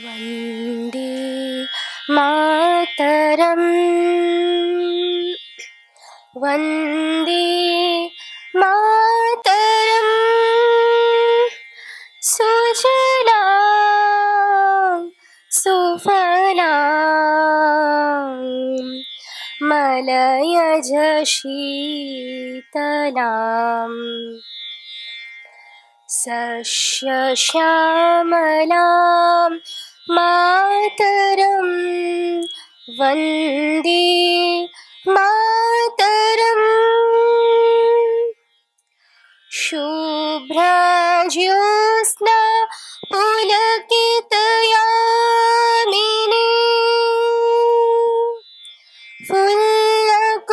वन्दे मातरम् वन्दे मातरम् सुजलां सुफलां मलयज शीतलाम् सस्यश्यामलां मातरं वन्दे मातरम् शुभ्रज्योत्स्ना पुलकितयामिनी फुल्लकुसुमित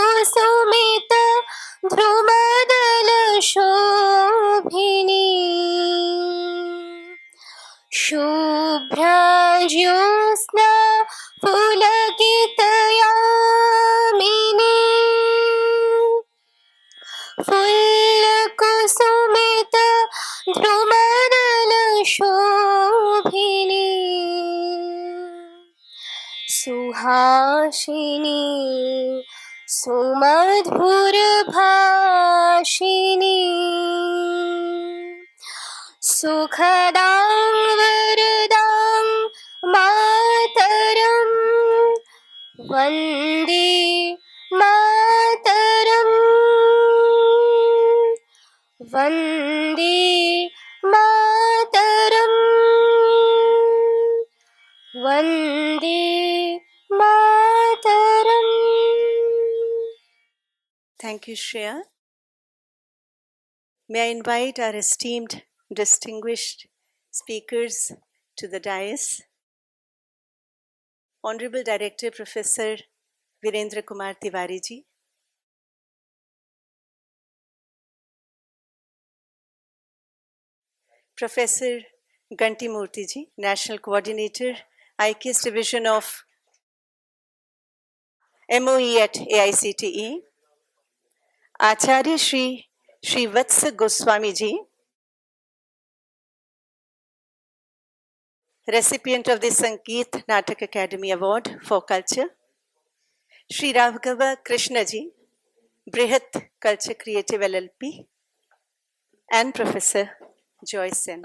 ध्रुमदलशोभिनी शुभ्रज्योत्स्ना पुलकितयामिनी फुल्लकुसुमित ध्रुमदलशोभिनी सुहासिनी सुमधुरभाषिणी सुखदां वरदां मातरं Vande Mataram Vande Mataram Vande Mataram. Thank you, Shreya. May I invite our esteemed, distinguished speakers to the dais. Honorable Director Professor Virendra Kumar Tiwari ji, Professor Ganti Murthy ji, National Coordinator, IKS Division of MOE at AICTE, Acharya Shri Vatsa Goswami ji, recipient of the Sangeet Natak Academy Award for Culture, Shri Raghava Krishna ji, Brihat Culture Creative LLP, and Professor Joy Sen.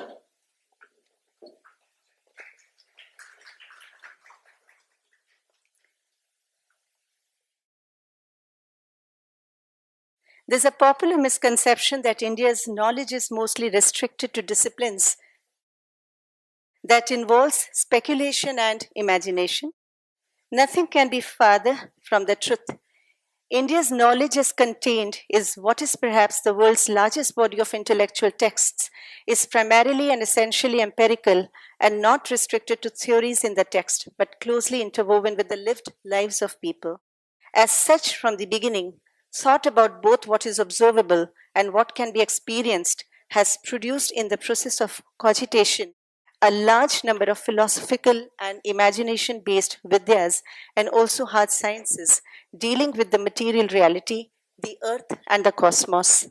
There's a popular misconception that India's knowledge is mostly restricted to disciplines that involves speculation and imagination. Nothing can be farther from the truth. India's knowledge as contained is what is perhaps the world's largest body of intellectual texts, is primarily and essentially empirical and not restricted to theories in the text, but closely interwoven with the lived lives of people. As such, from the beginning, thought about both what is observable and what can be experienced has produced in the process of cogitation a large number of philosophical and imagination-based vidyas and also hard sciences dealing with the material reality, the earth and the cosmos.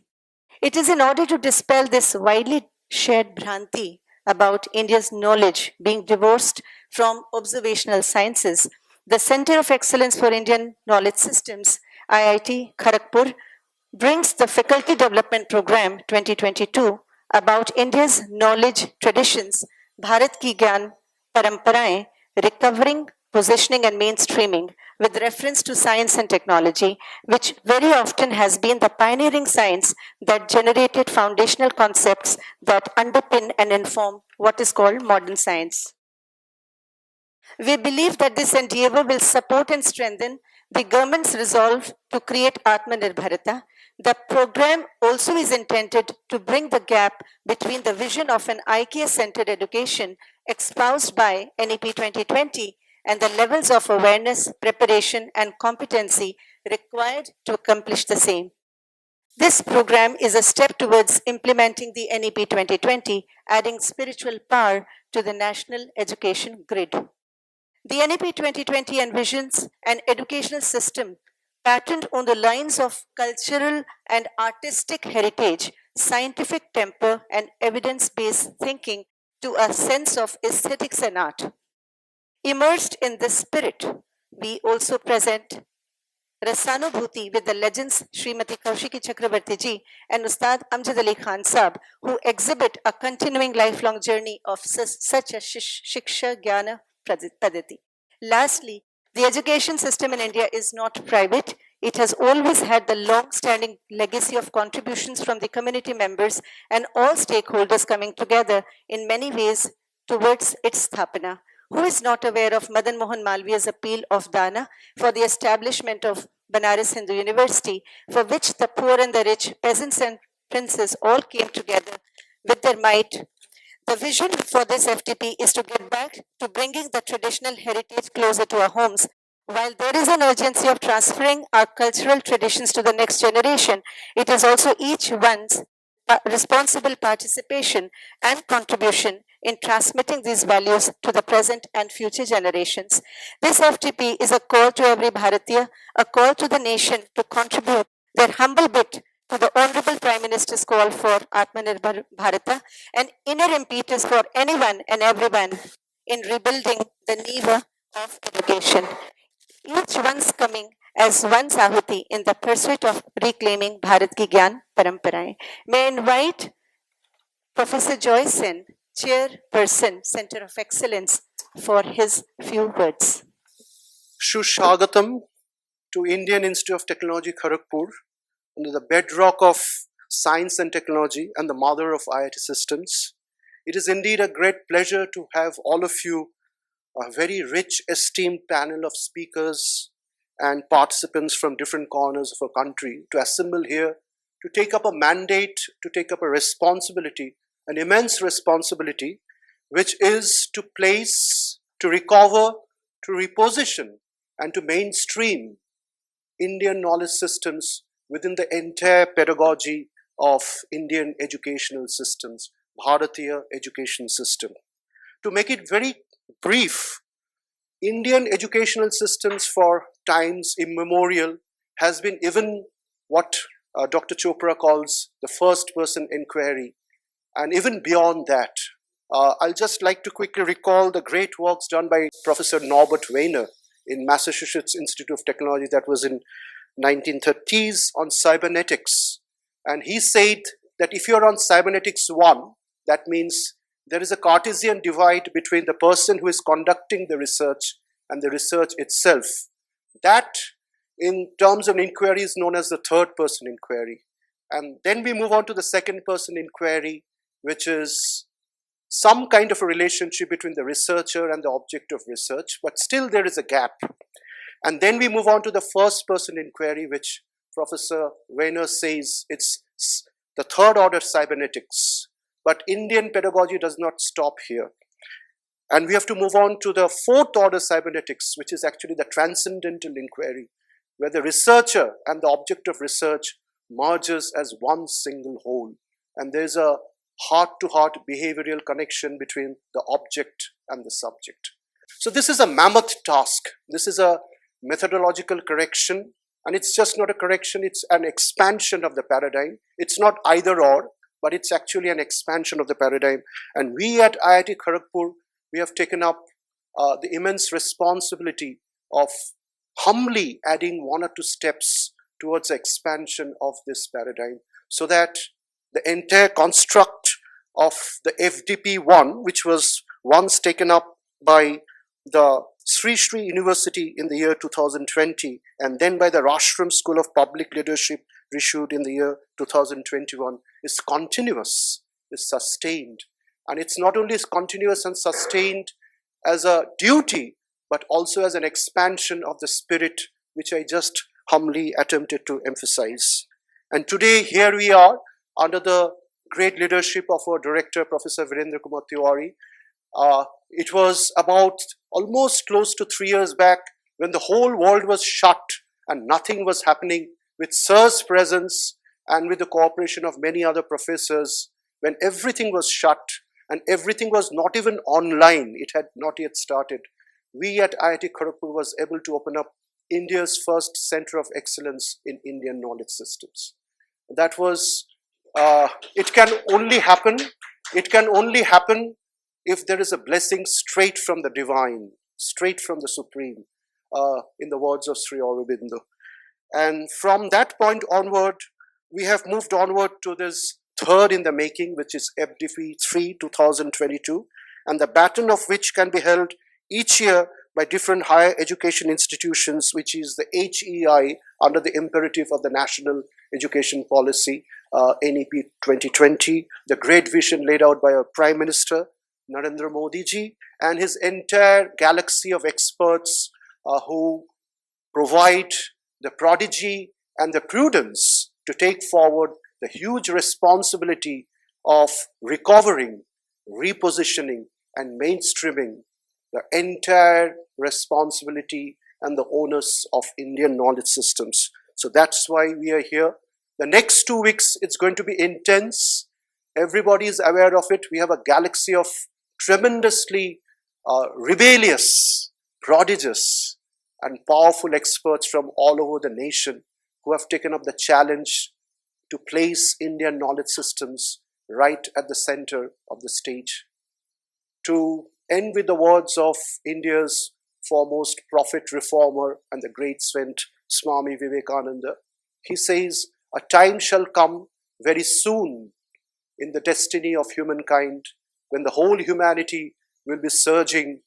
It is in order to dispel this widely shared bhranti about India's knowledge being divorced from observational sciences, the Center of Excellence for Indian Knowledge Systems, IIT Kharagpur, brings the Faculty Development Program 2022 about India's knowledge traditions, Bharat Ki Gyan Paramparaएं, recovering, positioning and mainstreaming with reference to science and technology, which very often has been the pioneering science that generated foundational concepts that underpin and inform what is called modern science. We believe that this endeavor will support and strengthen the government's resolve to create Atmanirbharata. The program also is intended to bring the gap between the vision of an IKS-centered education espoused by NEP 2020 and the levels of awareness, preparation, and competency required to accomplish the same. This program is a step towards implementing the NEP 2020, adding spiritual power to the national education grid. The NEP 2020 envisions an educational system patterned on the lines of cultural and artistic heritage, scientific temper, and evidence-based thinking to a sense of aesthetics and art. Immersed in this spirit, we also present Rasanubhuti with the legends Srimati Kaushiki Chakrabarti ji and Ustad Amjad Ali Khan Sahab, who exhibit a continuing lifelong journey of such a Shiksha Jnana Padati. Lastly, the education system in India is not private. It has always had the long-standing legacy of contributions from the community members and all stakeholders coming together in many ways towards its sthapana. Who is not aware of Madan Mohan Malviya's appeal of Dana for the establishment of Banaras Hindu University, for which the poor and the rich, peasants and princes all came together with their might? The vision for this FTP is to get back to bringing the traditional heritage closer to our homes. While there is an urgency of transferring our cultural traditions to the next generation, it is also each one's responsible participation and contribution in transmitting these values to the present and future generations. This FTP is a call to every Bharatiya, a call to the nation to contribute their humble bit to the Honorable Prime Minister's call for Atmanirbhar Bharata, an inner impetus for anyone and everyone in rebuilding the neva of education. Each one's coming as one Sahuti in the pursuit of reclaiming Bharat ki Gyan Paramparaएं. May I invite Professor Joy Sen, Chairperson, Center of Excellence, for his few words. Shushagatam to Indian Institute of Technology, Kharagpur, under the bedrock of science and technology and the mother of IIT systems. It is indeed a great pleasure to have all of you, a very rich, esteemed panel of speakers and participants from different corners of our country to assemble here, to take up a mandate, to take up a responsibility, an immense responsibility, which is to place, to recover, to reposition, and to mainstream Indian knowledge systems within the entire pedagogy of Indian educational systems, Bharatiya education system. To make it very brief, Indian educational systems for times immemorial has been even what Dr. Chopra calls the first person inquiry, and even beyond that. I'll just like to quickly recall the great works done by Professor Norbert Wiener in Massachusetts Institute of Technology, that was in 1930s, on cybernetics. And he said that if you're on cybernetics 1, that means there is a Cartesian divide between the person who is conducting the research and the research itself. That, in terms of inquiry, is known as the third person inquiry. And then we move on to the second person inquiry, which is some kind of a relationship between the researcher and the object of research, but still there is a gap. And then we move on to the first person inquiry, which Professor Wiener says it's the third order cybernetics. But Indian pedagogy does not stop here. And we have to move on to the fourth order cybernetics, which is actually the transcendental inquiry, where the researcher and the object of research merges as one single whole. And there's a heart-to-heart behavioral connection between the object and the subject. So this is a mammoth task. This is a methodological correction, and it's just not a correction, it's an expansion of the paradigm. It's not either or, but it's actually an expansion of the paradigm. And we at IIT Kharagpur, we have taken up the immense responsibility of humbly adding one or two steps towards the expansion of this paradigm, so that the entire construct of the FDP1, which was once taken up by the Sri Sri University in the year 2020, and then by the Rashram School of Public Leadership issued in the year 2021, is continuous, is sustained. And it's not only continuous and sustained as a duty, but also as an expansion of the spirit, which I just humbly attempted to emphasize. And today, here we are, under the great leadership of our director, Professor Virendra Kumar Tiwari. It was about almost close to 3 years back when the whole world was shut and nothing was happening, with Sir's presence and with the cooperation of many other professors, when everything was shut and everything was not even online, it had not yet started. We at IIT Kharagpur was able to open up India's first center of excellence in Indian knowledge systems. That was, it can only happen if there is a blessing straight from the divine. straight from the Supreme, in the words of Sri Aurobindo. And from that point onward, we have moved onward to this third in the making, which is FDP 3 2022, and the baton of which can be held each year by different higher education institutions, which is the HEI under the imperative of the National Education Policy, NEP 2020, the great vision laid out by our Prime Minister, Narendra Modi ji, and his entire galaxy of experts who provide the prodigy and the prudence to take forward the huge responsibility of recovering, repositioning, and mainstreaming the entire responsibility and the onus of Indian knowledge systems. So that's why we are here. The next 2 weeks, it's going to be intense. Everybody is aware of it. We have a galaxy of tremendously rebellious, prodigious, and powerful experts from all over the nation who have taken up the challenge to place Indian knowledge systems right at the center of the stage. To end with the words of India's foremost prophet reformer and the great saint Swami Vivekananda, he says, "A time shall come very soon in the destiny of humankind when the whole humanity will be surging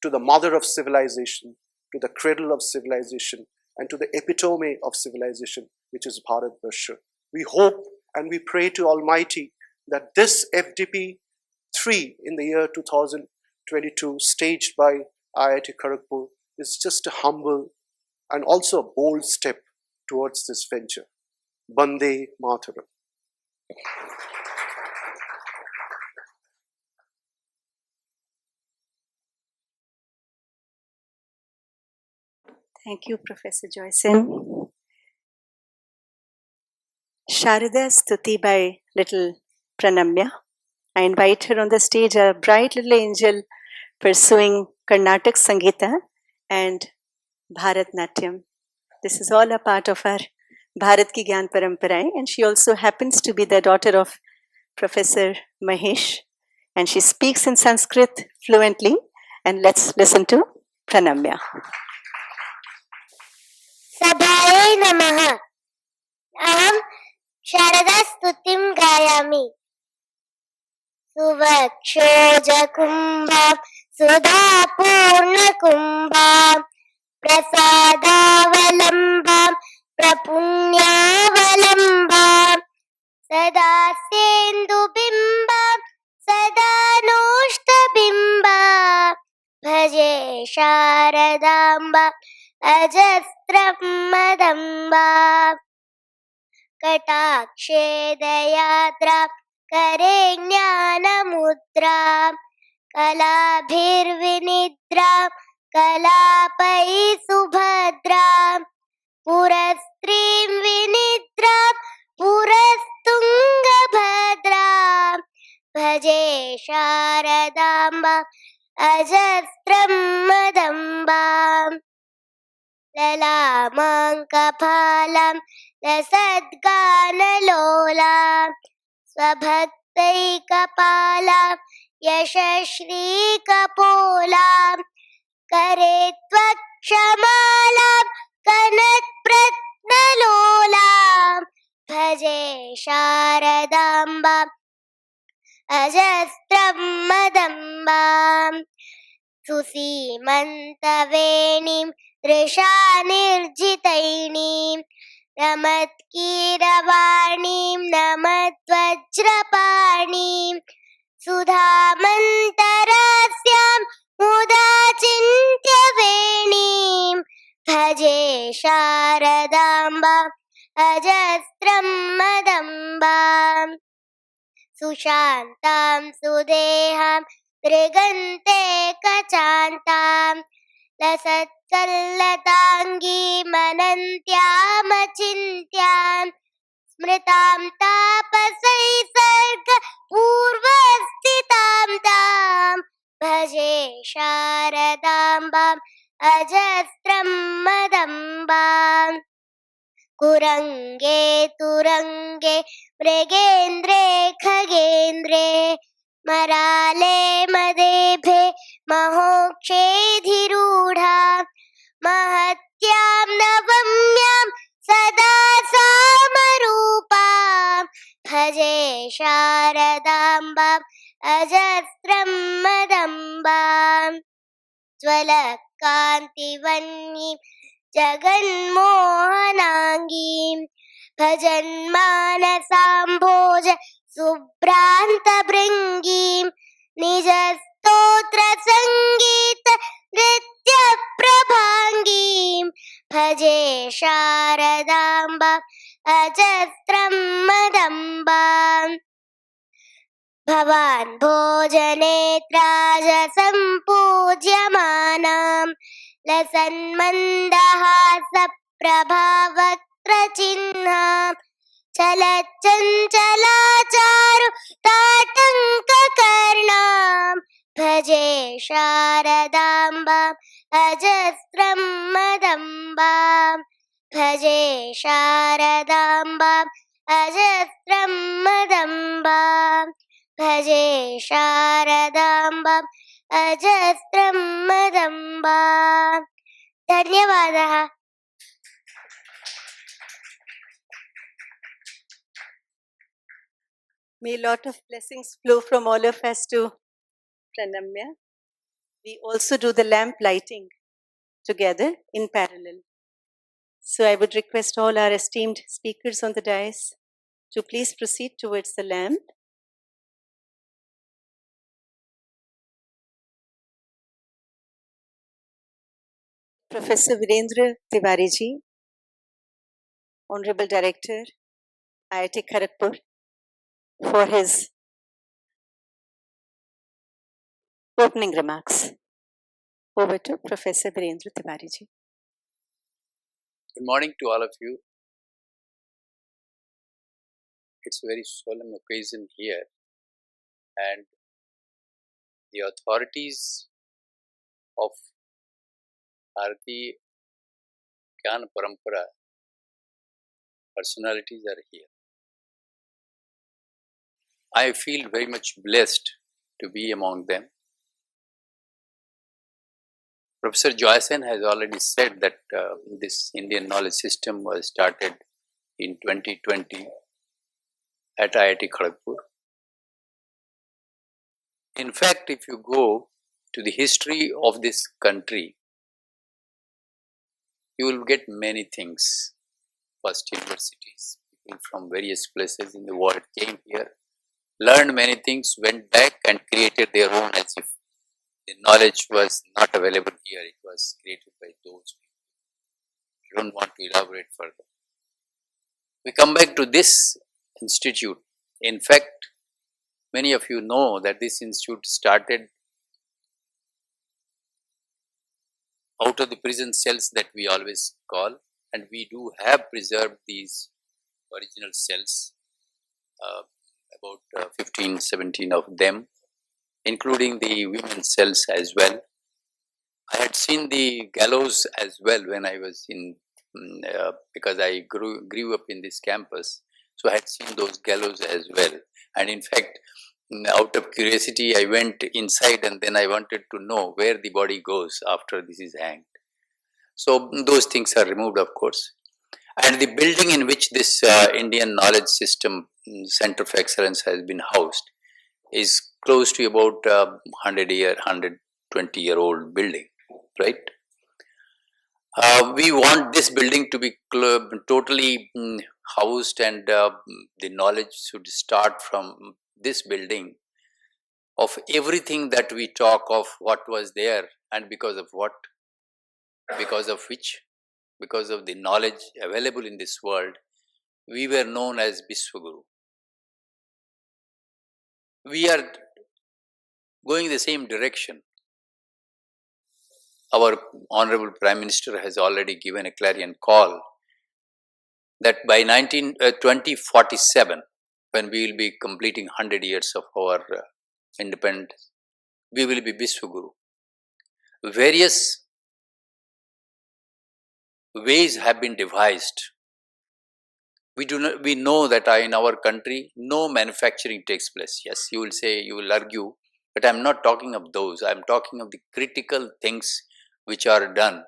to the mother of civilization, to the cradle of civilization, and to the epitome of civilization, which is Bharatvarsha." We hope and we pray to Almighty that this FDP 3 in the year 2022, staged by IIT Kharagpur, is just a humble and also a bold step towards this venture. Bande Mataram. Thank you, Professor Joyson. Sharada Stuti by little Pranamya. I invite her on the stage, a bright little angel pursuing Carnatic Sangeeta and Bharatnatyam. This is all a part of our Bharat Ki Gyan Paramparai, and she also happens to be the daughter of Professor Mahesh, and she speaks in Sanskrit fluently. And let's listen to Pranamya. सभायै नमः। अहं शारदा स्तुतिं गायामि। सुवक्षोजकुम्भां सुधापूर्णकुम्भां प्रसादावलम्बां प्रपुण्यावलम्बां सदा सेन्दुबिम्बां सदा नोष्टबिम्बां भजे शारदाम्बा अजस्रं मदम्बा। कटाक्षे दयाद्रा करे ज्ञानमुद्रा कलाभिर्विनिद्रा कलापै सुभद्रा पुरस्त्रीं विनिद्रा पुरस्तुङ्गभद्रा भजे शारदाम्बा अजस्रं मदम्बा। ललामाङ्कफालं लसद्गानलोलां स्वभक्तैकपालां यशश्रीकपोलां करे त्वक्षमालां कनत्प्रत्नलोलां भजे शारदाम्बां अजस्रं मदम्बां। सुसीमन्तवेणीं दृशानिर्जितैणीं नमत्कीरवाणीं नमद्वज्रपाणीं सुधामन्तरास्यां मुदा चिन्त्यवेणीं भजे शारदाम्बा अजस्रं मदम्बां। सुशान्तां सुदेहां दृगन्ते कचान्तां लसत्सल्लताङ्गीमनन्त्यामचिन्त्यां स्मृतां तापसैः पूर्वस्थितां तां भजे शारदाम्बाम् अजस्रं मदम्बाम्। कुरङ्गे तुरङ्गे मृगेन्द्रे खगेन्द्रे मराले मदेभे महोक्षेधिरूढा महत्यां नवम्यां सदा सामरूपा भजे शारदाम्बाम् अजस्रं मदम्बाम् ज्वलकान्तिवह्निं जगन्मोहनाङ्गीं भजन्मानसाम्भोज शुभ्रान्तभृङ्गीं निजस्तोत्रसङ्गीत नृत्यप्रभाङ्गीं भजे शारदाम्बाम् अजस्रं मदम्बाम् भवान् भोजनेत्राजसम्पूज्यमानां लसन्मन्दहासप्रभावक्त्रचिह्नां चलच्चञ्चलाचारु ताटङ्ककर्णां भजे शारदाम्बाम् अजस्रं मदम्बाम् भजे शारदाम्बाम् अजस्रं मदम्बाम् भजे शारदाम्बाम् अजस्रं मदम्बाम् धन्यवादः। May a lot of blessings flow from all of us to Pranamya. We also do the lamp lighting together in parallel. So I would request all our esteemed speakers on the dais to please proceed towards the lamp. Professor Virendra Tiwari ji, Honorable Director, IIT Kharagpur, for his opening remarks. Over to Professor Virendra Tiwari ji. Good morning to all of you. It's a very solemn occasion here, and the authorities of Bharati Gyan Parampara personalities are here. I feel very much blessed to be among them. Professor Joyson has already said that this Indian knowledge system was started in 2020 at IIT Kharagpur. In fact, if you go to the history of this country, you will get many things. First, universities, people from various places in the world came here, learned many things, went back and created their own as if the knowledge was not available here, it was created by those people. I don't want to elaborate further. We come back to this institute. In fact, many of you know that this institute started out of the prison cells that we always call, and we do have preserved these original cells, about 15, 17 of them, including the women's cells as well. I had seen the gallows as well when I was in, because I grew up in this campus, so I had seen those gallows as well. And in fact, out of curiosity, I went inside and then I wanted to know where the body goes after this is hanged. So those things are removed, of course. And the building in which this Indian Knowledge System Center of Excellence has been housed is close to about 120-year-old building, right? We want this building to be totally housed, and the knowledge should start from this building of everything that we talk of, what was there and because of what, because of which, because of the knowledge available in this world, we were known as Biswaguru. We are going the same direction. Our Honorable Prime Minister has already given a clarion call that by 2047, when we will be completing 100 years of our independence, we will be Biswaguru. Various ways have been devised. We know that in our country, no manufacturing takes place. Yes, you will say, you will argue But I'm not talking of those. I'm talking of the critical things which are done.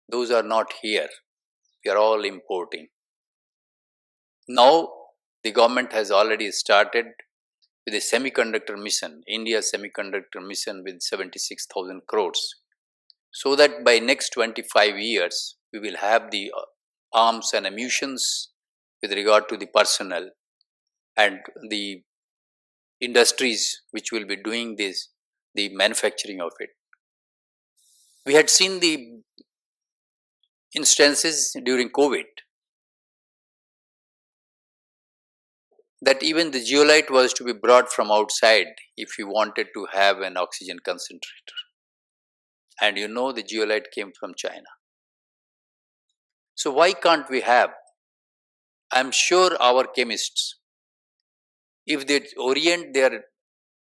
Those are not here. We are all importing. Now, the government has already started with a semiconductor mission, India semiconductor mission with 76,000 crores. So that by next 25 years, we will have the arms and ammunitions with regard to the personnel and the industries which will be doing this, the manufacturing of it. We had seen the instances during COVID that even the zeolite was to be brought from outside if you wanted to have an oxygen concentrator. And you know the zeolite came from China. So why can't we have? I'm sure our chemists, if they orient their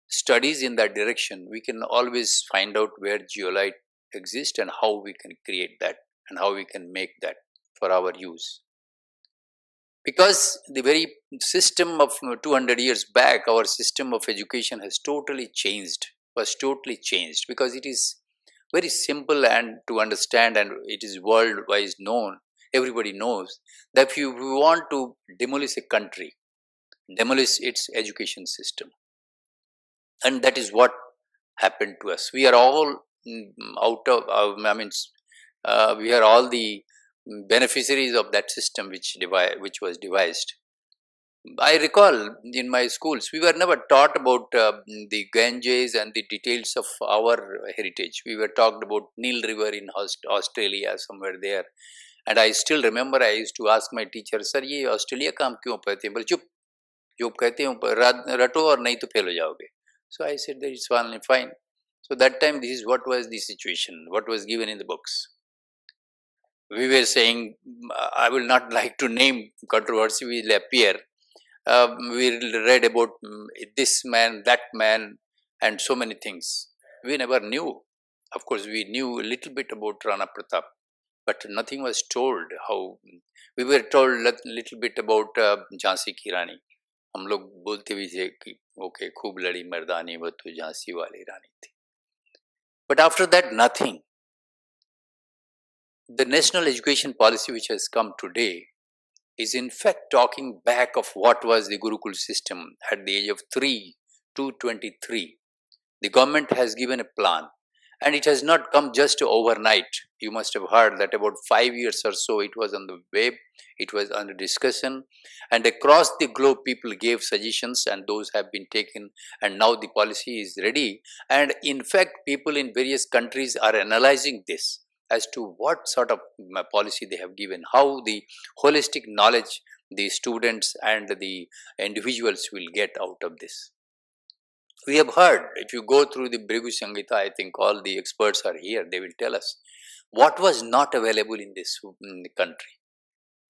studies in that direction, we can always find out where zeolite exists and how we can create that and how we can make that for our use. Because the very system of 200 years back, our system of education has totally changed, was totally changed, because it is very simple and to understand, and it is worldwide known, everybody knows that if you want to demolish a country, demolish its education system. And that is what happened to us. We are all out of, we are all the beneficiaries of that system which was devised. I recall in my schools, we were never taught about the Ganges and the details of our heritage. We were talked about Nile River in Australia, somewhere there. And I still remember I used to ask my teacher, "Sir, ये Australia का हम क्यों पढ़ते हैं?" बोले, "चुप, जो कहते हैं रटो और नहीं तो फेल हो जाओगे." So I said that it's finally fine. So that time, this is what was the situation, what was given in the books. We were saying, I will not like to name, controversy will appear. We read about this man, that man, and so many things. We never knew. Of course, we knew a little bit about Rana Pratap, but nothing was told. How we were told a little bit about Jhansi ki Rani. हम लोग बोलते भी थे कि okay खूब लड़ी मर्दानी वो तो झांसी वाली रानी थी. But after that, nothing. The national education policy which has come today is in fact talking back of what was the Gurukul system at the age of 3 to 23. The government has given a plan, and it has not come just overnight. You must have heard that about 5 years or so it was on the web, it was under discussion, and across the globe people gave suggestions, and those have been taken, and now the policy is ready. And in fact, people in various countries are analyzing this as to what sort of policy they have given, how the holistic knowledge the students and the individuals will get out of this. We have heard, if you go through the Bhrigu Samhita, I think all the experts are here, they will tell us what was not available in this country.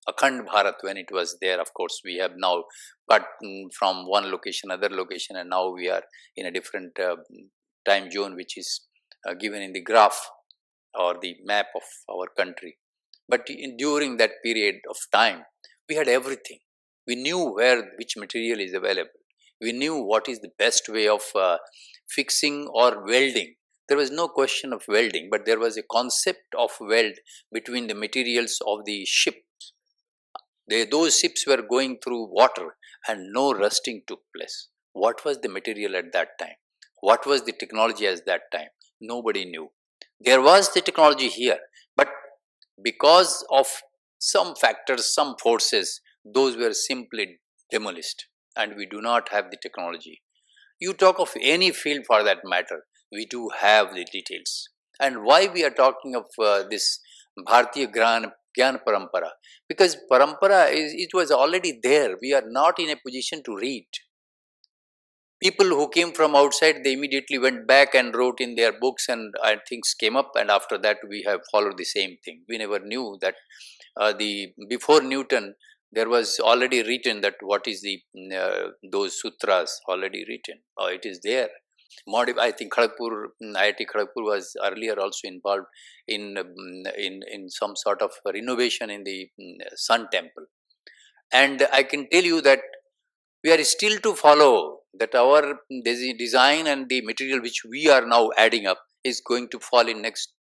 Akhand Bharat, when it was there, of course, we have now cut from one location, other location, and now we are in a different time zone, which is given in the graph or the map of our country. But during that period of time, we had everything. We knew which material is available. We knew what is the best way of fixing or welding. There was no question of welding, but there was a concept of weld between the materials of the ship. Those ships were going through water and no rusting took place. What was the material at that time? What was the technology at that time? Nobody knew. There was the technology here, but because of some factors, some forces, those were simply demolished, and we do not have the technology. You talk of any field for that matter, we do have the details. And why we are talking of this Bharatiya Gyan Parampara? Because Parampara, it was already there. We are not in a position to read. People who came from outside, they immediately went back and wrote in their books, and things came up, and after that we have followed the same thing. We never knew that before Newton, there was already written that what is the those sutras already written. It is there. I think Kharagpur, IIT Kharagpur was earlier also involved in some sort of renovation in the Sun Temple. And I can tell you that we are still to follow that our design and the material which we are now adding up is going to fall in next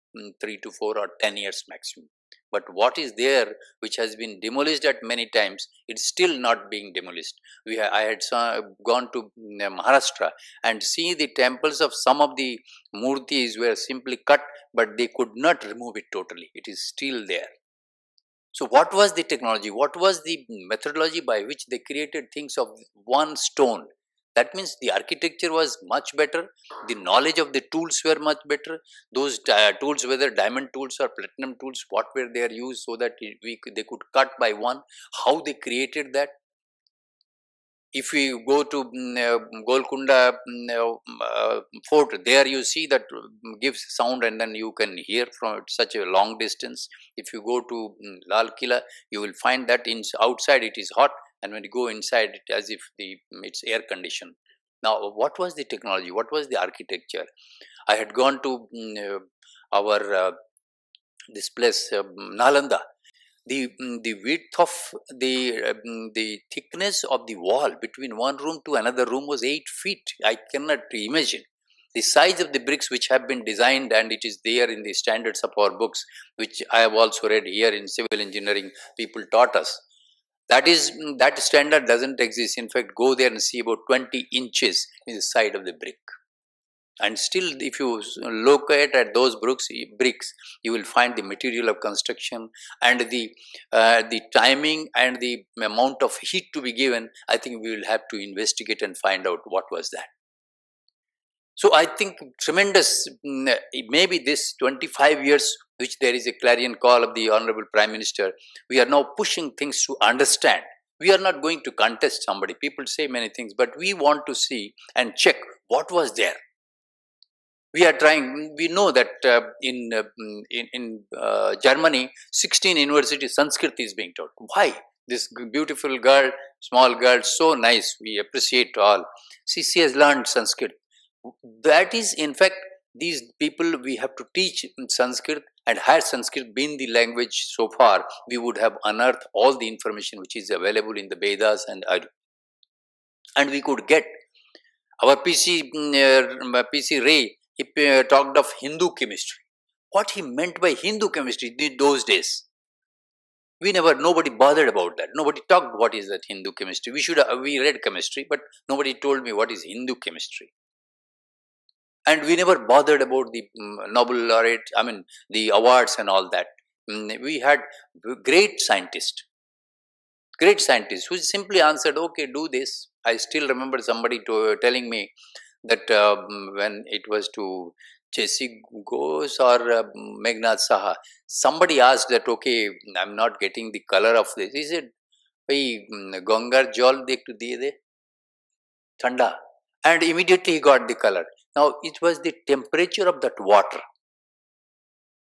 3 to 4 or 10 years maximum. But what is there which has been demolished at many times, it's still not being demolished. I had gone to Maharashtra and see the temples of some of the murtis were simply cut, but they could not remove it totally. It is still there. So what was the technology? What was the methodology by which they created things of one stone? That means the architecture was much better, the knowledge of the tools were much better. Those tools, whether diamond tools or platinum tools, what were they used so that they could cut by one, how they created that. If we go to Golconda fort, there you see that gives sound and then you can hear from such a long distance. If you go to Lal Killa, you will find that outside it is hot, and when you go inside it as if it's air conditioned. Now, what was the technology? What was the architecture? I had gone to this place, Nalanda. The width of the thickness of the wall between one room to another room was 8 feet. I cannot imagine the size of the bricks which have been designed, and it is there in the standards of our books, which I have also read here in civil engineering. People taught us that standard doesn't exist. In fact, go there and see about 20 inches in the side of the brick. And still, if you look at those bricks, you will find the material of construction and the timing and the amount of heat to be given. I think we will have to investigate and find out what was that. So I think tremendous, maybe this 25 years, which there is a clarion call of the Honorable Prime Minister, we are now pushing things to understand. We are not going to contest somebody. People say many things, but we want to see and check what was there. We are trying. We know that in Germany, 16 universities Sanskrit is being taught. Why? This beautiful girl, small girl, so nice. We appreciate all. She has learned Sanskrit. That is, in fact, these people we have to teach Sanskrit, and had Sanskrit been the language so far, we would have unearthed all the information which is available in the Vedas and Adu. And we could get our PC Ray. He talked of Hindu chemistry. What he meant by Hindu chemistry in those days, nobody bothered about that. Nobody talked what is that Hindu chemistry. We read chemistry, but nobody told me what is Hindu chemistry. And we never bothered about the Nobel laureate, the awards and all that. We had great scientists who simply answered, okay, do this. I still remember somebody telling me that when it was to Jesse Ghosh or Meghnad Saha, somebody asked that, okay, I'm not getting the color of this. He said, "Bhai, Gangar jal dekh to diye de, thanda," and immediately he got the color. Now, it was the temperature of that water.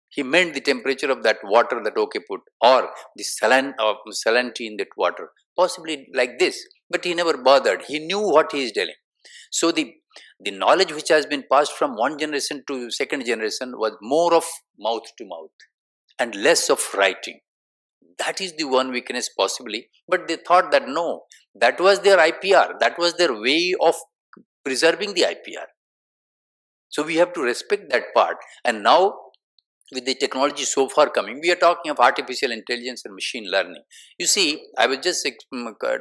He meant the temperature of that water that okay put, or the salinity in that water, possibly like this. But he never bothered. He knew what he is telling. So the knowledge which has been passed from one generation to second generation was more of mouth to mouth and less of writing. That is the one weakness possibly. But they thought that no, that was their IPR. That was their way of preserving the IPR. So we have to respect that part. And now, with the technology so far coming, we are talking of artificial intelligence and machine learning. You see, I was just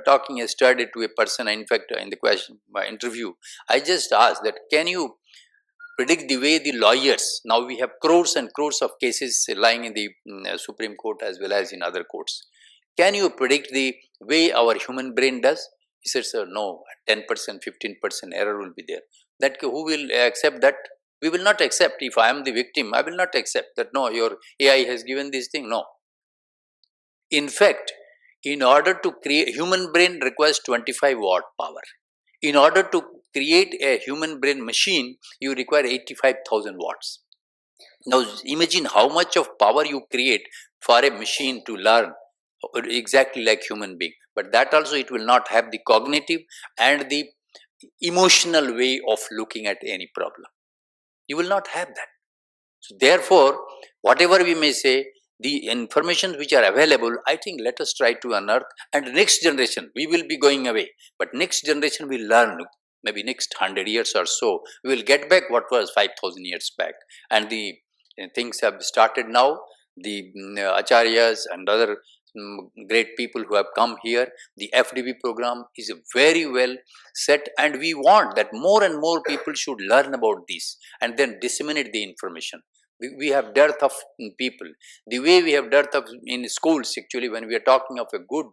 talking yesterday to a person, in fact, in my interview, I just asked that, can you predict the way the lawyers, now we have crores and crores of cases lying in the Supreme Court as well as in other courts. Can you predict the way our human brain does? He said, sir, no, 10%, 15% error will be there. That who will accept that? We will not accept. If I am the victim, I will not accept that, no, your AI has given this thing. No. In fact, in order to create, human brain requires 25 watt power. In order to create a human brain machine, you require 85,000 watts. Now, imagine how much of power you create for a machine to learn exactly like human being. But that also, it will not have the cognitive and the emotional way of looking at any problem. You will not have that. So therefore, whatever we may say, the information which are available, I think let us try to unearth, and next generation, we will be going away, but next generation will learn maybe next 100 years or so, we will get back what was 5,000 years back. And the things have started now. The acharyas and other great people who have come here, the FDB program is very well set, and we want that more and more people should learn about this and then disseminate the information. We have dearth of people. The way we have dearth of in schools, actually, when we are talking of a good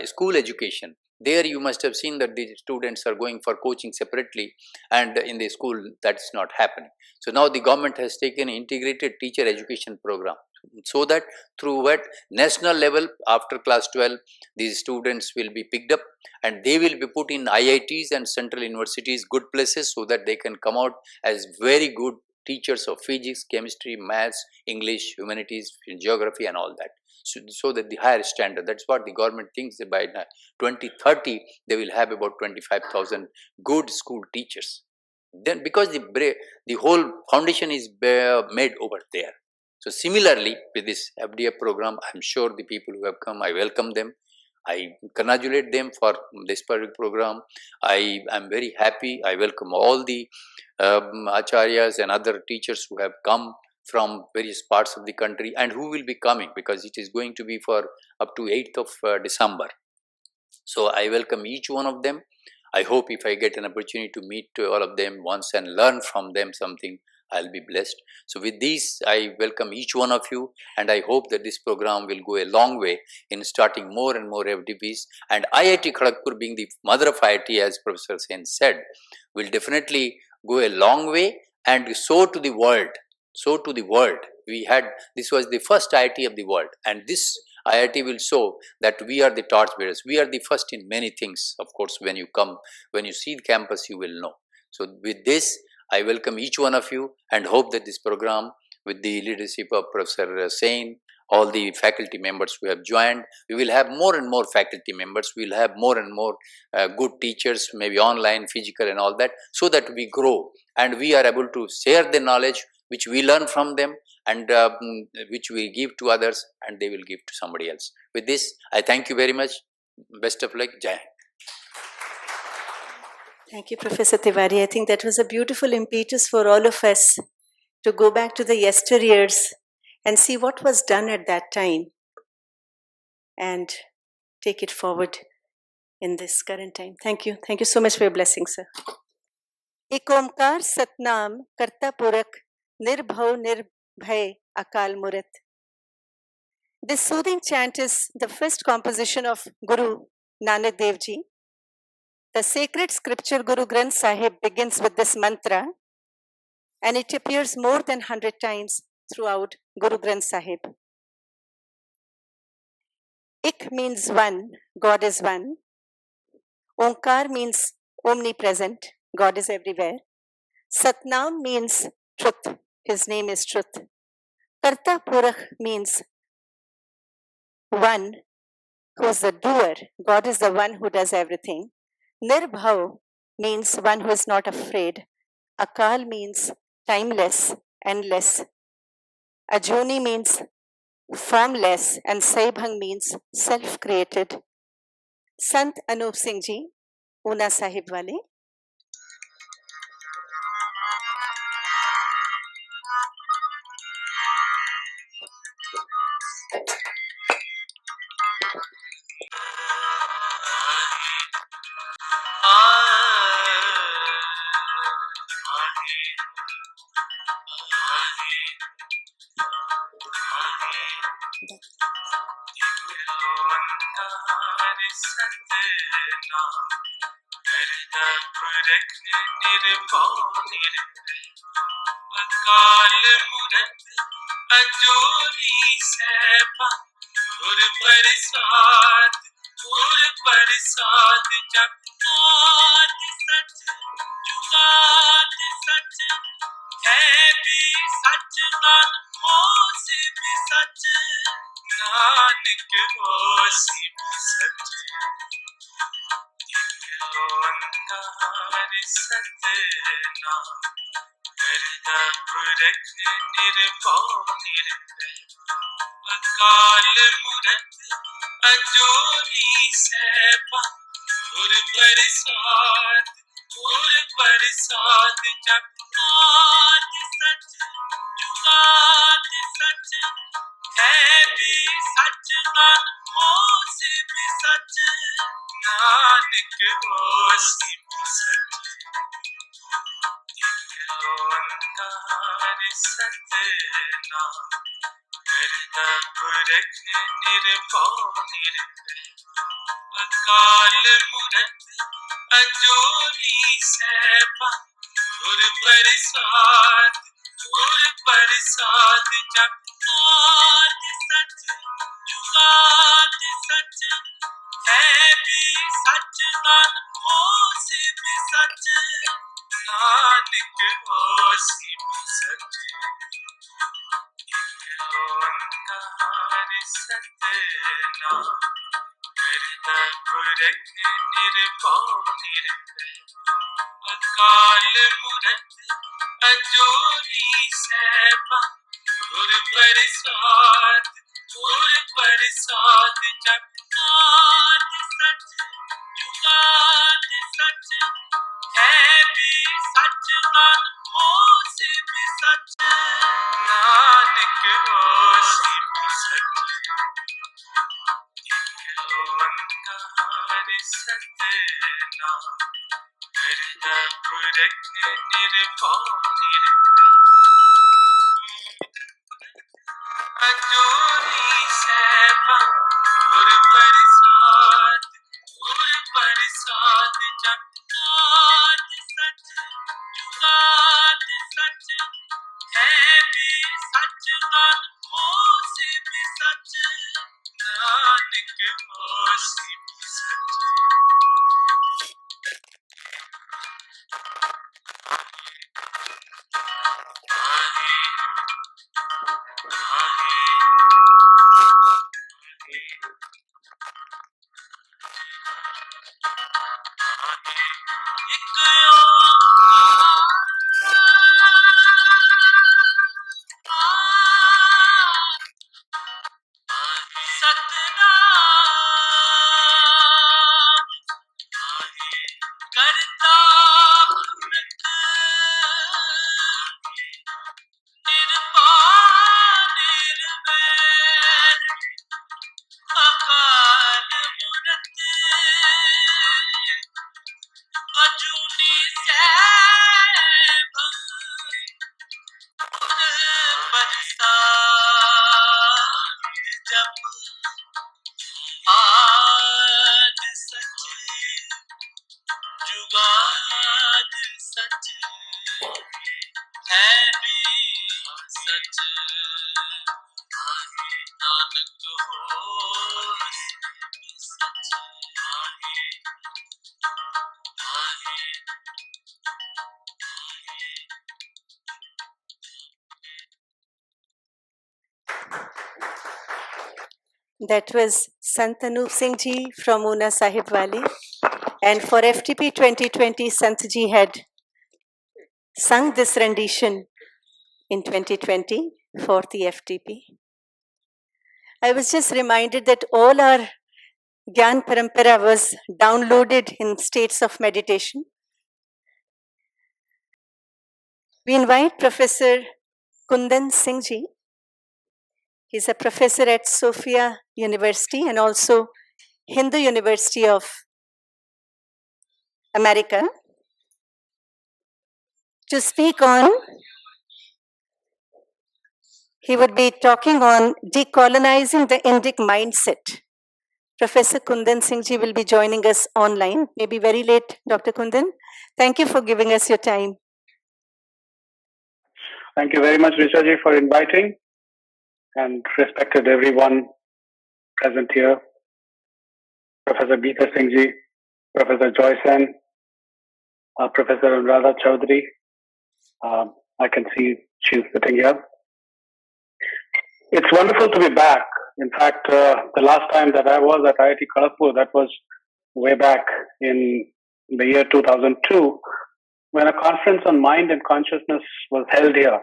school education, there you must have seen that the students are going for coaching separately, and in the school that's not happening. So now the government has taken an integrated teacher education program, so that through what national level after class 12 these students will be picked up and they will be put in IITs and central universities, good places, so that they can come out as very good teachers of physics, chemistry, maths, English, humanities, geography and all that. So that the higher standard, that's what the government thinks, that by 2030 they will have about 25,000 good school teachers. Then because the whole foundation is made over there. So similarly with this FDF program, I'm sure the people who have come, I welcome them. I congratulate them for this particular program. I am very happy. I welcome all the acharyas and other teachers who have come from various parts of the country and who will be coming, because it is going to be for up to 8th of December. So I welcome each one of them. I hope if I get an opportunity to meet all of them once and learn from them something, I'll be blessed. So with this, I welcome each one of you, and I hope that this program will go a long way in starting more and more FDPs. And IIT Kharagpur, being the mother of IIT, as Professor Sen said, will definitely go a long way and so to the world. So to the world. This was the first IIT of the world, and this IIT will show that we are the torchbearers. We are the first in many things. Of course, when you see the campus, you will know. So with this, I welcome each one of you and hope that this program, with the leadership of Professor Sen, all the faculty members who have joined, we will have more and more faculty members. We will have more and more good teachers, maybe online, physical and all that, so that we grow and we are able to share the knowledge which we learn from them and which we give to others and they will give to somebody else. With this, I thank you very much. Best of luck. Jai Hind. Thank you, Professor Tiwari. I think that was a beautiful impetus for all of us to go back to the yesteryears and see what was done at that time and take it forward in this current time. Thank you. Thank you so much for your blessing, sir. Ek Omkar Satnam Karta Purak Nirbhav Nirbhay Akal Murat. This soothing chant is the first composition of Guru Nanak Dev Ji. The sacred scripture Guru Granth Sahib begins with this mantra, and it appears more than 100 times throughout Guru Granth Sahib. Ik means one, God is one. Omkar means omnipresent, God is everywhere. Satnam means truth, His name is truth. Karta Purakh means one who is the doer, God is the one who does everything. Nirbhav means one who is not afraid. Akal means timeless, endless. Ajuni means formless, and Saibhang means self-created. Sant Anup Singh Ji, Una Sahib Wale. गुर प्रसाद जप आदि सच जुगाद सच है भी सच मन होश भी सच नानक होश भी सच एक ओंकार सतनाम करता पुरख निर्भव निर्भय अकाल मूरत अजूनी सैभा गुर प्रसाद जप आदि सच जुगाद सच है भी सच मन होश भी सच नानक होश भी सच ओंकार सतनाम करता पुरख निर्भव निर्भय अकाल मूरत अजूनी सैभा गुर प्रसाद जप आदि सच जुगाद सच है भी सच मन होश भी सच नानक होश भी सच ओंकार सतनाम करता पुरख निर्भव निर्भय अजूनी सैभा गुर प्रसाद जप आदि सच जुगाद सच है भी सच मन होश भी सच नानक होश भी सच करता पुरख निर्भव निर्वैर अकाल मूरत अजूनी सैभा गुर प्रसाद जप आदि सच जुगाद सच है भी सच नानक होश भी सच That was Sant Anup Singh Ji from Una Sahib Wali. And for FTP 2020, Sant Ji had sung this rendition in 2020 for the FTP. I was just reminded that all our Gyan Parampara was downloaded in states of meditation. We invite Professor Kundan Singh Ji. He's a professor at Sophia University and also Hindu University of America to speak on. He would be talking on decolonizing the Indic mindset. Professor Kundan Singh Ji will be joining us online, maybe very late, Dr. Kundan. Thank you for giving us your time. Thank you very much, Risha ji, for inviting, and respected everyone present here. Professor Geeta Singh ji, Professor Joy Sen, Professor Anuradha Chaudhary. I can see she's sitting here. It's wonderful to be back. In fact, the last time that I was at IIT Kharagpur, that was way back in the year 2002, when a conference on mind and consciousness was held here.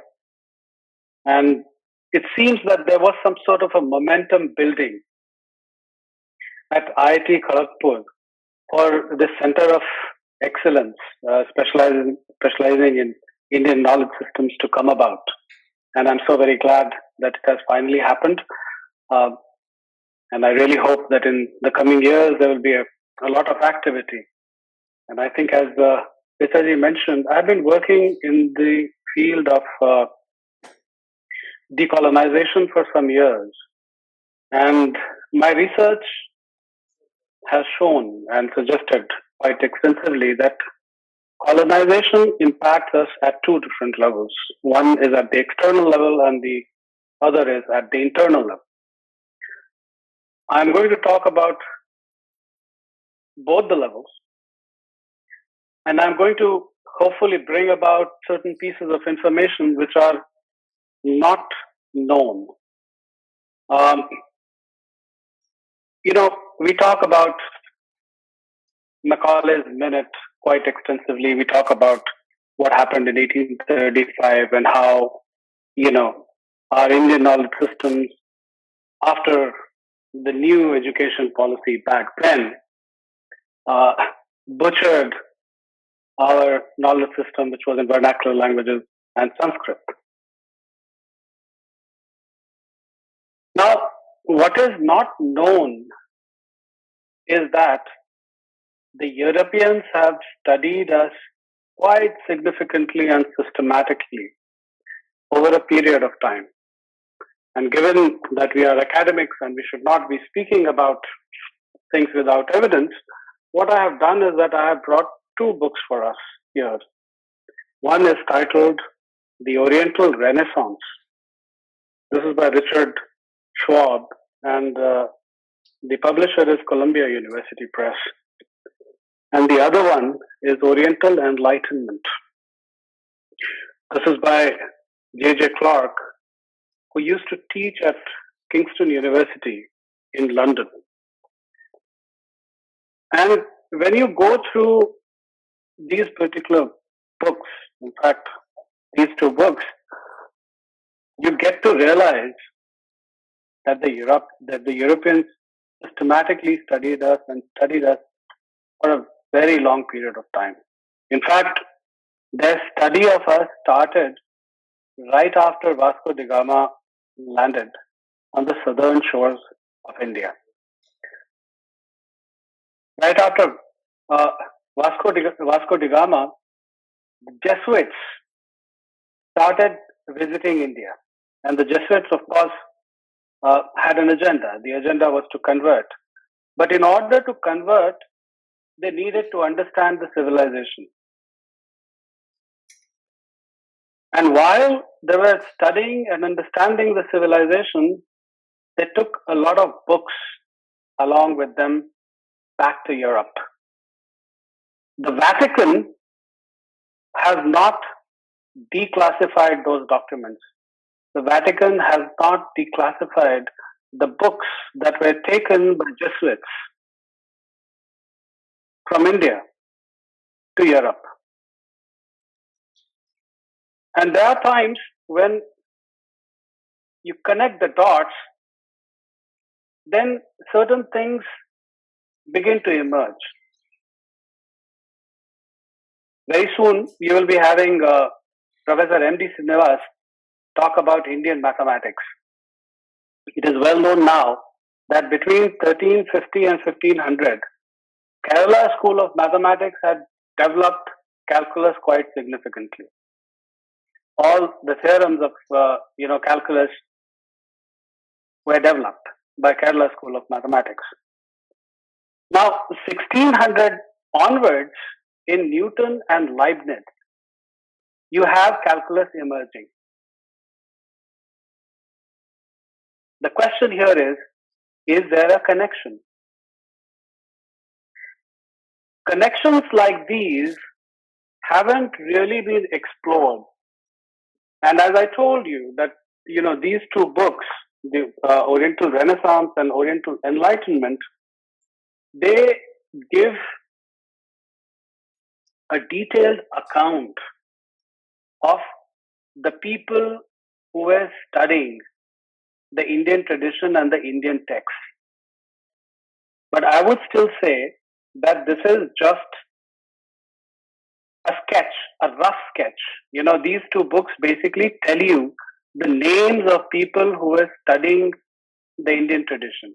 And it seems that there was some sort of a momentum building at IIT Kharagpur for the Center of excellence, specializing in Indian knowledge systems to come about. And I'm so very glad that it has finally happened. And I really hope that in the coming years there will be a lot of activity. And I think, as Vitaji mentioned, I've been working in the field of decolonization for some years. And my research has shown and suggested quite extensively that colonization impacts us at two different levels. One is at the external level and the other is at the internal level. I'm going to talk about both the levels, and I'm going to hopefully bring about certain pieces of information which are not known. We talk about Macaulay's Minute quite extensively. We talk about what happened in 1835 and how, our Indian knowledge systems, after the new education policy back then, butchered our knowledge system, which was in vernacular languages and Sanskrit. Now, what is not known is that the Europeans have studied us quite significantly and systematically over a period of time. And given that we are academics and we should not be speaking about things without evidence, what I have done is that I have brought two books for us here. One is titled The Oriental Renaissance. This is by Richard Schwab, and the publisher is Columbia University Press. And the other one is Oriental Enlightenment. This is by J.J. Clark, who used to teach at Kingston University in London. And when you go through these particular books, in fact, these two books, you get to realize that the Europeans systematically studied us for a very long period of time. In fact, their study of us started right after Vasco da Gama landed on the southern shores of India. Right after Vasco da Gama, the Jesuits started visiting India. And the Jesuits, of course, had an agenda. The agenda was to convert. But in order to convert, they needed to understand the civilization. And while they were studying and understanding the civilization, they took a lot of books along with them back to Europe. The Vatican has not declassified those documents. The Vatican has not declassified the books that were taken by Jesuits from India to Europe. And there are times when you connect the dots, then certain things begin to emerge. Very soon, you will be having Professor M.D. Srinivas talk about Indian mathematics. It is well known now that between 1350 and 1500, Kerala School of Mathematics had developed calculus quite significantly. All the theorems of calculus were developed by Kerala School of Mathematics. Now, 1600 onwards, in Newton and Leibniz, you have calculus emerging. The question here is there a connection? Connections like these haven't really been explored. And as I told you that, these two books, the Oriental Renaissance and Oriental Enlightenment, they give a detailed account of the people who were studying the Indian tradition and the Indian text. But I would still say that this is just sketch, a rough sketch. These two books basically tell you the names of people who were studying the Indian tradition.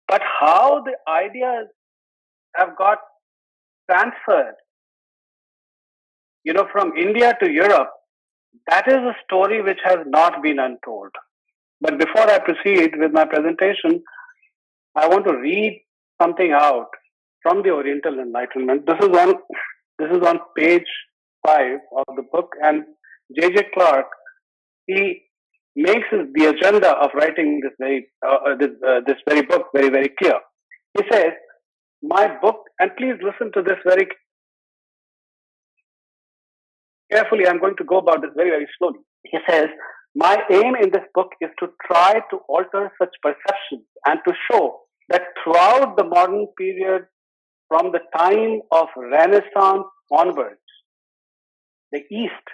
But how the ideas have got transferred, from India to Europe, that is a story which has not been untold. But before I proceed with my presentation, I want to read something out from the Oriental Enlightenment. This is on page 5 of the book, and J.J. Clark, he makes the agenda of writing this very book very, very clear. He says, my book, and please listen to this very carefully. I'm going to go about this very, very slowly. He says, my aim in this book is to try to alter such perceptions and to show that throughout the modern period, from the time of Renaissance onwards, the East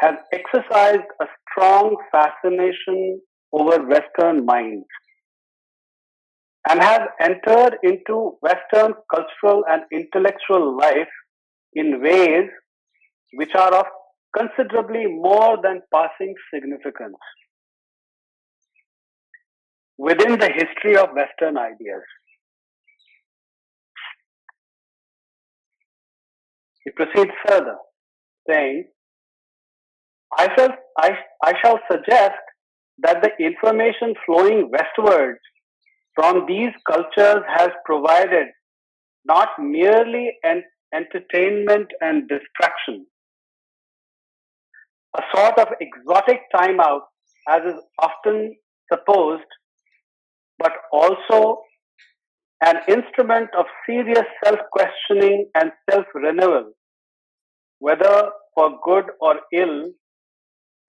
has exercised a strong fascination over Western minds and has entered into Western cultural and intellectual life in ways which are of considerably more than passing significance within the history of Western ideas. He proceeds further, saying, I shall suggest that the information flowing westwards from these cultures has provided not merely an entertainment and distraction, a sort of exotic time out, as is often supposed, but also an instrument of serious self-questioning and self-renewal, whether for good or ill,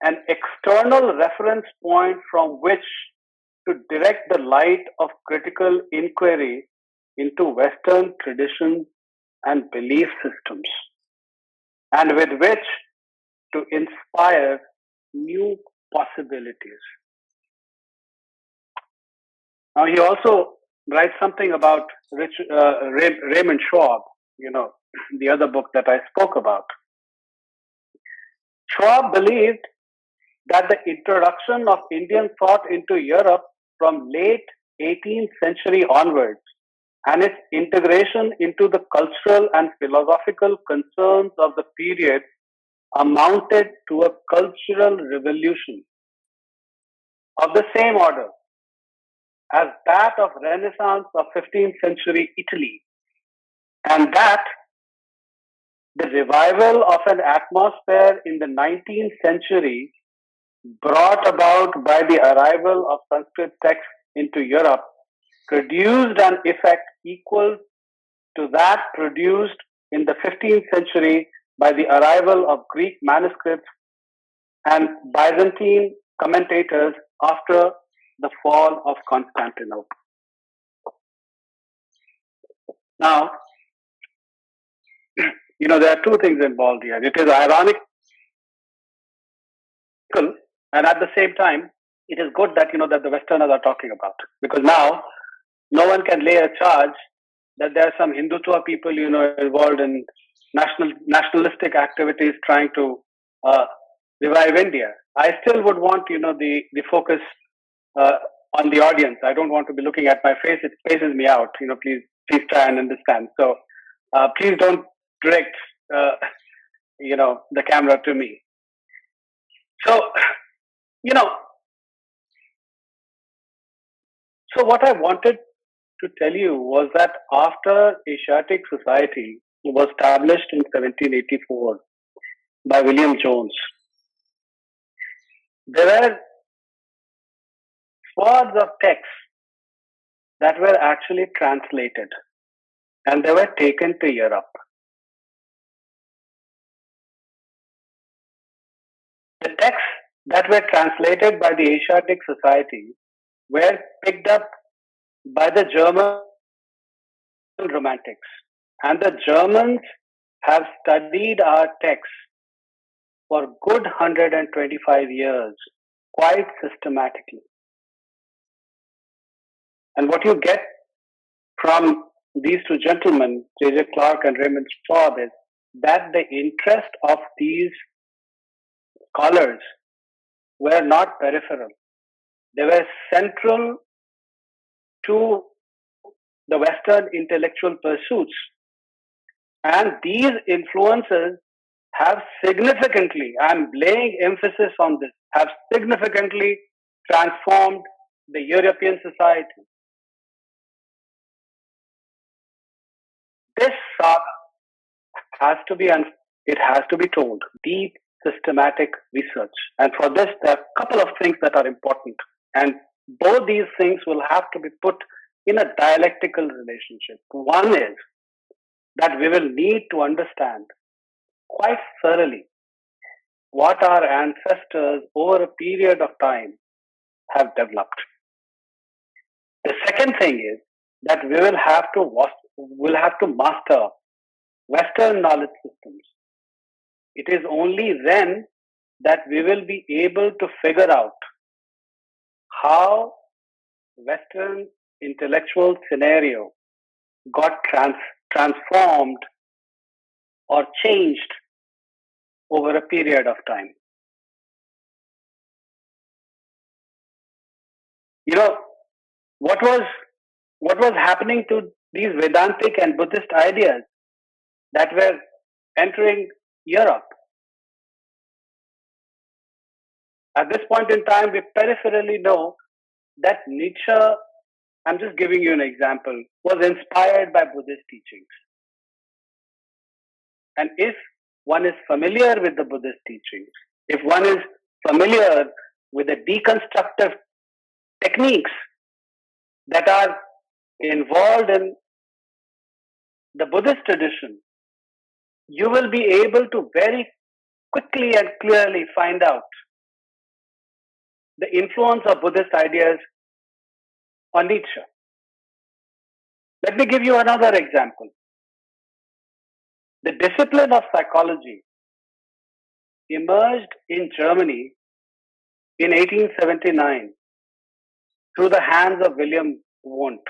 an external reference point from which to direct the light of critical inquiry into Western traditions and belief systems, and with which to inspire new possibilities. Now, he also writes something about Raymond Schwab, the other book that I spoke about. Schwab believed that the introduction of Indian thought into Europe from late 18th century onwards and its integration into the cultural and philosophical concerns of the period amounted to a cultural revolution of the same order as that of Renaissance of 15th century Italy, and that the revival of an atmosphere in the 19th century brought about by the arrival of Sanskrit texts into Europe produced an effect equal to that produced in the 15th century by the arrival of Greek manuscripts and Byzantine commentators after the fall of Constantinople. Now, there are two things involved here. It is ironical, and at the same time, it is good that that the Westerners are talking about, because now no one can lay a charge that there are some Hindutva people involved in nationalistic activities trying to revive India. I still would want the focus on the audience. I don't want to be looking at my face. It spaces me out. Please try and understand. So please don't direct the camera to me. So so what I wanted to tell you was that after Asiatic Society was established in 1784 by William Jones, there were swaths of texts that were actually translated and they were taken to Europe. The texts that were translated by the Asiatic Society were picked up by the German Romantics, and the Germans have studied our texts for good 125 years, quite systematically. And what you get from these two gentlemen, J.J. Clark and Raymond Schwab, is that the interest of these scholars were not peripheral. They were central to the Western intellectual pursuits. And these influences have significantly, I'm laying emphasis on this, have significantly transformed the European society. This saga has to be, it has to be told, deep systematic research. And for this, there are a couple of things that are important. And both these things will have to be put in a dialectical relationship. One is that we will need to understand quite thoroughly what our ancestors over a period of time have developed. The second thing is that we will have to master Western knowledge systems. It is only then that we will be able to figure out how Western intellectual scenario got transformed or changed over a period of time. You know, what was happening to these Vedantic and Buddhist ideas that were entering Europe? At this point in time, we peripherally know that Nietzsche, I'm just giving you an example, was inspired by Buddhist teachings. And if one is familiar with the Buddhist teachings, if one is familiar with the deconstructive techniques that are involved in the Buddhist tradition, you will be able to very quickly and clearly find out the influence of Buddhist ideas on Nietzsche. Let me give you another example. The discipline of psychology emerged in Germany in 1879 through the hands of William Wundt.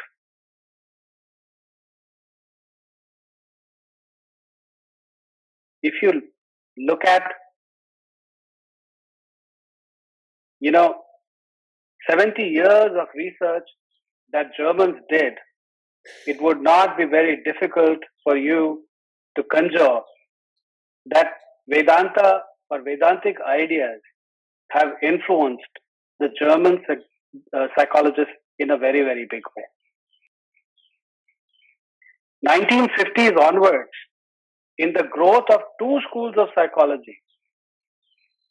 If you look at, 70 years of research that Germans did, it would not be very difficult for you to conjure that Vedanta or Vedantic ideas have influenced the German psychologists in a very, very big way. 1950s onwards, in the growth of two schools of psychology,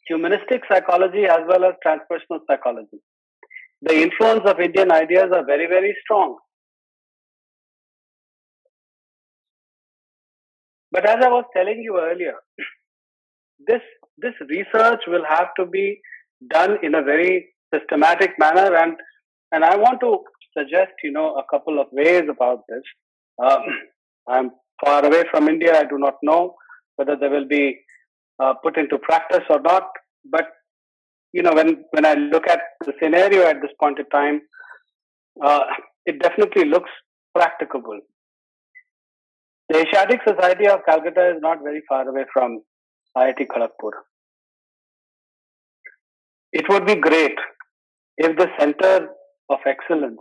humanistic psychology as well as transpersonal psychology, the influence of Indian ideas are very, very strong. But as I was telling you earlier, this research will have to be done in a very systematic manner, and I want to suggest a couple of ways about this. I'm far away from India. I do not know whether they will be put into practice or not. But when I look at the scenario at this point in time, it definitely looks practicable. The Asiatic Society of Calcutta is not very far away from IIT Kharagpur. It would be great if the Center of Excellence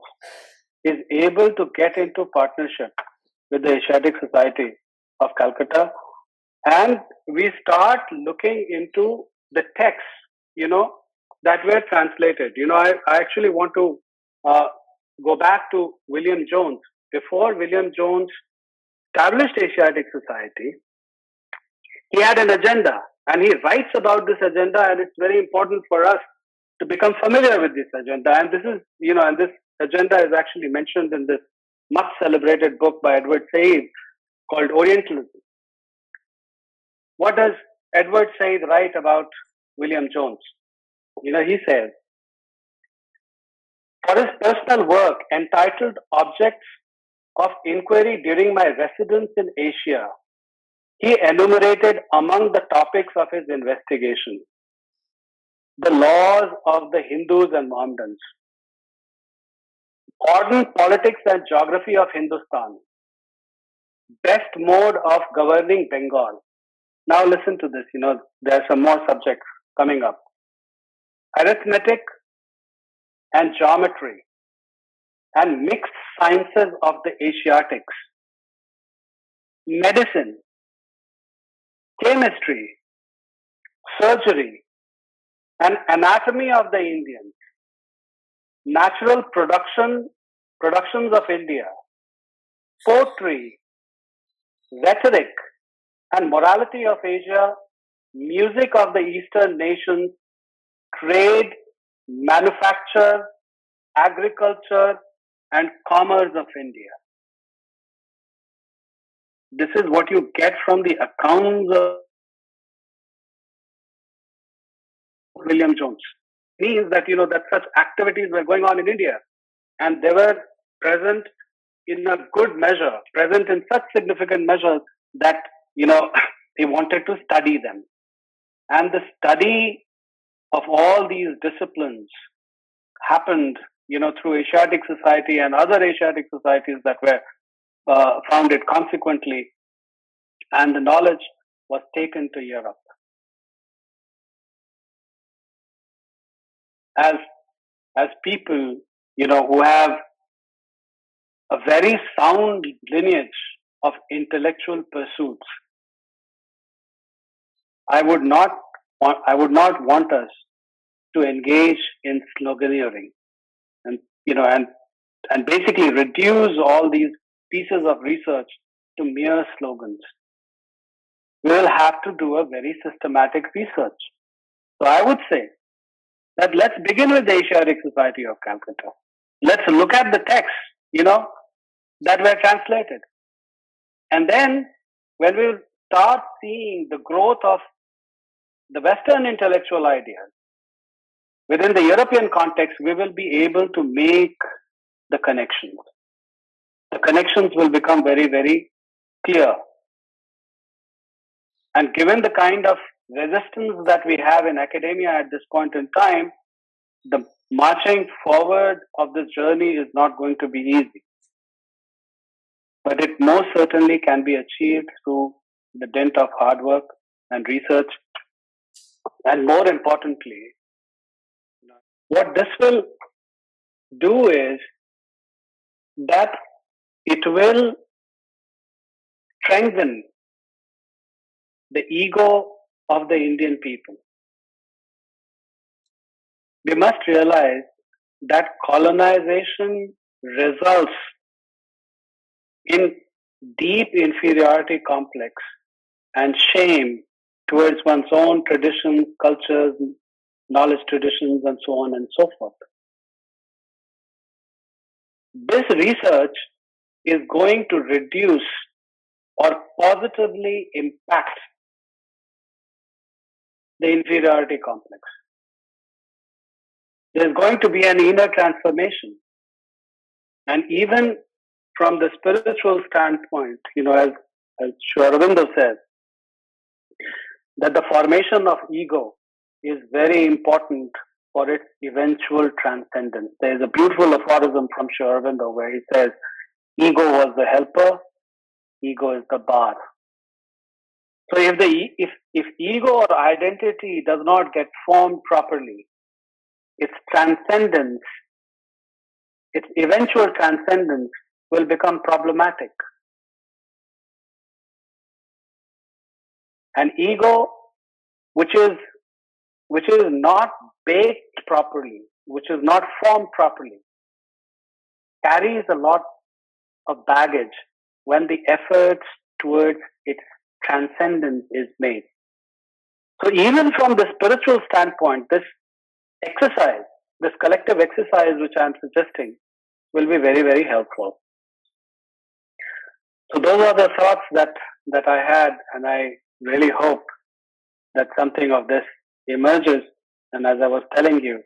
is able to get into partnership with the Asiatic Society of Calcutta, and we start looking into the texts, that were translated. I actually want to go back to William Jones. Before William Jones established Asiatic Society, he had an agenda, and he writes about this agenda, and it's very important for us to become familiar with this agenda. And this is, and this agenda is actually mentioned in this much celebrated book by Edward Said called Orientalism. What does Edward Said write about William Jones? He says, for his personal work entitled Objects of Inquiry During My Residence in Asia, he enumerated among the topics of his investigation the laws of the Hindus and Mohammedans, modern politics and geography of Hindustan, best mode of governing Bengal, Now listen to this, there are some more subjects coming up. Arithmetic and geometry and mixed sciences of the Asiatics, medicine, chemistry, surgery, and anatomy of the Indians, natural productions of India, poetry, rhetoric, and morality of Asia, music of the Eastern nations, trade, manufacture, agriculture, and commerce of India. This is what you get from the accounts of William Jones. Means that that such activities were going on in India, and they were present in a good measure, present in such significant measures that he wanted to study them. And the study of all these disciplines happened through Asiatic society and other Asiatic societies that were founded consequently, and the knowledge was taken to Europe. As people who have a very sound lineage of intellectual pursuits, I would not want us to engage in sloganeering and basically reduce all these pieces of research to mere slogans. We will have to do a very systematic research. So I would say that let's begin with the Asiatic Society of Calcutta. Let's look at the texts, that were translated. And then when we start seeing the growth of the Western intellectual ideas within the European context, we will be able to make the connections. The connections will become very, very clear. And given the kind of resistance that we have in academia at this point in time, the marching forward of this journey is not going to be easy. But it most certainly can be achieved through the dint of hard work and research. And more importantly, what this will do is that it will strengthen the ego of the Indian people. We must realize that colonization results in deep inferiority complex and shame towards one's own traditions, cultures, knowledge traditions, and so on and so forth. This research is going to reduce or positively impact the inferiority complex. There's going to be an inner transformation. And even from the spiritual standpoint, as Sri Aurobindo says, that the formation of ego is very important for its eventual transcendence. There is a beautiful aphorism from Sri Aurobindo where he says, ego was the helper, ego is the bar. So if ego or identity does not get formed properly, its transcendence, its eventual transcendence will become problematic. An ego which is not baked properly, which is not formed properly, carries a lot of baggage when the efforts towards its transcendence is made. So even from the spiritual standpoint, this exercise, this collective exercise which I am suggesting, will be very, very helpful. So those are the thoughts that I had, and I really hope that something of this emerges. And as I was telling you,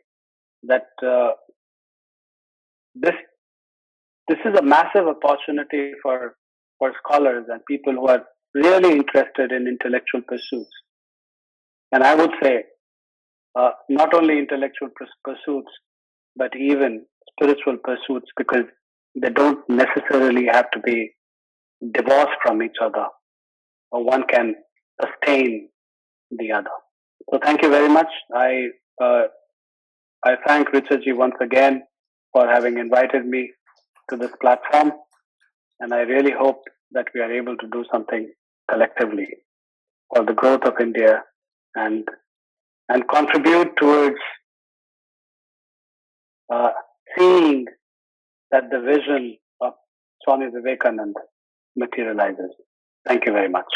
that this is a massive opportunity for scholars and people who are really interested in intellectual pursuits. And I would say not only intellectual pursuits, but even spiritual pursuits, because they don't necessarily have to be divorced from each other. Or one can sustain the other. So thank you very much. I thank Richard ji once again for having invited me to this platform, and I really hope that we are able to do something collectively for the growth of India and contribute towards seeing that the vision of Swami Vivekananda materializes. Thank you very much.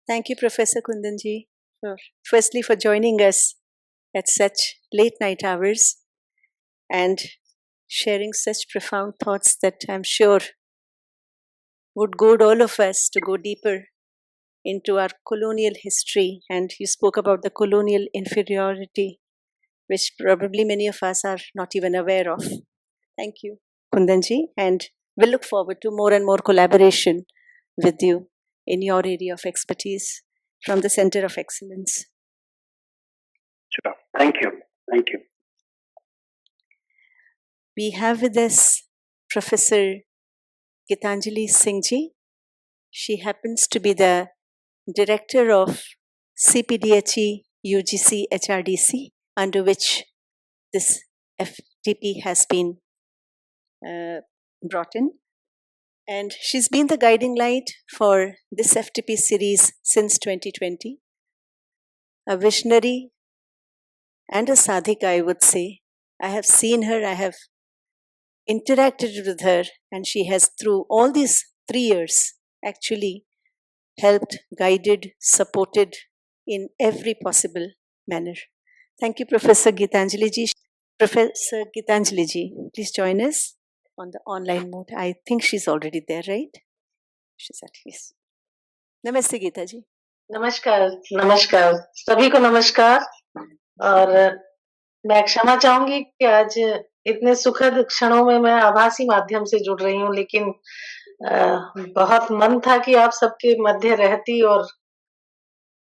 Thank you, Professor Kundanji, firstly for joining us at such late night hours and sharing such profound thoughts that I'm sure would goad all of us to go deeper into our colonial history. And you spoke about the colonial inferiority, which probably many of us are not even aware of. Thank you, Kundanji, and we'll look forward to more and more collaboration with you in your area of expertise from the Center of Excellence. Sure. Thank you. Thank you. We have with us Professor Gitanjali Singh ji. She happens to be the Director of CPDHE UGC HRDC, under which this FTP has been brought in. And she's been the guiding light for this FTP series since 2020. A visionary and a sadhika, I would say. I have seen her, I have interacted with her, and she has, through all these 3 years, actually helped, guided, supported in every possible manner. Thank you, Professor Gitanjali ji. Professor Gitanjali ji, please join us on the online mode. I think she's already there, right? She's at least. Namaste, Gita ji. नमस्कार नमस्कार सभी को नमस्कार। और मैं क्षमा चाहूंगी कि आज इतने सुखद क्षणों में मैं आभासी माध्यम से जुड़ रही हूँ, लेकिन बहुत मन था कि आप सबके मध्य रहती और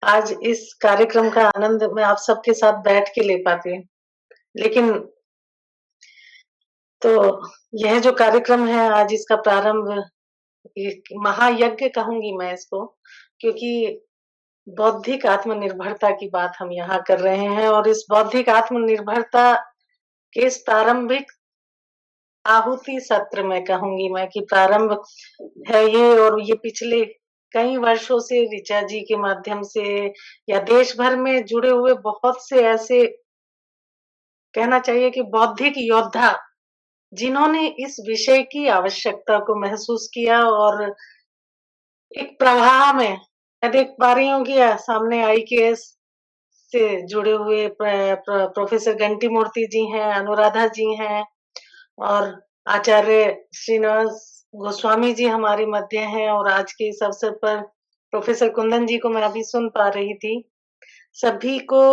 आज इस कार्यक्रम का आनंद मैं आप सबके साथ बैठ के ले पाती। लेकिन तो यह जो कार्यक्रम है आज, इसका प्रारंभ एक महायज्ञ कहूंगी मैं इसको, क्योंकि बौद्धिक आत्मनिर्भरता की बात हम यहाँ कर रहे हैं और इस बौद्धिक आत्मनिर्भरता के इस प्रारंभिक आहुति सत्र में कहूंगी मैं कि प्रारंभ है ये, और ये पिछले कई वर्षों से ऋचा जी के माध्यम से या देश भर में जुड़े हुए बहुत से ऐसे, कहना चाहिए कि बौद्धिक योद्धा, जिन्होंने इस विषय की आवश्यकता को महसूस किया और एक प्रवाह में मैं देख पा रही हूँ कि सामने IKS से जुड़े हुए प्रोफेसर घंटी मूर्ति जी हैं, अनुराधा जी हैं और आचार्य श्रीनिवास गोस्वामी जी हमारे मध्य हैं, और आज के इस अवसर पर प्रोफेसर कुंदन जी को मैं अभी सुन पा रही थी। सभी को,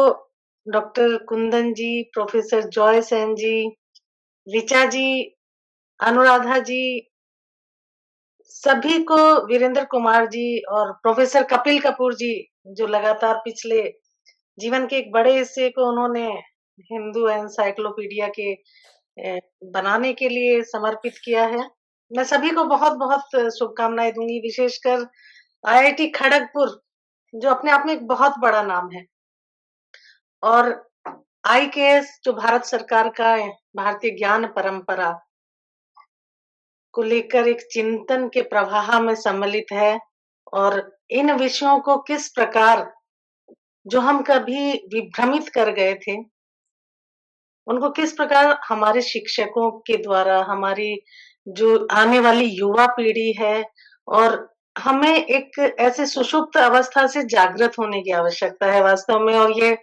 डॉक्टर कुंदन जी, प्रोफेसर जॉय सेन जी, ऋचा जी, अनुराधा जी, सभी को, वीरेंद्र कुमार जी और प्रोफेसर कपिल कपूर जी, जो लगातार पिछले जीवन के एक बड़े हिस्से को उन्होंने हिंदू एनसाइक्लोपीडिया के बनाने के लिए समर्पित किया है। मैं सभी को बहुत बहुत शुभकामनाएं दूंगी, विशेषकर IIT खड़गपुर, जो अपने आप में एक बहुत बड़ा नाम है, और IKS जो भारत सरकार का भारतीय ज्ञान परंपरा को लेकर एक चिंतन के प्रवाह में सम्मिलित है, और इन विषयों को किस प्रकार, जो हम कभी विभ्रमित कर गए थे, उनको किस प्रकार हमारे शिक्षकों के द्वारा, हमारी जो आने वाली युवा पीढ़ी है, और हमें एक ऐसे सुषुप्त अवस्था से जागृत होने की आवश्यकता है वास्तव में। और ये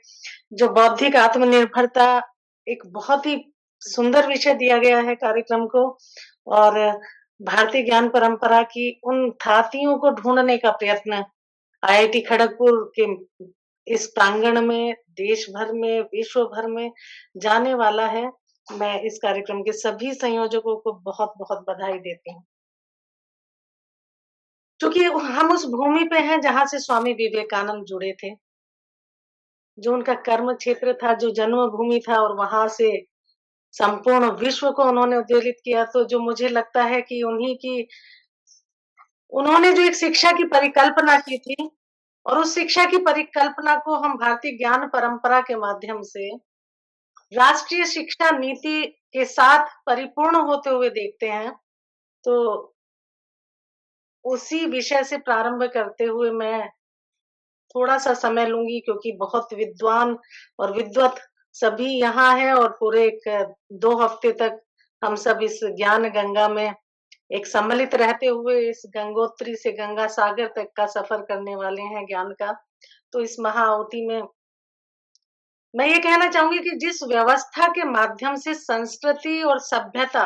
जो बौद्धिक आत्मनिर्भरता, एक बहुत ही सुंदर विषय दिया गया है कार्यक्रम को, और भारतीय ज्ञान परंपरा की उन थातियों को ढूंढने का प्रयत्न IIT खड़गपुर के इस प्रांगण में, देश भर में, विश्व भर में जाने वाला है। मैं इस कार्यक्रम के सभी संयोजकों को बहुत बहुत बधाई देती हूँ, क्योंकि हम उस भूमि पे हैं जहां से स्वामी विवेकानंद जुड़े थे, जो उनका कर्म क्षेत्र था, जो जन्मभूमि था, और वहां से संपूर्ण विश्व को उन्होंने उद्वेलित किया। तो जो मुझे लगता है कि उन्हीं की उन्होंने जो एक शिक्षा की परिकल्पना की थी और उस शिक्षा की परिकल्पना को हम भारतीय ज्ञान परंपरा के माध्यम से राष्ट्रीय शिक्षा नीति के साथ परिपूर्ण होते हुए देखते हैं, तो उसी विषय से प्रारंभ करते हुए मैं थोड़ा-सा समय लूँगी, क्योंकि बहुत विद्वान और विद्वत सभी यहाँ हैं और पूरे एक 2 हफ्ते तक हम सब इस ज्ञान गंगा में एक सम्मिलित रहते हुए इस गंगोत्री से गंगा सागर तक का सफर करने वाले हैं ज्ञान का। तो इस महाआहुति में मैं ये कहना चाहूँगी कि जिस व्यवस्था के माध्यम से संस्कृति और सभ्यता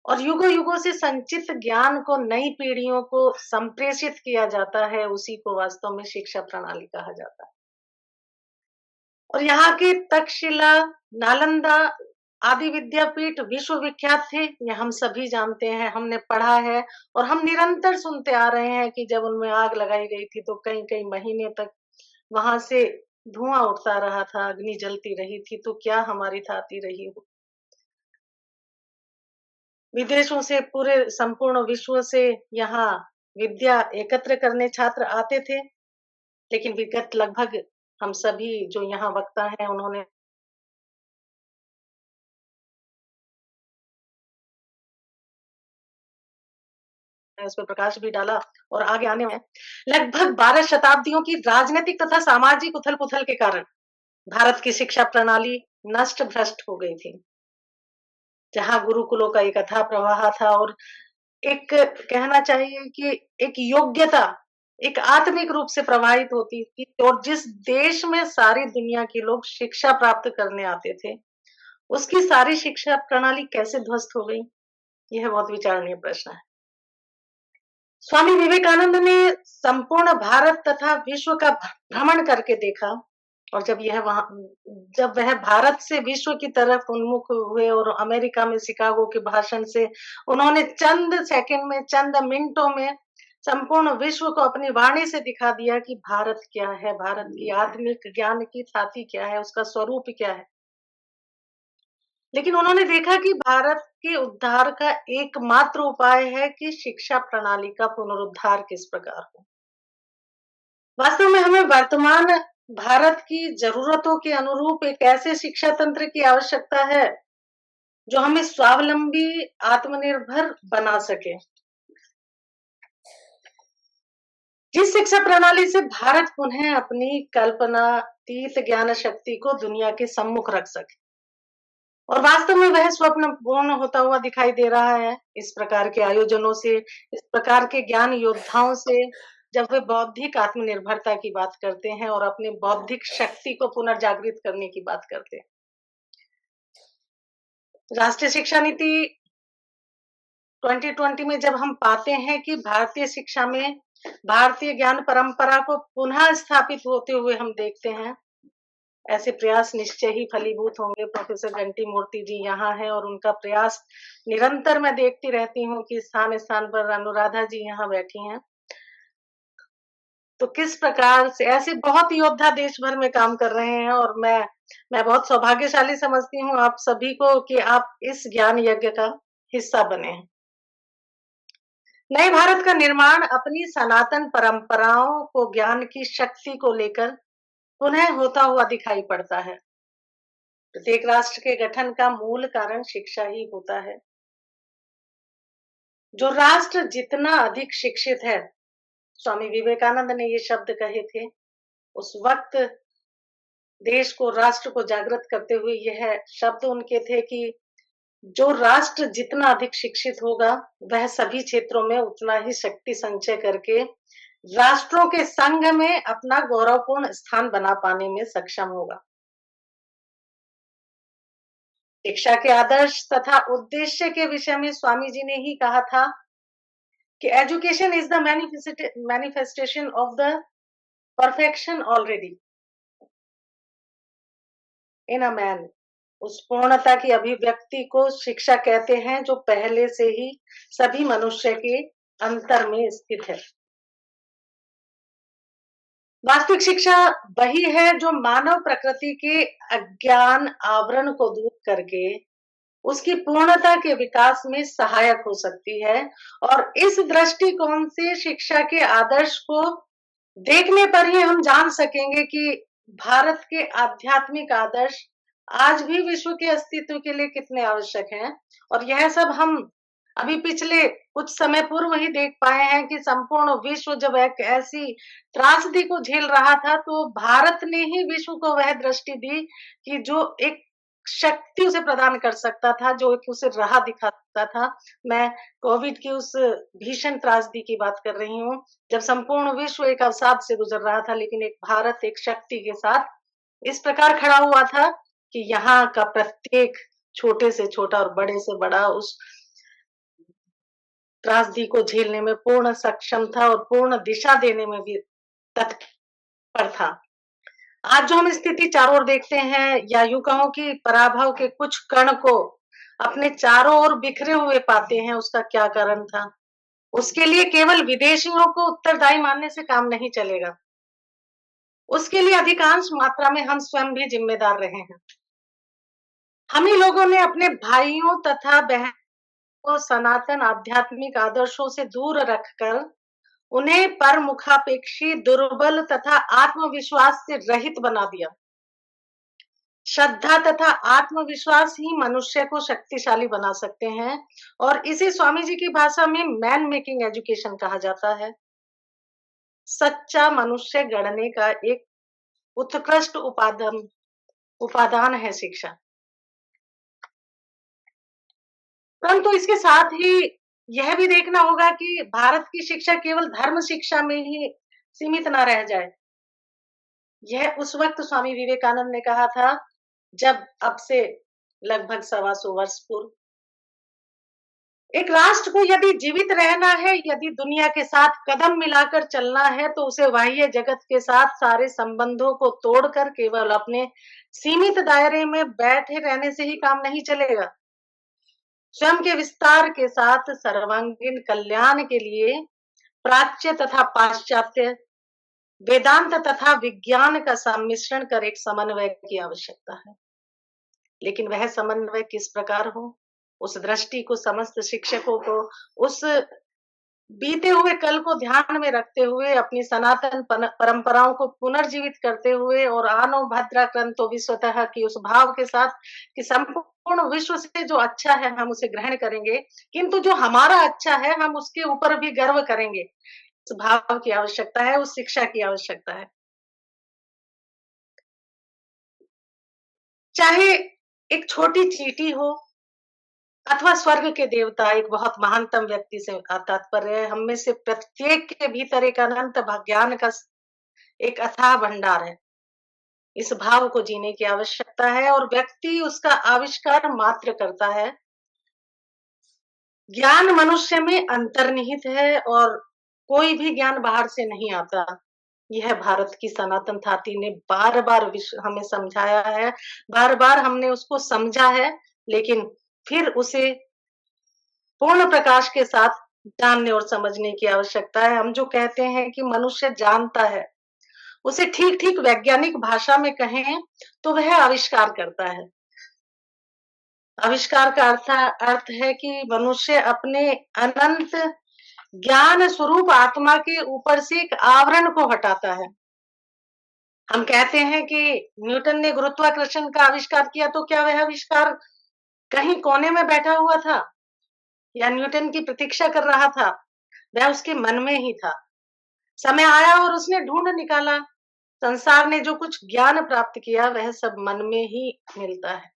और युगों-युगों से संचित ज्ञान को नई पीढ़ियों को संप्रेषित किया जाता है, उसी को वास्तव में शिक्षा प्रणाली कहा जाता है। और यहाँ के तक्षशिला, नालंदा आदि विद्यापीठ विश्वविख्यात थे, ये हम सभी जानते हैं, हमने पढ़ा है और हम निरंतर सुनते आ रहे हैं कि जब उनमें आग लगाई गई थी तो कई-कई महीने तक वहां से धुआं उठता रहा था, अग्नि जलती रही थी, तो क्या हमारी थाती रही हो। विदेशों से पूरे संपूर्ण विश्व से यहाँ विद्या एकत्र करने छात्र आते थे, लेकिन विगत लगभग हम सभी जो यहाँ वक्ता हैं उन्होंने उस पर प्रकाश भी डाला और आगे आने में लगभग 12 शताब्दियों की राजनीतिक तथा सामाजिक उथल-पुथल के कारण भारत की शिक्षा प्रणाली नष्ट भ्रष्ट हो गई थी, जहाँ गुरुकुलों का एक अथाह प्रवाह था और एक कहना चाहिए कि एक योग्यता एक आत्मिक रूप से प्रवाहित होती थी, और जिस देश में सारी दुनिया के लोग शिक्षा प्राप्त करने आते थे, उसकी सारी शिक्षा प्रणाली कैसे ध्वस्त हो गई, यह बहुत विचारणीय प्रश्न है। स्वामी विवेकानंद ने संपूर्ण भारत तथा विश्व का भ्रमण करके देखा, और जब वह भारत से विश्व की तरफ उन्मुख हुए और अमेरिका में शिकागो के भाषण से उन्होंने चंद सेकंड में, चंद मिनटों में संपूर्ण विश्व को अपनी वाणी से दिखा दिया कि भारत क्या है, भारत की आत्मिक ज्ञान की थाती क्या है, उसका स्वरूप क्या है। लेकिन उन्होंने देखा कि भारत के उद्धार का एकमात्र उपाय है कि शिक्षा प्रणाली का पुनरुद्धार किस प्रकार हो। वास्तव में हमें वर्तमान भारत की जरूरतों के अनुरूप एक ऐसे शिक्षा तंत्र की आवश्यकता है जो हमें स्वावलंबी, आत्मनिर्भर बना सके। जिस शिक्षा प्रणाली से भारत पुनः अपनी कल्पनातीत ज्ञान शक्ति को दुनिया के सम्मुख रख सके, और वास्तव में वह स्वप्न पूर्ण होता हुआ दिखाई दे रहा है इस प्रकार के आयोजनों से, इस प्रकार के ज्ञान योद्धाओं से, जब वे बौद्धिक आत्मनिर्भरता की बात करते हैं और अपनी बौद्धिक शक्ति को पुनर्जागृत करने की बात करते हैं। राष्ट्रीय शिक्षा नीति 2020 में जब हम पाते हैं कि भारतीय शिक्षा में भारतीय ज्ञान परंपरा को पुनः स्थापित होते हुए हम देखते हैं, ऐसे प्रयास निश्चय ही फलीभूत होंगे। प्रोफेसर घंटी मूर्ति जी यहाँ हैं और उनका प्रयास निरंतर मैं देखती रहती हूँ कि स्थान स्थान पर अनुराधा जी यहाँ बैठी हैं। तो किस प्रकार से ऐसे बहुत योद्धा देश भर में काम कर रहे हैं, और मैं बहुत सौभाग्यशाली समझती हूँ आप सभी को कि आप इस ज्ञान यज्ञ का हिस्सा बने हैं। नए भारत का निर्माण अपनी सनातन परंपराओं को ज्ञान की शक्ति को लेकर पुनः होता हुआ दिखाई पड़ता है। प्रत्येक राष्ट्र के गठन का मूल कारण शिक्षा ही होता है। जो राष्ट्र जितना अधिक शिक्षित है, स्वामी विवेकानंद ने ये शब्द कहे थे उस वक्त, देश को, राष्ट्र को जागृत करते हुए यह शब्द उनके थे कि जो राष्ट्र जितना अधिक शिक्षित होगा वह सभी क्षेत्रों में उतना ही शक्ति संचय करके राष्ट्रों के संघ में अपना गौरवपूर्ण स्थान बना पाने में सक्षम होगा। शिक्षा के आदर्श तथा उद्देश्य के विषय में स्वामी जी ने ही कहा था कि education is the manifestation of the perfection already in a man. उस पूर्णता की अभिव्यक्ति को शिक्षा कहते हैं जो पहले से ही सभी मनुष्य के अंतर में स्थित है। वास्तविक शिक्षा वही है जो मानव प्रकृति के अज्ञान आवरण को दूर करके उसकी पूर्णता के विकास में सहायक हो सकती है। और इस दृष्टिकोण से शिक्षा के आदर्श को देखने पर ही हम जान सकेंगे कि भारत के आध्यात्मिक आदर्श आज भी विश्व के अस्तित्व के लिए कितने आवश्यक हैं। और यह सब हम अभी पिछले कुछ समय पूर्व ही देख पाए हैं कि संपूर्ण विश्व जब एक ऐसी त्रासदी को झेल रहा था, तो भारत ने ही विश्व को वह दृष्टि दी कि जो एक शक्ति उसे प्रदान कर सकता था, जो एक उसे राह दिखाता था। मैं कोविड की उस भीषण त्रासदी की बात कर रही हूँ, जब संपूर्ण विश्व एक अवसाद से गुजर रहा था, लेकिन एक भारत एक शक्ति के साथ इस प्रकार खड़ा हुआ था कि यहाँ का प्रत्येक छोटे से छोटा और बड़े से बड़ा उस त्रासदी को झेलने में पूर्ण सक्षम था और पूर्ण दिशा देने में भी तत्पर था। आज जो हम स्थिति चारों ओर देखते हैं, या यूं कहो कि पराभव के कुछ कण को अपने चारों ओर बिखरे हुए पाते हैं, उसका क्या कारण था? उसके लिए केवल विदेशियों को उत्तरदायी मानने से काम नहीं चलेगा। उसके लिए अधिकांश मात्रा में हम स्वयं भी जिम्मेदार रहे हैं। हम ही लोगों ने अपने भाइयों तथा बहनों को सनातन आध्यात्मिक आदर्शों से दूर रखकर उन्हें परमुखापेक्षी, दुर्बल तथा आत्मविश्वास से रहित बना दिया। श्रद्धा तथा आत्मविश्वास ही मनुष्य को शक्तिशाली बना सकते हैं, और इसे स्वामी जी की भाषा में मैन मेकिंग एजुकेशन कहा जाता है। सच्चा मनुष्य गढ़ने का एक उत्कृष्ट उपादान है शिक्षा। परंतु इसके साथ ही यह भी देखना होगा कि भारत की शिक्षा केवल धर्म शिक्षा में ही सीमित ना रह जाए। यह उस वक्त स्वामी विवेकानंद ने कहा था, जब अब से लगभग 125 वर्ष पूर्व एक राष्ट्र को यदि जीवित रहना है, यदि दुनिया के साथ कदम मिलाकर चलना है, तो उसे बाह्य जगत के साथ सारे संबंधों को तोड़कर केवल अपने सीमित दायरे में बैठे रहने से ही काम नहीं चलेगा। स्वयं के विस्तार के साथ सर्वांगीण कल्याण के लिए प्राच्य तथा पाश्चात्य, वेदांत तथा विज्ञान का सम्मिश्रण कर एक समन्वय की आवश्यकता है। लेकिन वह समन्वय किस प्रकार हो, उस दृष्टि को समस्त शिक्षकों को उस बीते हुए कल को ध्यान में रखते हुए, अपनी सनातन परंपराओं को पुनर्जीवित करते हुए, और आनो भद्रा क्रंतो विश्वतः की उस भाव के साथ कि संपूर्ण विश्व से जो अच्छा है हम उसे ग्रहण करेंगे, किंतु जो हमारा अच्छा है हम उसके ऊपर भी गर्व करेंगे। उस भाव की आवश्यकता है, उस शिक्षा की आवश्यकता है। चाहे एक छोटी चींटी हो अथवा स्वर्ग के देवता, एक बहुत महानतम व्यक्ति से तात्पर्य है। हम में से प्रत्येक के भीतर एक अनंत ज्ञान का एक अथाह भंडार है। इस भाव को जीने की आवश्यकता है, और व्यक्ति उसका आविष्कार मात्र करता है। ज्ञान मनुष्य में अंतर्निहित है, और कोई भी ज्ञान बाहर से नहीं आता। यह भारत की सनातन धाती ने बार बार हमें समझाया है, बार बार हमने उसको समझा है, लेकिन फिर उसे पूर्ण प्रकाश के साथ जानने और समझने की आवश्यकता है। हम जो कहते हैं कि मनुष्य जानता है, उसे ठीक ठीक वैज्ञानिक भाषा में कहें तो वह आविष्कार करता है। आविष्कार का अर्थ है कि मनुष्य अपने अनंत ज्ञान स्वरूप आत्मा के ऊपर से एक आवरण को हटाता है। हम कहते हैं कि न्यूटन ने गुरुत्वाकर्षण का आविष्कार किया, तो क्या वह आविष्कार कहीं कोने में बैठा हुआ था या न्यूटन की प्रतीक्षा कर रहा था? वह उसके मन में ही था। समय आया और उसने ढूंढ निकाला। संसार ने जो कुछ ज्ञान प्राप्त किया वह सब मन में ही मिलता है।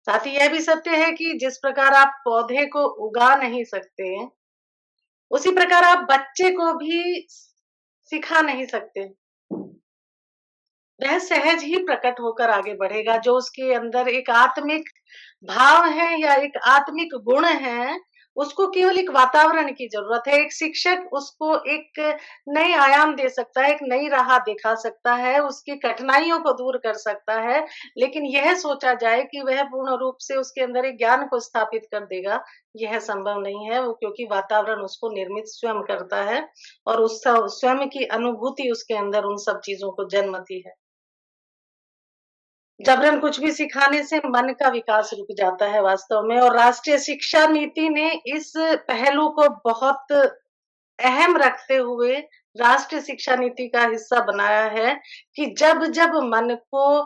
साथ ही यह भी सत्य है कि जिस प्रकार आप पौधे को उगा नहीं सकते, उसी प्रकार आप बच्चे को भी सिखा नहीं सकते। वह सहज ही प्रकट होकर आगे बढ़ेगा। जो उसके अंदर एक आत्मिक भाव है या एक आत्मिक गुण है, उसको केवल एक वातावरण की जरूरत है। एक शिक्षक उसको एक नए आयाम दे सकता है, एक नई राह दिखा सकता है, उसकी कठिनाइयों को दूर कर सकता है। लेकिन यह सोचा जाए कि वह पूर्ण रूप से उसके अंदर एक ज्ञान को स्थापित कर देगा, यह संभव नहीं है। वो क्योंकि वातावरण उसको निर्मित स्वयं करता है, और उस स्वयं की अनुभूति उसके अंदर उन सब चीजों को जन्मती है। जबरन कुछ भी सिखाने से मन का विकास रुक जाता है वास्तव में। और राष्ट्रीय शिक्षा नीति ने इस पहलू को बहुत अहम रखते हुए राष्ट्रीय शिक्षा नीति का हिस्सा बनाया है कि जब जब मन को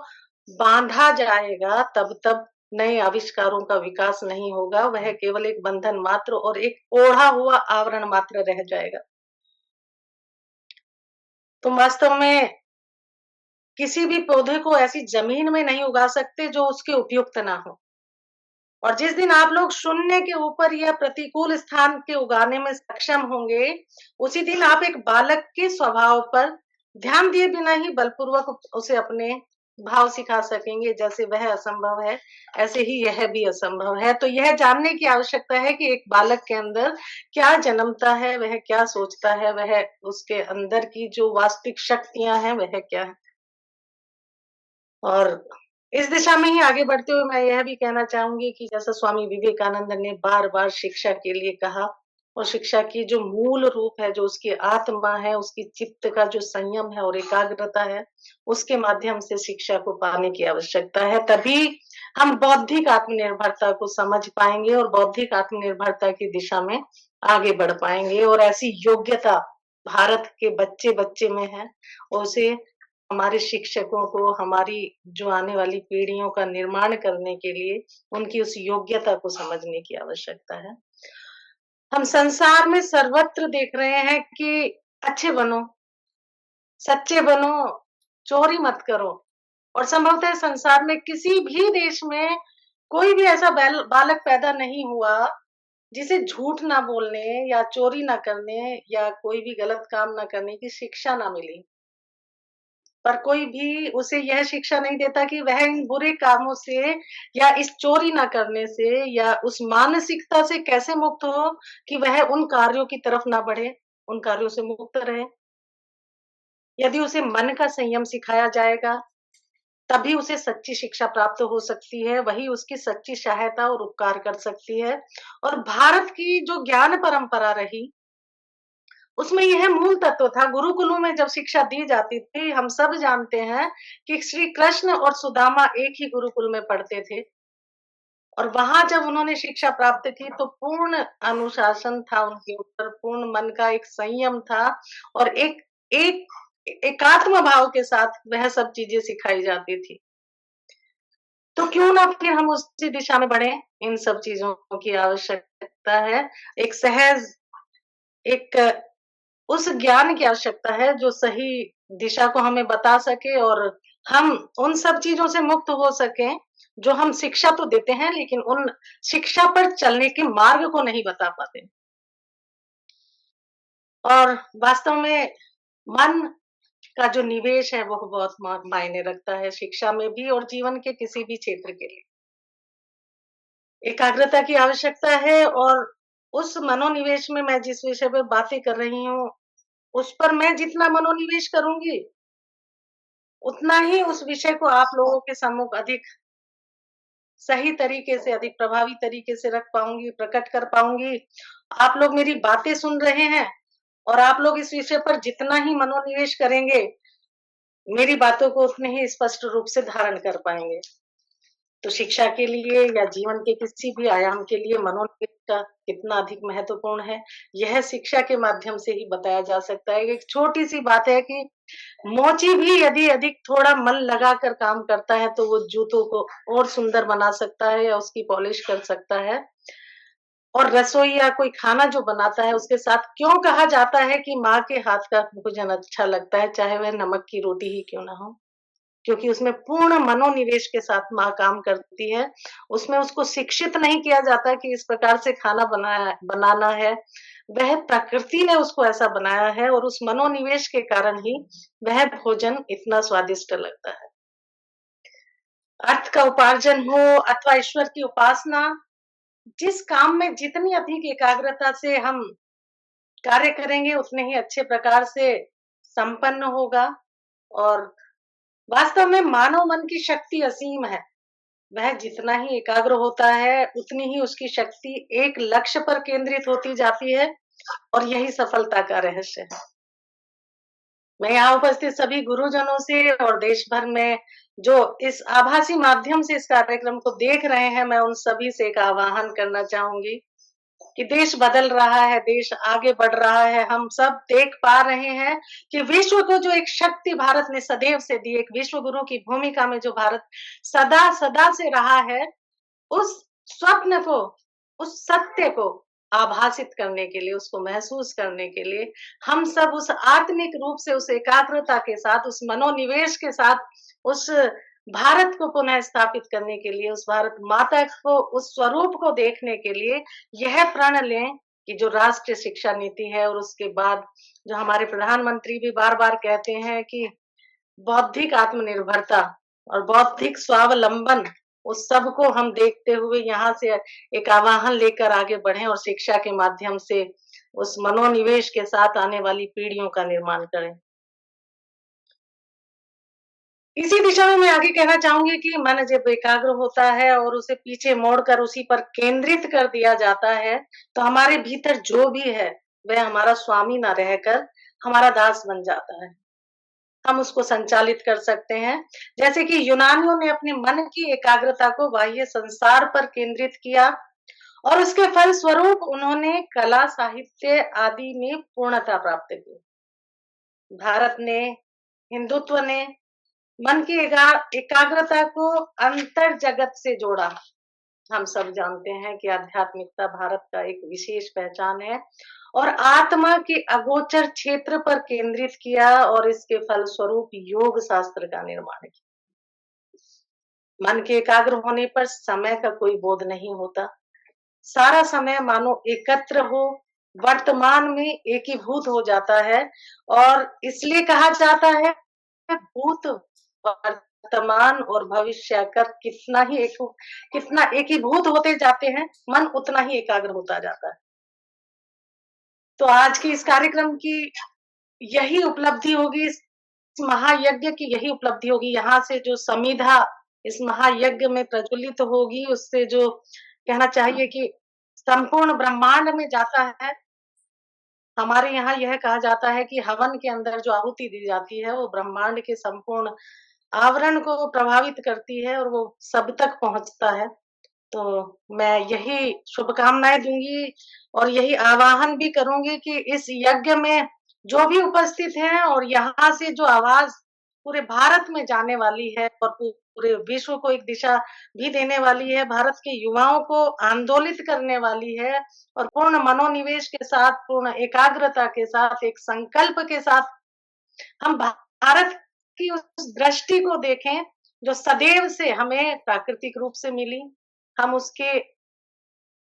बांधा जाएगा तब तब नए आविष्कारों का विकास नहीं होगा, वह केवल एक बंधन मात्र और एक ओढ़ा हुआ आवरण मात्र रह जाएगा। तुम वास्तव में किसी भी पौधे को ऐसी जमीन में नहीं उगा सकते जो उसके उपयुक्त ना हो। और जिस दिन आप लोग शून्य के ऊपर या प्रतिकूल स्थान के उगाने में सक्षम होंगे, उसी दिन आप एक बालक के स्वभाव पर ध्यान दिए बिना ही बलपूर्वक उसे अपने भाव सिखा सकेंगे। जैसे वह असंभव है, ऐसे ही यह भी असंभव है। तो यह जानने की आवश्यकता है कि एक बालक के अंदर क्या जन्मता है, वह क्या सोचता है, वह उसके अंदर की जो वास्तविक शक्तियां हैं वह क्या है। और इस दिशा में ही आगे बढ़ते हुए मैं यह भी कहना चाहूंगी कि जैसा स्वामी विवेकानंद ने बार-बार शिक्षा के लिए कहा, और शिक्षा की जो मूल रूप है, जो उसकी आत्मा है, उसकी चित्त का जो संयम है और एकाग्रता है, उसके माध्यम से शिक्षा को पाने की आवश्यकता है। तभी हम बौद्धिक आत्मनिर्भरता को समझ पाएंगे और बौद्धिक आत्मनिर्भरता की दिशा में आगे बढ़ पाएंगे। और ऐसी योग्यता भारत के बच्चे-बच्चे में है, और उसे हमारे शिक्षकों को हमारी जो आने वाली पीढ़ियों का निर्माण करने के लिए उनकी उस योग्यता को समझने की आवश्यकता है। हम संसार में सर्वत्र देख रहे हैं कि अच्छे बनो, सच्चे बनो, चोरी मत करो। और संभवतः संसार में किसी भी देश में कोई भी ऐसा बालक पैदा नहीं हुआ जिसे झूठ ना बोलने या चोरी ना करने या कोई भी गलत काम ना करने की शिक्षा ना मिली। पर कोई भी उसे यह शिक्षा नहीं देता कि वह इन बुरे कामों से या इस चोरी ना करने से या उस मानसिकता से कैसे मुक्त हो कि वह उन कार्यों की तरफ ना बढ़े, उन कार्यों से मुक्त रहे। यदि उसे मन का संयम सिखाया जाएगा, तभी उसे सच्ची शिक्षा प्राप्त हो सकती है, वही उसकी सच्ची सहायता और उपकार कर सकती है। और भारत की जो ज्ञान परंपरा रही, उसमें यह मूल तत्व था। गुरुकुलों में जब शिक्षा दी जाती थी, हम सब जानते हैं कि श्री कृष्ण और सुदामा एक ही गुरुकुल में पढ़ते थे। और वहां जब उन्होंने शिक्षा प्राप्त की तो पूर्ण अनुशासन था उनके ऊपर, पूर्ण मन का एक संयम था और एक एक एकात्म भाव के साथ वह सब चीजें सिखाई जाती थी। तो क्यों ना फिर हम उसी दिशा में बढ़े। इन सब चीजों की आवश्यकता है। एक सहज, एक उस ज्ञान की आवश्यकता है जो सही दिशा को हमें बता सके और हम उन सब चीजों से मुक्त हो सकें जो हम शिक्षा तो देते हैं लेकिन उन शिक्षा पर चलने के मार्ग को नहीं बता पाते। और वास्तव में मन का जो निवेश है वो बहुत मायने रखता है शिक्षा में भी और जीवन के किसी भी क्षेत्र के लिए। एकाग्रता की आवश्यकता है और उस मनोनिवेश में मैं जिस विषय पे बातें कर रही हूँ, उस पर मैं जितना मनोनिवेश करूँगी, उतना ही उस विषय को आप लोगों के सम्मुख अधिक सही तरीके से, अधिक प्रभावी तरीके से रख पाऊँगी, प्रकट कर पाऊँगी। आप लोग मेरी बातें सुन रहे हैं और आप लोग इस विषय पर जितना ही मनोनिवेश करेंगे, मेरी बातों को उतने ही स्पष्ट रूप से धारण कर पाएँगे। तो शिक्षा के लिए या जीवन के किसी भी आयाम के लिए मनोनिवेश का कितना अधिक महत्वपूर्ण है, यह शिक्षा के माध्यम से ही बताया जा सकता है। एक छोटी-सी बात है कि मोची भी यदि अधिक थोड़ा मन लगाकर काम करता है, तो वो जूतों को और सुंदर बना सकता है या उसकी पॉलिश कर सकता है। और रसोइया कोई खाना जो बनाता है, उसके साथ क्यों कहा जाता है कि माँ के हाथ का भोजन अच्छा लगता है, चाहे वह नमक की रोटी ही क्यों ना हो? क्योंकि उसमें पूर्ण मनोनिवेश के साथ माँ काम करती है। उसमें उसको शिक्षित नहीं किया जाता कि इस प्रकार से खाना बनाना है। वह प्रकृति ने उसको ऐसा बनाया है और उस मनोनिवेश के कारण ही वह भोजन इतना स्वादिष्ट लगता है। अर्थ का उपार्जन हो अथवा ईश्वर की उपासना, जिस काम में जितनी अधिक एकाग्रता से हम कार्य करेंगे, उतने ही अच्छे प्रकार से संपन्न होगा। और वास्तव में मानव मन की शक्ति असीम है। वह जितना ही एकाग्र होता है, उतनी ही उसकी शक्ति एक लक्ष्य पर केंद्रित होती जाती है और यही सफलता का रहस्य है। मैं यहाँ उपस्थित सभी गुरुजनों से और देश भर में जो इस आभासी माध्यम से इस कार्यक्रम को देख रहे हैं, मैं उन सभी से एक आह्वान करना चाहूंगी कि देश बदल रहा है, देश आगे बढ़ रहा है। हम सब देख पा रहे हैं कि विश्व को जो एक शक्ति भारत ने सदैव से दी, एक विश्व गुरु की भूमिका में जो भारत सदा सदा से रहा है, उस स्वप्न को, उस सत्य को आभासित करने के लिए, उसको महसूस करने के लिए हम सब उस आत्मिक रूप से, उस एकाग्रता के साथ, उस मनोनिवेश के साथ, उस भारत को पुनः स्थापित करने के लिए, उस भारत माता को, उस स्वरूप को देखने के लिए यह प्रण लें कि जो राष्ट्रीय शिक्षा नीति है और उसके बाद जो हमारे प्रधानमंत्री भी बार-बार कहते हैं कि बौद्धिक आत्मनिर्भरता और बौद्धिक स्वावलंबन, उस सब को हम देखते हुए यहाँ से एक आह्वान लेकर आगे बढ़ें और शिक्षा के माध्यम से उस मनोनिवेश के साथ आने वाली पीढ़ियों का निर्माण करें। इसी दिशा में मैं आगे कहना चाहूंगी कि मन जब एकाग्र होता है और उसे पीछे मोड़कर उसी पर केंद्रित कर दिया जाता है, तो हमारे भीतर जो भी है वह हमारा स्वामी ना रहकर हमारा दास बन जाता है। हम उसको संचालित कर सकते हैं। जैसे कि यूनानियों ने अपने मन की एकाग्रता को बाह्य संसार पर केंद्रित किया और उसके फल स्वरूप उन्होंने कला, साहित्य आदि में पूर्णता प्राप्त की। भारत ने, हिंदुत्व ने मन की एकाग्रता को अंतर जगत से जोड़ा। हम सब जानते हैं कि आध्यात्मिकता भारत का एक विशेष पहचान है और आत्मा के अगोचर क्षेत्र पर केंद्रित किया और इसके फलस्वरूप योग शास्त्र का निर्माण किया। मन के एकाग्र होने पर समय का कोई बोध नहीं होता। सारा समय मानो एकत्र हो, वर्तमान में एकीभूत हो जाता है और इसलिए कहा जाता है भूत, वर्तमान और भविष्य कर कितना एकीभूत होते जाते हैं, मन उतना ही एकाग्र होता जाता है। तो आज की इस कार्यक्रम की यही उपलब्धि होगी, इस महायज्ञ की यही उपलब्धि होगी। यहाँ से जो समीधा इस महायज्ञ में प्रज्वलित होगी, उससे जो कहना चाहिए कि संपूर्ण ब्रह्मांड में जाता है। हमारे यहाँ यह कहा जाता है कि हवन के अंदर जो आहुति दी जाती है वो ब्रह्मांड के संपूर्ण आवरण को प्रभावित करती है और वो सब तक पहुंचता है। तो मैं यही शुभकामनाएं दूंगी और यही आवाहन भी करूंगी कि इस यज्ञ में जो भी उपस्थित हैं और यहाँ से जो आवाज पूरे भारत में जाने वाली है और पूरे विश्व को एक दिशा भी देने वाली है, भारत के युवाओं को आंदोलित करने वाली है और पूर्ण मनोनिवेश के साथ, पूर्ण एकाग्रता के साथ, एक संकल्प के साथ हम भारत की उस दृष्टि को देखें जो सदैव से हमें प्राकृतिक रूप से मिली। हम उसके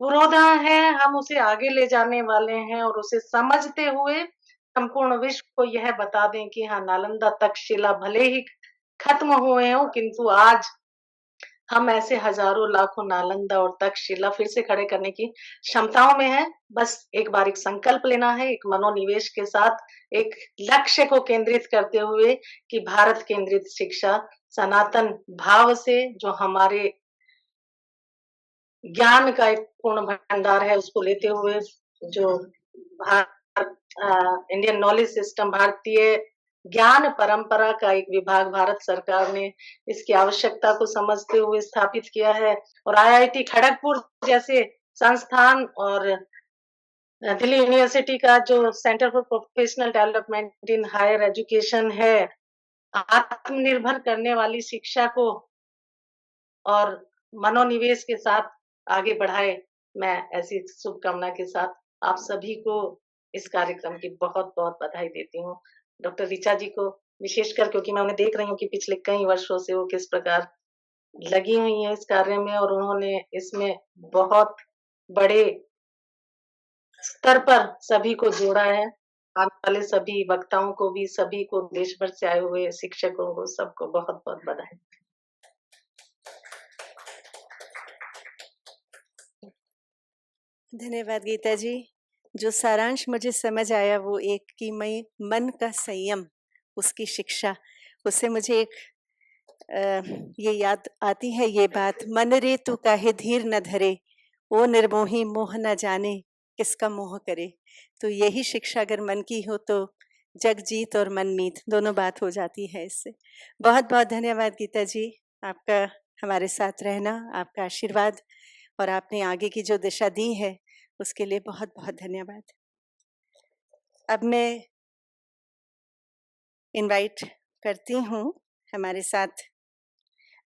पुरोधा हैं, हम उसे आगे ले जाने वाले हैं और उसे समझते हुए संपूर्ण विश्व को यह बता दें कि हाँ, नालंदा तक्षशिला भले ही खत्म हुए हों, किंतु आज हम ऐसे हजारों लाखों नालंदा और तक्षशिला फिर से खड़े करने की क्षमताओं में हैं। बस एक बार एक संकल्प लेना है, एक मनोनिवेश के साथ, एक लक्ष्य को केंद्रित करते हुए कि भारत केंद्रित शिक्षा सनातन भाव से जो हमारे ज्ञान का एक पूर्ण भंडार है उसको लेते हुए जो इंडियन नॉलेज सिस्टम, भारतीय ज्ञान परंपरा का एक विभाग भारत सरकार ने इसकी आवश्यकता को समझते हुए स्थापित किया है और IIT खड़गपुर जैसे संस्थान और दिल्ली यूनिवर्सिटी का जो centre for professional development in higher education है, आत्मनिर्भर करने वाली शिक्षा को और मनोनिवेश के साथ आगे बढ़ाए। मैं ऐसी शुभकामना के साथ आप सभी को इस कार्यक्रम की बहुत बहुत बधाई देती हूँ। डॉक्टर ऋचा जी को विशेषकर, क्योंकि मैं उन्हें देख रही हूँ कि पिछले कई वर्षों से वो किस प्रकार लगी हुई हैं इस कार्य में और उन्होंने इसमें बहुत बड़े स्तर पर सभी को जोड़ा है। आने वाले सभी वक्ताओं को भी, सभी को, देश भर से आए हुए शिक्षकों को, सबको बहुत बहुत बधाई। धन्यवाद गीता जी। जो सारांश मुझे समझ आया वो एक कि मैं मन का संयम, उसकी शिक्षा, उससे मुझे एक ये याद आती है ये बात, मन रे तू काहे धीर न धरे, ओ निर्मोही मोह न जाने किसका मोह करे। तो यही शिक्षा अगर मन की हो तो जगजीत और मनमीत दोनों बात हो जाती है इससे। बहुत बहुत धन्यवाद गीता जी, आपका हमारे साथ रहना, आपका आशीर्वाद और आपने आगे की जो दिशा दी है उसके लिए बहुत बहुत धन्यवाद। अब मैं इनवाइट करती हूँ हमारे साथ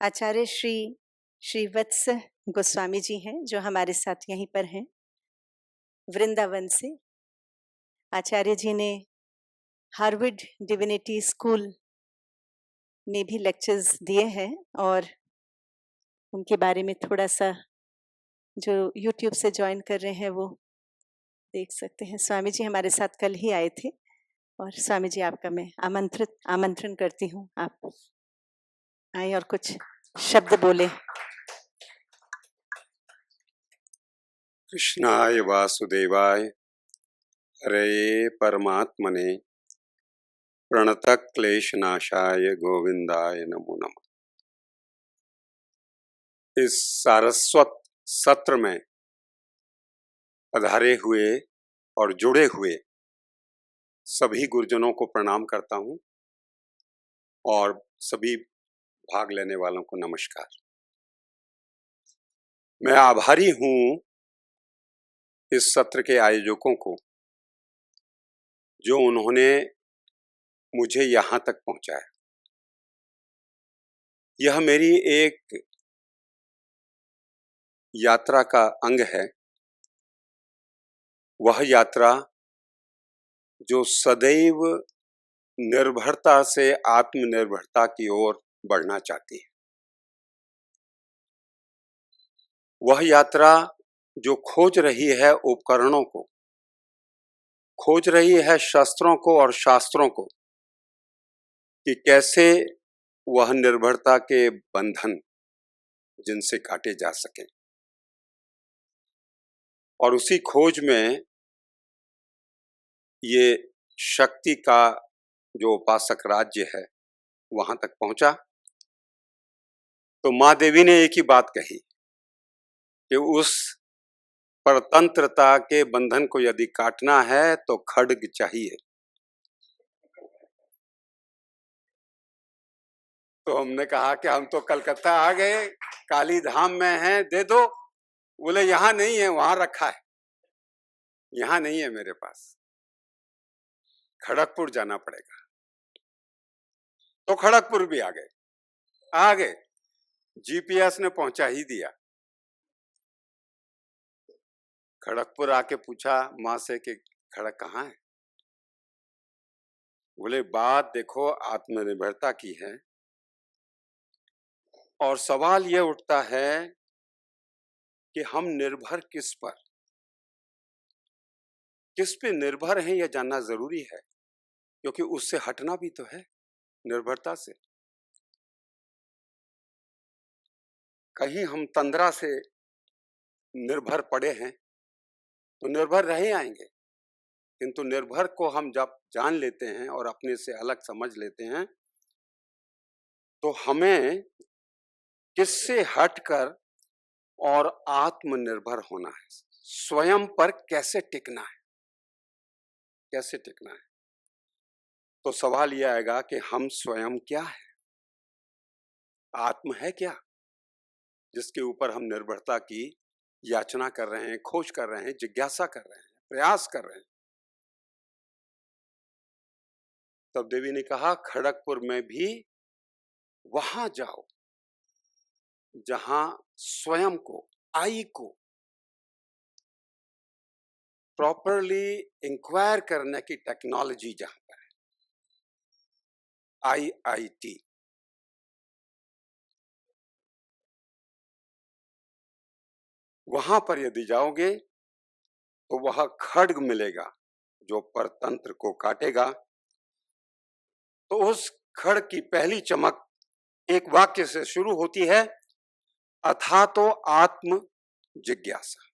आचार्य श्री वत्स गोस्वामी जी हैं, जो हमारे साथ यहीं पर हैं वृंदावन से। आचार्य जी ने हार्वर्ड डिविनिटी स्कूल में भी लेक्चर्स दिए हैं और उनके बारे में थोड़ा सा जो यूट्यूब से ज्वाइन कर रहे हैं वो देख सकते हैं। स्वामी जी हमारे साथ कल ही आए थे और स्वामी जी आपका मैं आमंत्रण करती हूँ, आप आए और कुछ शब्द बोले। कृष्णाय वासुदेवाय हरे परमात्मने प्रणतक्लेशनाशाय गोविंदाय नमो नमः। इस सारस्वत सत्र में पधारे हुए और जुड़े हुए सभी गुरुजनों को प्रणाम करता हूं और सभी भाग लेने वालों को नमस्कार। मैं आभारी हूं इस सत्र के आयोजकों को, जो उन्होंने मुझे यहां तक पहुंचाया। यह मेरी एक यात्रा का अंग है, वह यात्रा जो सदैव निर्भरता से आत्मनिर्भरता की ओर बढ़ना चाहती है। वह यात्रा जो खोज रही है उपकरणों को, खोज रही है शस्त्रों को और शास्त्रों को, कि कैसे वह निर्भरता के बंधन जिनसे काटे जा सके। और उसी खोज में ये शक्ति का जो उपासक राज्य है वहां तक पहुंचा। तो मां देवी ने एक ही बात कही कि उस परतंत्रता के बंधन को यदि काटना है तो खड्ग चाहिए। तो हमने कहा कि हम तो कलकत्ता आ गए, काली धाम में हैं, दे दो। बोले यहां नहीं है, वहां रखा है। यहां नहीं है मेरे पास, खड़गपुर जाना पड़ेगा। तो खड़गपुर भी आ गए। जीपीएस ने पहुंचा ही दिया। खड़गपुर आके पूछा मां से कि खड़ग कहाँ है। बोले बात देखो आत्मनिर्भरता की है, और सवाल यह उठता है कि हम निर्भर किस पे निर्भर हैं, यह जानना जरूरी है, क्योंकि उससे हटना भी तो है निर्भरता से। कहीं हम तंद्रा से निर्भर पड़े हैं तो निर्भर रहे आएंगे, किंतु निर्भर को हम जब जान लेते हैं और अपने से अलग समझ लेते हैं तो हमें किससे हटकर और आत्मनिर्भर होना है, स्वयं पर कैसे टिकना है, कैसे टिकना है। तो सवाल यह आएगा कि हम स्वयं क्या है, आत्म है क्या, जिसके ऊपर हम निर्भरता की याचना कर रहे हैं, खोज कर रहे हैं, जिज्ञासा कर रहे हैं, प्रयास कर रहे हैं। तब देवी ने कहा खड़गपुर में भी वहां जाओ जहां स्वयं को, आई को प्रॉपरली इंक्वायर करने की टेक्नोलॉजी जहां पर है, IIT। वहां पर यदि जाओगे तो वह खड्ग मिलेगा जो परतंत्र को काटेगा। तो उस खड्ग की पहली चमक एक वाक्य से शुरू होती है, अथा तो आत्म जिज्ञासा।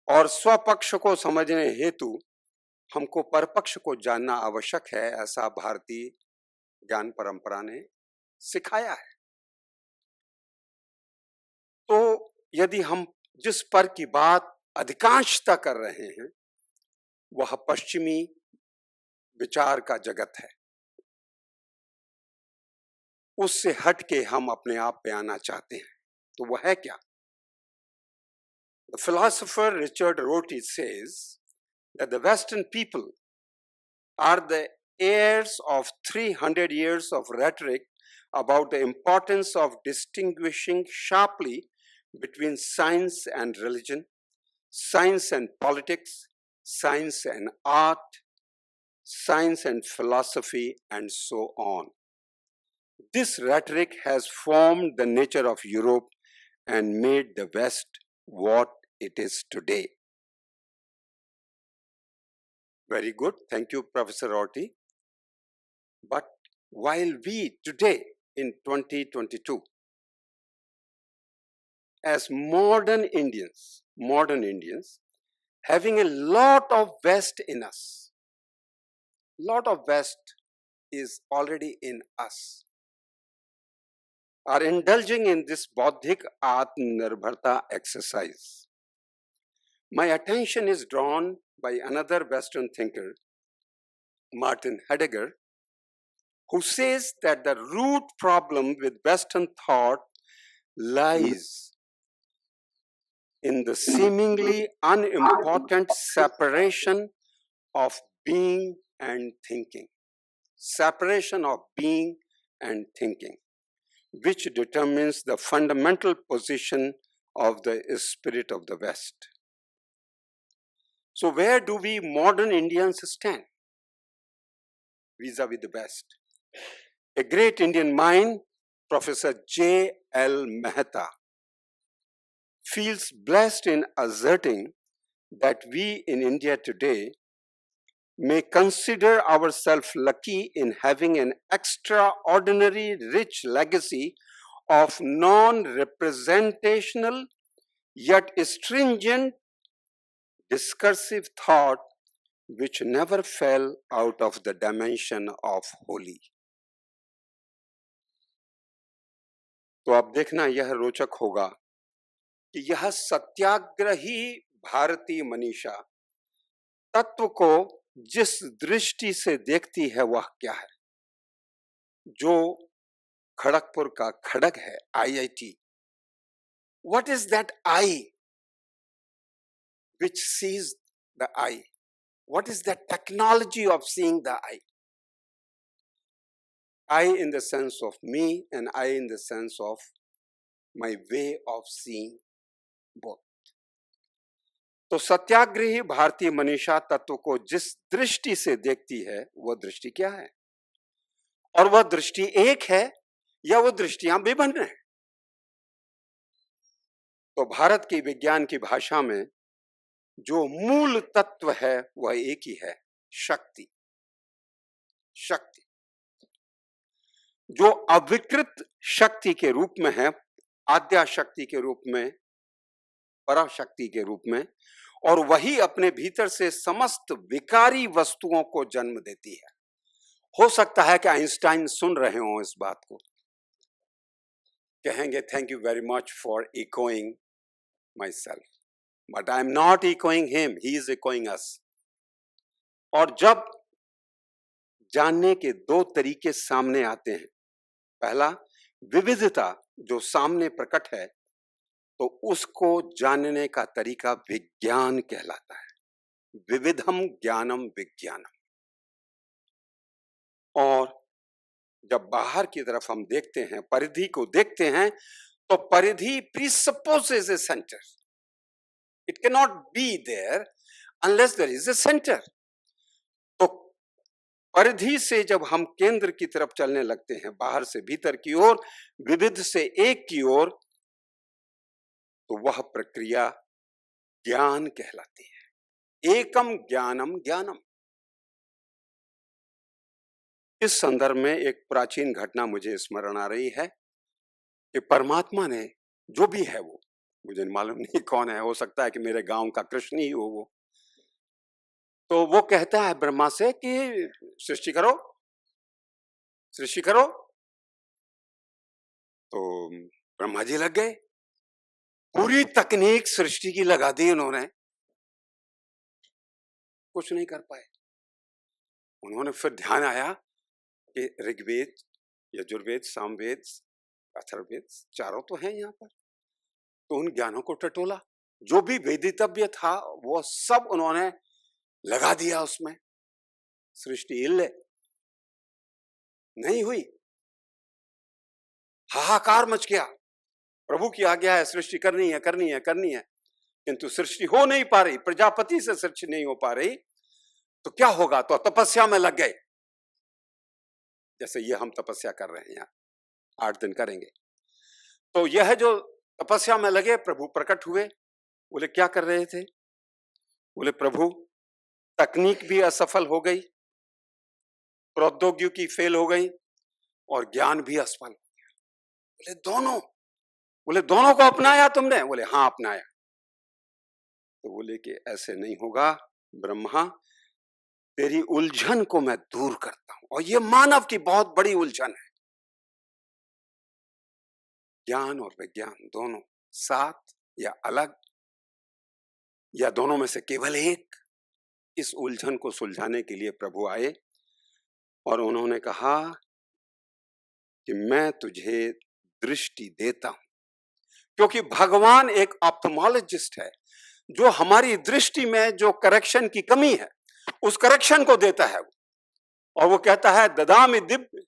और स्वपक्ष को समझने हेतु हमको परपक्ष को जानना आवश्यक है, ऐसा भारतीय ज्ञान परंपरा ने सिखाया है। तो यदि हम जिस पर की बात अधिकांशता कर रहे हैं वह पश्चिमी विचार का जगत है। उससे हट के हम अपने आप पे आना चाहते हैं, तो वह है क्या? The philosopher Richard Rorty says that the Western people are the heirs of 300 years of rhetoric about the importance of distinguishing sharply between science and religion, science and politics, science and art, science and philosophy, and so on. This rhetoric has formed the nature of Europe and made the West what it is today. Very good. Thank you, Professor Rorty. But while we today in 2022, as modern Indians, having a lot of West in us, lot of West is already in us, are indulging in this Bauddhic Atmanirbharta exercise. My attention is drawn by another Western thinker, Martin Heidegger, who says that the root problem with Western thought lies in the seemingly unimportant separation of being and thinking. Separation of being and thinking, which determines the fundamental position of the spirit of the West. So where do we modern Indians stand vis-a-vis the West? A great Indian mind, Professor J.L. Mehta, feels blessed in asserting that we in India today may consider ourselves lucky in having an extraordinary rich legacy of non-representational yet stringent discursive thought which never fell out of the dimension of holy. तो अब देखना यह रोचक होगा कि यह सत्याग्रही भारतीय मनीषा तत्व को जिस दृष्टि से देखती है वह क्या है? जो खड़गपुर का खड़ग है, IIT. What is that I which sees the I? What is the technology of seeing the I? I in the sense of me and I in the sense of my way of seeing both. तो सत्याग्रही भारतीय मनीषा तत्व को जिस दृष्टि से देखती है वह दृष्टि क्या है? और वह दृष्टि एक है या वो दृष्टियां विभिन्न हैं? तो भारत की विज्ञान की भाषा में जो मूल तत्व है वह एक ही है, शक्ति। शक्ति जो अविकृत शक्ति के रूप में है, आद्या शक्ति के रूप में, पराशक्ति के रूप में, और वही अपने भीतर से समस्त विकारी वस्तुओं को जन्म देती है। हो सकता है कि आइंस्टाइन सुन रहे हों इस बात को, कहेंगे thank you very much for echoing myself, but I am not echoing him, he is echoing us. और जब जानने के दो तरीके सामने आते हैं, पहला विविधता जो सामने प्रकट है, तो उसको जानने का तरीका विज्ञान कहलाता है। विविधम ज्ञानम विज्ञानम। और जब बाहर की तरफ हम देखते हैं, परिधि को देखते हैं, तो परिधि presupposes a centre. It can not be there unless there is a centre. तो परिधि से जब हम केंद्र की तरफ चलने लगते हैं, बाहर से भीतर की ओर, विविध से एक की ओर, तो वह प्रक्रिया ज्ञान कहलाती है। एकम ज्ञानम ज्ञानम। इस संदर्भ में एक प्राचीन घटना मुझे स्मरण आ रही है कि परमात्मा ने, जो भी है वो, मुझे मालूम नहीं कौन है, हो सकता है कि मेरे गांव का कृष्ण ही हो वो, तो वो कहता है ब्रह्मा से कि सृष्टि करो, सृष्टि करो। तो ब्रह्मा जी लग गए, पूरी तकनीक सृष्टि की लगा दी उन्होंने, कुछ नहीं कर पाए। उन्होंने फिर ध्यान आया कि ऋग्वेद, यजुर्वेद, सामवेद, अथर्ववेद चारों तो हैं यहाँ पर, तो उन ज्ञानों को टटोला, जो भी वेदितव्य था वो सब उन्होंने लगा दिया उसमें। सृष्टि इल्ले नहीं हुई, हाहाकार मच गया। प्रभु की आज्ञा है, सृष्टि करनी है, करनी है, करनी है, किंतु सृष्टि हो नहीं पा रही, प्रजापति से सृष्टि नहीं हो पा रही, तो क्या होगा? तो तपस्या में लग गए, जैसे ये हम तपस्या कर रहे हैं, यहाँ 8 दिन करेंगे। तो यह जो तपस्या में लगे, प्रभु प्रकट हुए। बोले क्या कर रहे थे? बोले प्रभु तकनीक भी असफल हो गई, प्रौद्योगिकी फेल हो गई और ज्ञान भी असफल हो गया। बोले दोनों? बोले दोनों को अपनाया तुमने? बोले हाँ अपनाया। तो बोले कि ऐसे नहीं होगा ब्रह्मा, तेरी उलझन को मैं दूर करता हूं, और ये मानव की बहुत बड़ी उलझन है। ज्ञान और विज्ञान दोनों साथ या अलग, या दोनों में से केवल एक। इस उलझन को सुलझाने के लिए प्रभु आए और उन्होंने कहा कि मैं तुझे दृष्टि देता हूं, क्योंकि भगवान एक ऑप्थेमोलॉजिस्ट है, जो हमारी दृष्टि में जो करेक्शन की कमी है उस करेक्शन को देता है। और वो कहता है ददामि दिव्य,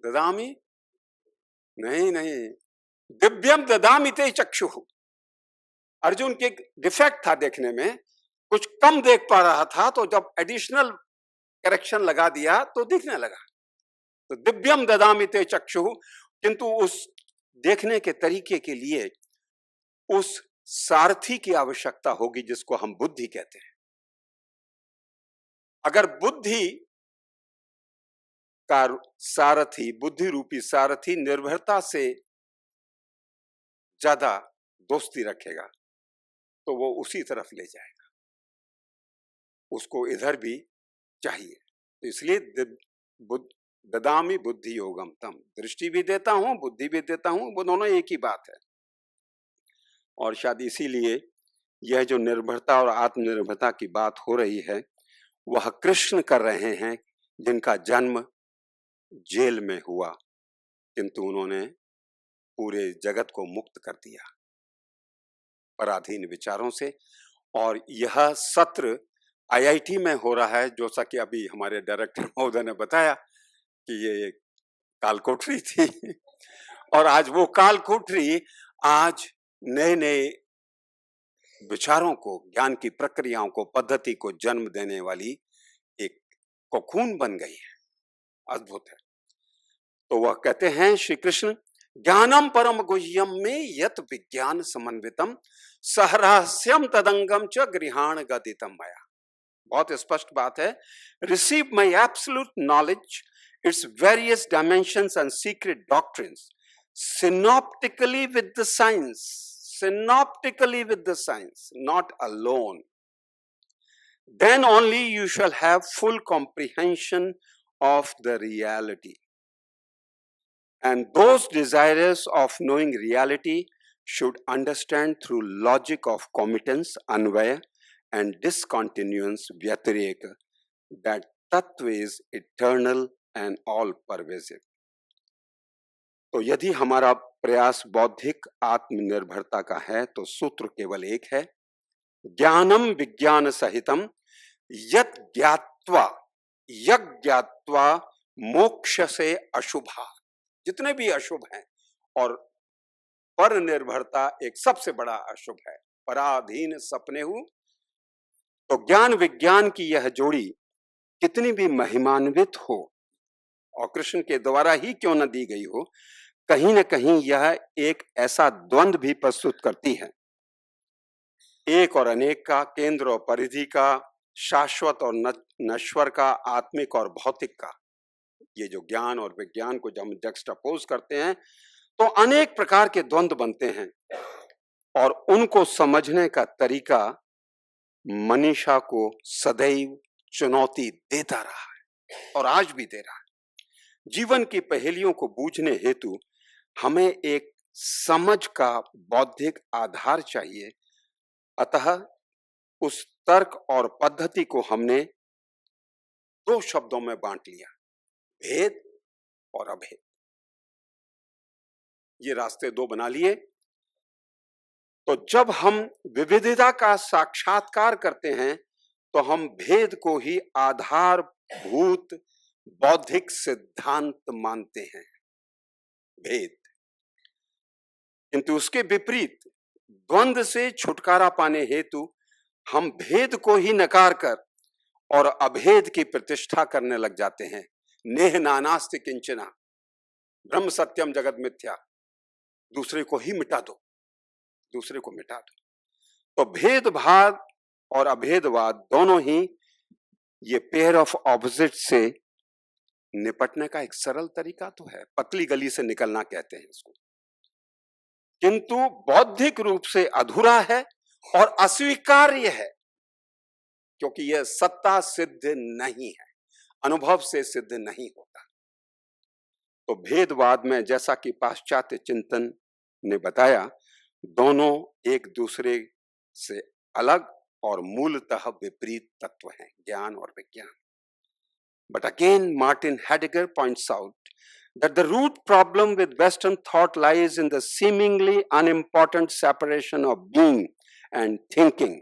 ददामि नहीं, दिव्यम ददामि ते चक्षुः। अर्जुन के डिफेक्ट था देखने में, कुछ कम देख पा रहा था, तो जब एडिशनल करेक्शन लगा दिया तो दिखने लगा। तो दिव्यम ददामि ते चक्षुः, किंतु उस देखने के तरीके के लिए उस सारथी की आवश्यकता होगी, जिसको हम बुद्धि कहते हैं। अगर बुद्धि का सारथी, बुद्धि रूपी सारथी निर्भरता से ज्यादा दोस्ती रखेगा तो वो उसी तरफ ले जाएगा, उसको इधर भी चाहिए। तो इसलिए ददामि बुद्धि योगम तम, दृष्टि भी देता हूं, बुद्धि भी देता हूं, वो दोनों एक ही बात है। और शायद इसीलिए यह जो निर्भरता और आत्मनिर्भरता की बात हो रही है, वह कृष्ण कर रहे हैं, जिनका जन्म जेल में हुआ, किंतु उन्होंने पूरे जगत को मुक्त कर दिया पराधीन विचारों से। और यह सत्र आईआईटी में हो रहा है, जैसा कि अभी हमारे डायरेक्टर महोदय ने बताया कि ये कालकोठरी थी और आज वो कालकोठरी आज नए नए विचारों को, ज्ञान की प्रक्रियाओं को, पद्धति को जन्म देने वाली एक कोकून बन गई है। अद्भुत है। तो वह कहते हैं श्री कृष्ण, ज्ञानम परम गुह्यम में यत विज्ञान समन्वितम सहरहस्यम तदंगम च गृहाण गदितम मया। बहुत स्पष्ट बात है। Receive my absolute knowledge, its various dimensions and secret doctrines synoptically with the science, synoptically with the science, not alone. Then only you shall have full comprehension of the reality. And those desirous of knowing reality should understand through logic of committance, anvaya, and discontinuance, vyatireka, that tattva is eternal and all pervasive. तो यदि हमारा प्रयास बौद्धिक आत्मनिर्भरता का है तो सूत्र केवल एक है, ज्ञानम विज्ञान सहितम यत् ज्ञात्वा यज्ञात्वा मोक्ष से अशुभा। जितने भी अशुभ हैं, और पर निर्भरता एक सबसे बड़ा अशुभ है, पराधीन सपने हूं। तो ज्ञान विज्ञान की यह जोड़ी कितनी भी महिमान्वित हो और कृष्ण के द्वारा ही क्यों न दी गई हो, कहीं न कहीं यह एक ऐसा द्वंद्व भी प्रस्तुत करती है, एक और अनेक का, केंद्र और परिधि का, शाश्वत और नश्वर का, आत्मिक और भौतिक का। ये जो ज्ञान और विज्ञान को जब हम जक्सटापोज करते हैं तो अनेक प्रकार के द्वंद्व बनते हैं, और उनको समझने का तरीका मनीषा को सदैव चुनौती देता रहा है और आज भी दे रहा है। जीवन की पहेलियों को बूझने हेतु हमें एक समझ का बौद्धिक आधार चाहिए। अतः उस तर्क और पद्धति को हमने दो शब्दों में बांट लिया, भेद और अभेद। ये रास्ते दो बना लिए। तो जब हम विविधता का साक्षात्कार करते हैं तो हम भेद को ही आधारभूत बौद्धिक सिद्धांत मानते हैं, भेद। किंतु उसके विपरीत द्वंद्व से छुटकारा पाने हेतु हम भेद को ही नकार कर और अभेद की प्रतिष्ठा करने लग जाते हैं। नेह नानास्ति किंचना, ब्रह्म सत्यम जगत मिथ्या, दूसरे को ही मिटा दो, दूसरे को मिटा दो। तो भेदभाव और अभेदवाद दोनों ही ये पेयर ऑफ ऑपोजिट से निपटने का एक सरल तरीका तो है, पतली गली से निकलना कहते हैं इसको, किंतु बौद्धिक रूप से अधूरा है और अस्वीकार्य है, क्योंकि यह सत्ता सिद्ध नहीं है, अनुभव से सिद्ध नहीं होता। तो भेदवाद में, जैसा कि पाश्चात्य चिंतन ने बताया, दोनों एक दूसरे से अलग और मूलतः विपरीत तत्व हैं, ज्ञान और विज्ञान। But again, Martin Heidegger points out that the root problem with Western thought lies in the seemingly unimportant separation of being and thinking.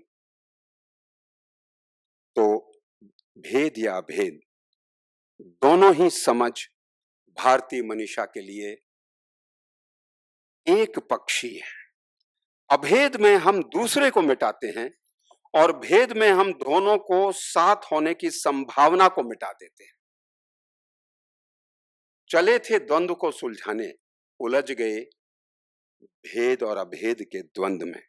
तो भेद या अभेद दोनों ही समझ भारतीय मनीषा के लिए एक पक्षी है। अभेद में हम दूसरे को मिटाते हैं और भेद में हम दोनों को साथ होने की संभावना को मिटा देते हैं। चले थे द्वंद्व को सुलझाने, उलझ गए भेद और अभेद के द्वंद्व में,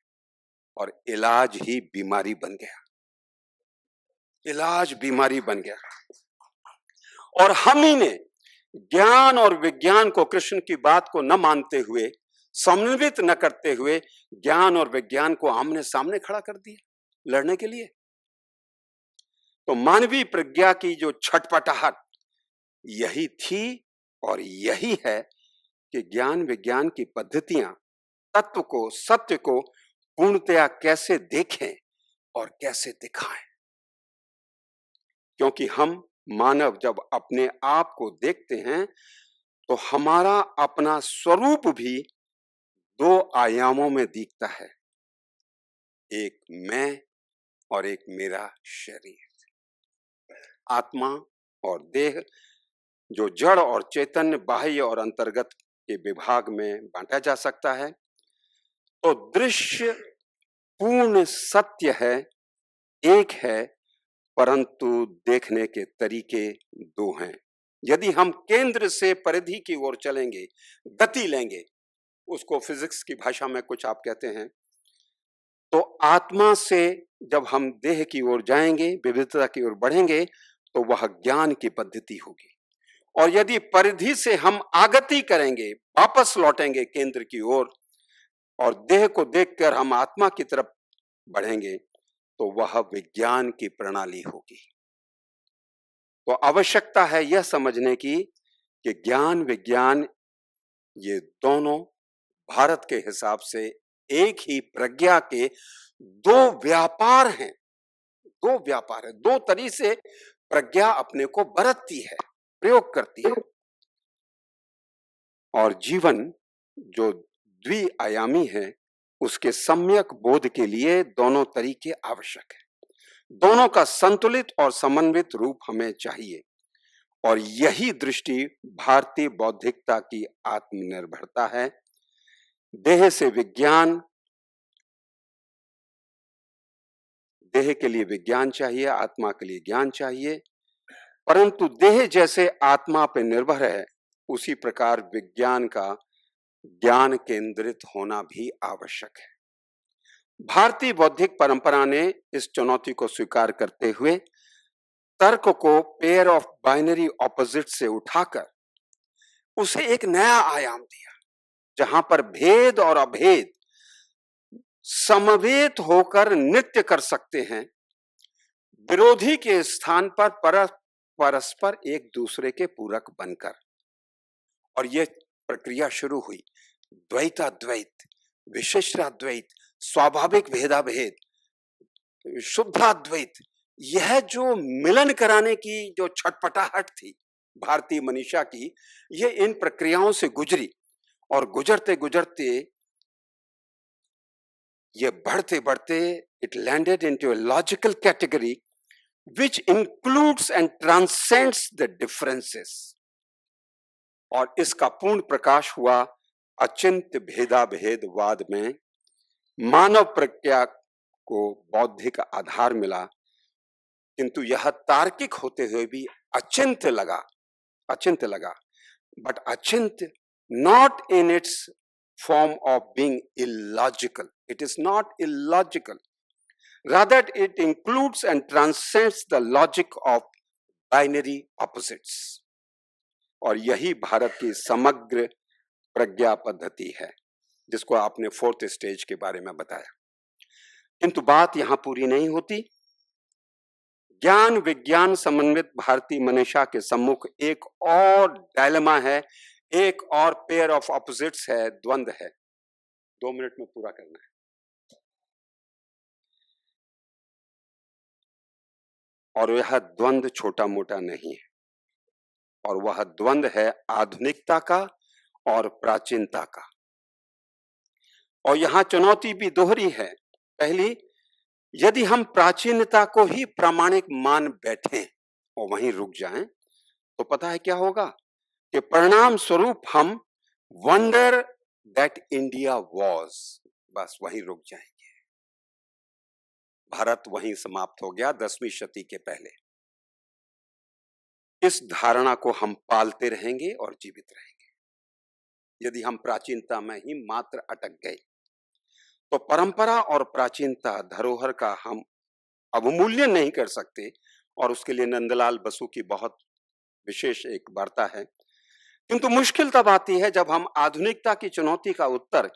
और इलाज ही बीमारी बन गया, इलाज बीमारी बन गया। और हम ही ने ज्ञान और विज्ञान को, कृष्ण की बात को न मानते हुए, समन्वित न करते हुए, ज्ञान और विज्ञान को आमने सामने खड़ा कर दिया लड़ने के लिए। तो मानवीय प्रज्ञा की जो छटपटाहट यही थी और यही है कि ज्ञान विज्ञान की पद्धतियां तत्व को, सत्य को पूर्णतया कैसे देखें और कैसे दिखाएं। क्योंकि हम मानव जब अपने आप को देखते हैं तो हमारा अपना स्वरूप भी दो आयामों में दिखता है, एक मैं और एक मेरा शरीर। आत्मा और देह, जो जड़ और चैतन्य, बाह्य और अंतर्गत के विभाग में बांटा जा सकता है। तो दृश्य पूर्ण सत्य है, एक है, परंतु देखने के तरीके दो हैं। यदि हम केंद्र से परिधि की ओर चलेंगे, गति लेंगे, उसको फिजिक्स की भाषा में कुछ आप कहते हैं, तो आत्मा से जब हम देह की ओर जाएंगे, विविधता की ओर बढ़ेंगे, तो वह ज्ञान की पद्धति होगी। और यदि परिधि से हम आगति करेंगे, वापस लौटेंगे केंद्र की ओर, और देह को देखकर हम आत्मा की तरफ बढ़ेंगे, तो वह विज्ञान की प्रणाली होगी। तो आवश्यकता है यह समझने की कि ज्ञान विज्ञान ये दोनों भारत के हिसाब से एक ही प्रज्ञा के दो व्यापार हैं, दो व्यापार है, दो तरीके से प्रज्ञा अपने को बरतती है, प्रयोग करती है। और जीवन जो द्विआयामी है, उसके सम्यक बोध के लिए दोनों तरीके आवश्यक है। दोनों का संतुलित और समन्वित रूप हमें चाहिए, और यही दृष्टि भारतीय बौद्धिकता की आत्मनिर्भरता है। देह से विज्ञान, देह के लिए विज्ञान चाहिए, आत्मा के लिए ज्ञान चाहिए, परंतु देह जैसे आत्मा पर निर्भर है, उसी प्रकार विज्ञान का ज्ञान केंद्रित होना भी आवश्यक है। भारतीय बौद्धिक परंपरा ने इस चुनौती को स्वीकार करते हुए तर्क को पेयर ऑफ बाइनरी ऑपोजिट से उठाकर उसे एक नया आयाम दिया, जहां पर भेद और अभेद समवेत होकर नृत्य कर सकते हैं, विरोधी के स्थान पर परस्पर एक दूसरे के पूरक बनकर। और यह प्रक्रिया शुरू हुई द्वैताद्वैत, विशिष्टाद्वैत, स्वाभाविक भेदाभेद, शुद्धाद्वैत, यह जो मिलन कराने की जो छटपटाहट थी भारतीय मनीषा की, ये इन प्रक्रियाओं से गुजरी और गुजरते गुजरते ये बढ़ते बढ़ते it landed into a logical category which includes and transcends the differences, और इसका पूर्ण प्रकाश हुआ अचिंत्य भेदाभेदवाद में। मानव प्रज्ञा को बौद्धिक आधार मिला, किंतु यह तार्किक होते हुए भी अचिंत्य लगा, but Achintya not in its form of being illogical. It is not illogical. Rather, it includes and transcends the logic of binary opposites. और यही भारत की समग्र प्रज्ञा पद्धति है, जिसको आपने फोर्थ स्टेज के बारे में बताया। किंतु बात यहां पूरी नहीं होती। ज्ञान विज्ञान समन्वित भारतीय मनीषा के सम्मुख एक और डायलेमा है, एक और पेयर ऑफ ऑपोजिट्स है, द्वंद्व है। 2 मिनट में पूरा करना है। और यह द्वंद्व छोटा मोटा नहीं है, और वह द्वंद्व है आधुनिकता का और प्राचीनता का। और यहां चुनौती भी दोहरी है। पहली, यदि हम प्राचीनता को ही प्रामाणिक मान बैठें और वहीं रुक जाएं, तो पता है क्या होगा कि परिणाम स्वरूप हम वंडर दैट इंडिया वॉज, बस वहीं रुक जाएंगे। भारत वहीं समाप्त हो गया 10वीं शती के पहले। इस धारणा को हम पालते रहेंगे और जीवित रहेंगे। यदि हम प्राचीनता में ही मात्र अटक गए, तो परंपरा और प्राचीनता धरोहर का हम अवमूल्यन नहीं कर सकते। और उसके लिए नंदलाल बसु की बहुत विशेष एक वार्ता है। किंतु मुश्किल तब आती है जब हम आधुनिकता की चुनौती का उत्तर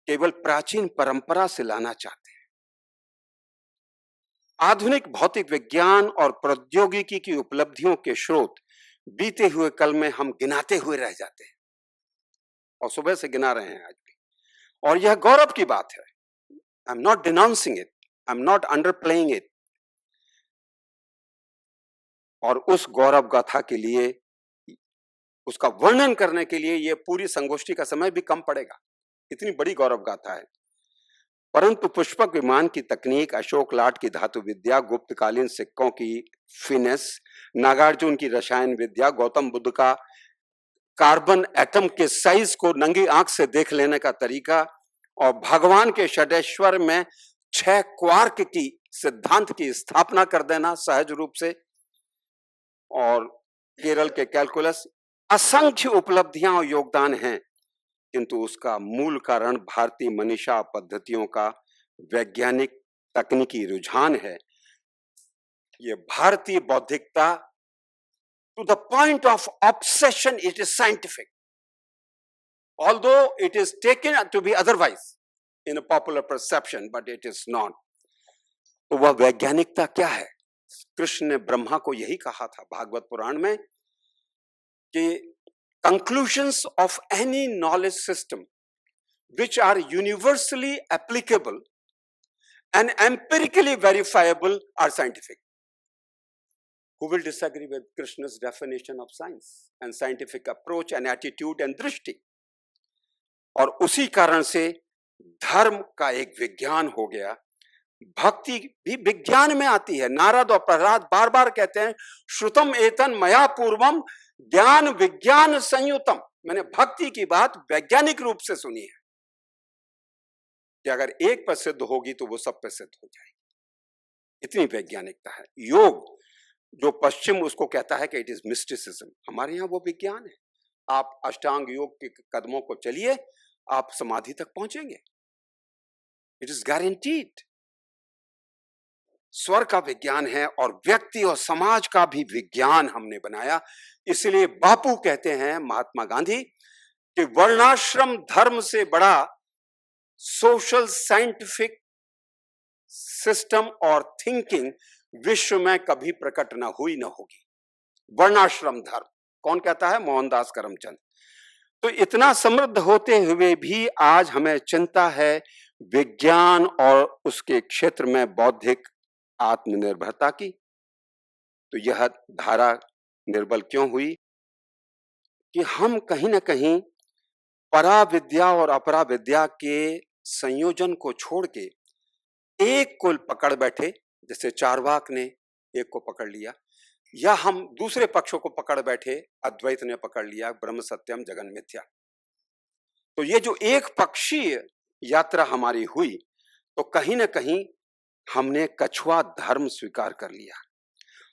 केवल प्राचीन परंपरा से लाना चाहते हैं। आधुनिक भौतिक विज्ञान और प्रौद्योगिकी की उपलब्धियों के स्रोत बीते हुए कल में हम गिनाते हुए रह जाते हैं, और सुबह से गिना रहे हैं आज भी। और यह गौरव की बात है। I am not denouncing it, I am not underplaying it. और उस गौरव गाथा के लिए, उसका वर्णन करने के लिए ये पूरी संगोष्ठी का समय भी कम पड़ेगा, इतनी बड़ी गौरव गाथा है। परंतु पुष्पक विमान की तकनीक, अशोक लाट की धातु विद्या, गुप्तकालीन सिक्कों की फिनेस, नागार्जुन की रसायन विद्या, गौतम बुद्ध का कार्बन एटम के साइज को नंगी आंख से देख लेने का तरीका, और भगवान के षडेश्वर में 6 क्वार्क की सिद्धांत की स्थापना कर देना सहज रूप से, और केरल के कैलकुलस, असंख्य उपलब्धियां और योगदान हैं। किंतु उसका मूल कारण भारतीय मनीषा पद्धतियों का वैज्ञानिक तकनीकी रुझान है। ये भारतीय बौद्धिकता to the point of obsession it is scientific, although it is taken to be otherwise in a popular perception, but it is not. तो वह वैज्ञानिकता क्या है? कृष्ण ने ब्रह्मा को यही कहा था भागवत पुराण में कि conclusions of any knowledge system which are universally applicable and empirically verifiable are scientific. Who will disagree with Krishna's definition of science and scientific approach and attitude and दृष्टि? और उसी कारण से धर्म का एक विज्ञान हो गया। भक्ति भी विज्ञान में आती है। नारद और प्रहलाद बार बार कहते हैं, श्रुतम एतन मया पूर्वम ज्ञान विज्ञान संयुतम। मैंने भक्ति की बात वैज्ञानिक रूप से सुनी है कि अगर एक पर सिद्ध होगी तो वो सब पर सिद्ध हो जाएगी। इतनी वैज्ञानिकता है। योग जो पश्चिम उसको कहता है कि इट इज मिस्टिसिज्म, हमारे यहाँ वो विज्ञान है। आप अष्टांग योग के कदमों को चलिए, आप समाधि तक पहुंचेंगे। It is guaranteed. स्वर का विज्ञान है और व्यक्ति और समाज का भी विज्ञान हमने बनाया। इसलिए बापू कहते हैं, महात्मा गांधी, कि वर्णाश्रम धर्म से बड़ा सोशल साइंटिफिक सिस्टम और थिंकिंग विश्व में कभी प्रकट न हुई न होगी। वर्णाश्रम धर्म कौन कहता है? मोहनदास करमचंद। तो इतना समृद्ध होते हुए भी आज हमें चिंता है विज्ञान और उसके क्षेत्र में बौद्धिक आत्मनिर्भरता की। तो यह धारा निर्बल क्यों हुई कि हम कहीं ना कहीं परा विद्या और अपरा विद्या के संयोजन को छोड़ के एक को पकड़ बैठे, जैसे चारवाक ने एक को पकड़ लिया, या हम दूसरे पक्षों को पकड़ बैठे, अद्वैत ने पकड़ लिया ब्रह्म सत्यम जगन मिथ्या। तो ये जो एक पक्षीय यात्रा हमारी हुई, तो कहीं ना कहीं हमने कछुआ धर्म स्वीकार कर लिया,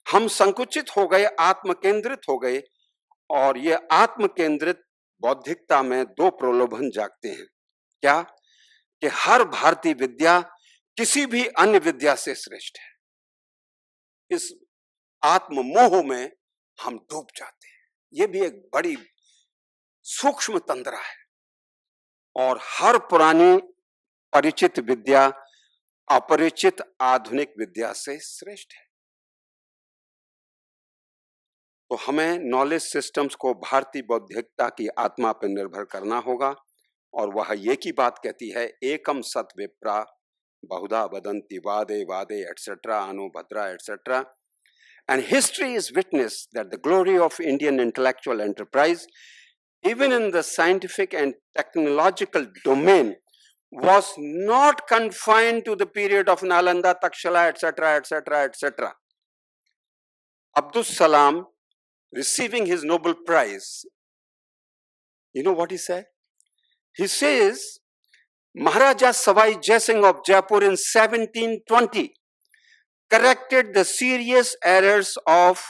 हम संकुचित हो गए, आत्मकेंद्रित हो गए। और ये आत्मकेंद्रित बौद्धिकता में दो प्रलोभन जागते हैं। क्या? कि हर भारतीय विद्या किसी भी अन्य विद्या से श्रेष्ठ है। इस आत्ममोह में हम डूब जाते हैं। ये भी एक बड़ी सूक्ष्म तंद्रा है। और हर पुरानी परिचित विद्या अपरिचित आधुनिक विद्या से श्रेष्ठ है। तो हमें नॉलेज सिस्टम्स को भारतीय बौद्धिकता की आत्मा पर निर्भर करना होगा। और वह ये की बात कहती है, एकम सत विप्रा बहुधा वदन्ति वादे वादे एटसेट्रा अनुभद्रा etcetera. And history is witness that the glory of Indian intellectual enterprise, even in the scientific and technological domain, was not confined to the period of Nalanda, Takshala, etc., etc., etc. Abdul Salam, receiving his Nobel Prize, you know what he said? He says, Maharaja Savai Jai Singh of Jaipur in 1720 corrected the serious errors of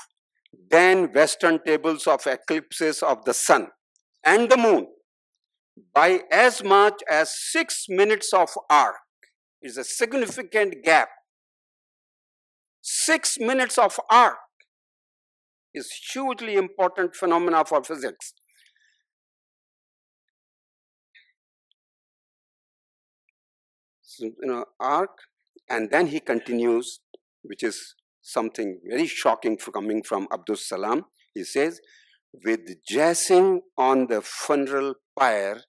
then Western tables of eclipses of the sun and the moon by as much as 6 minutes of arc. Is a significant gap. 6 minutes of arc is hugely important phenomena for physics. So, arc, and then he continues, which is something very shocking coming from Abdul Salam. He says, with Jai Singh on the funeral pyre,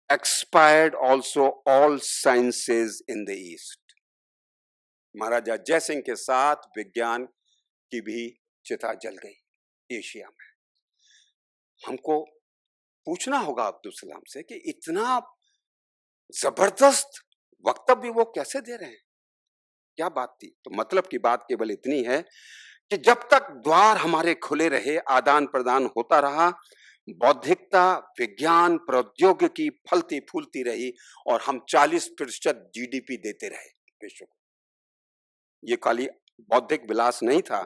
expired also all sciences in the East. महाराजा जय सिंह के साथ विज्ञान की भी चिता जल गई Asia में। हमको पूछना होगा अब्दुल सलाम से कि इतना जबरदस्त वक्तव्य वो कैसे दे रहे हैं, क्या बात थी? तो मतलब की बात केवल इतनी है कि जब तक द्वार हमारे खुले रहे, आदान प्रदान होता रहा, बौद्धिकता, विज्ञान, प्रौद्योगिकी फलती फूलती रही और हम 40% जीडीपी देते रहे विश्व को। ये खाली बौद्धिक विलास नहीं था।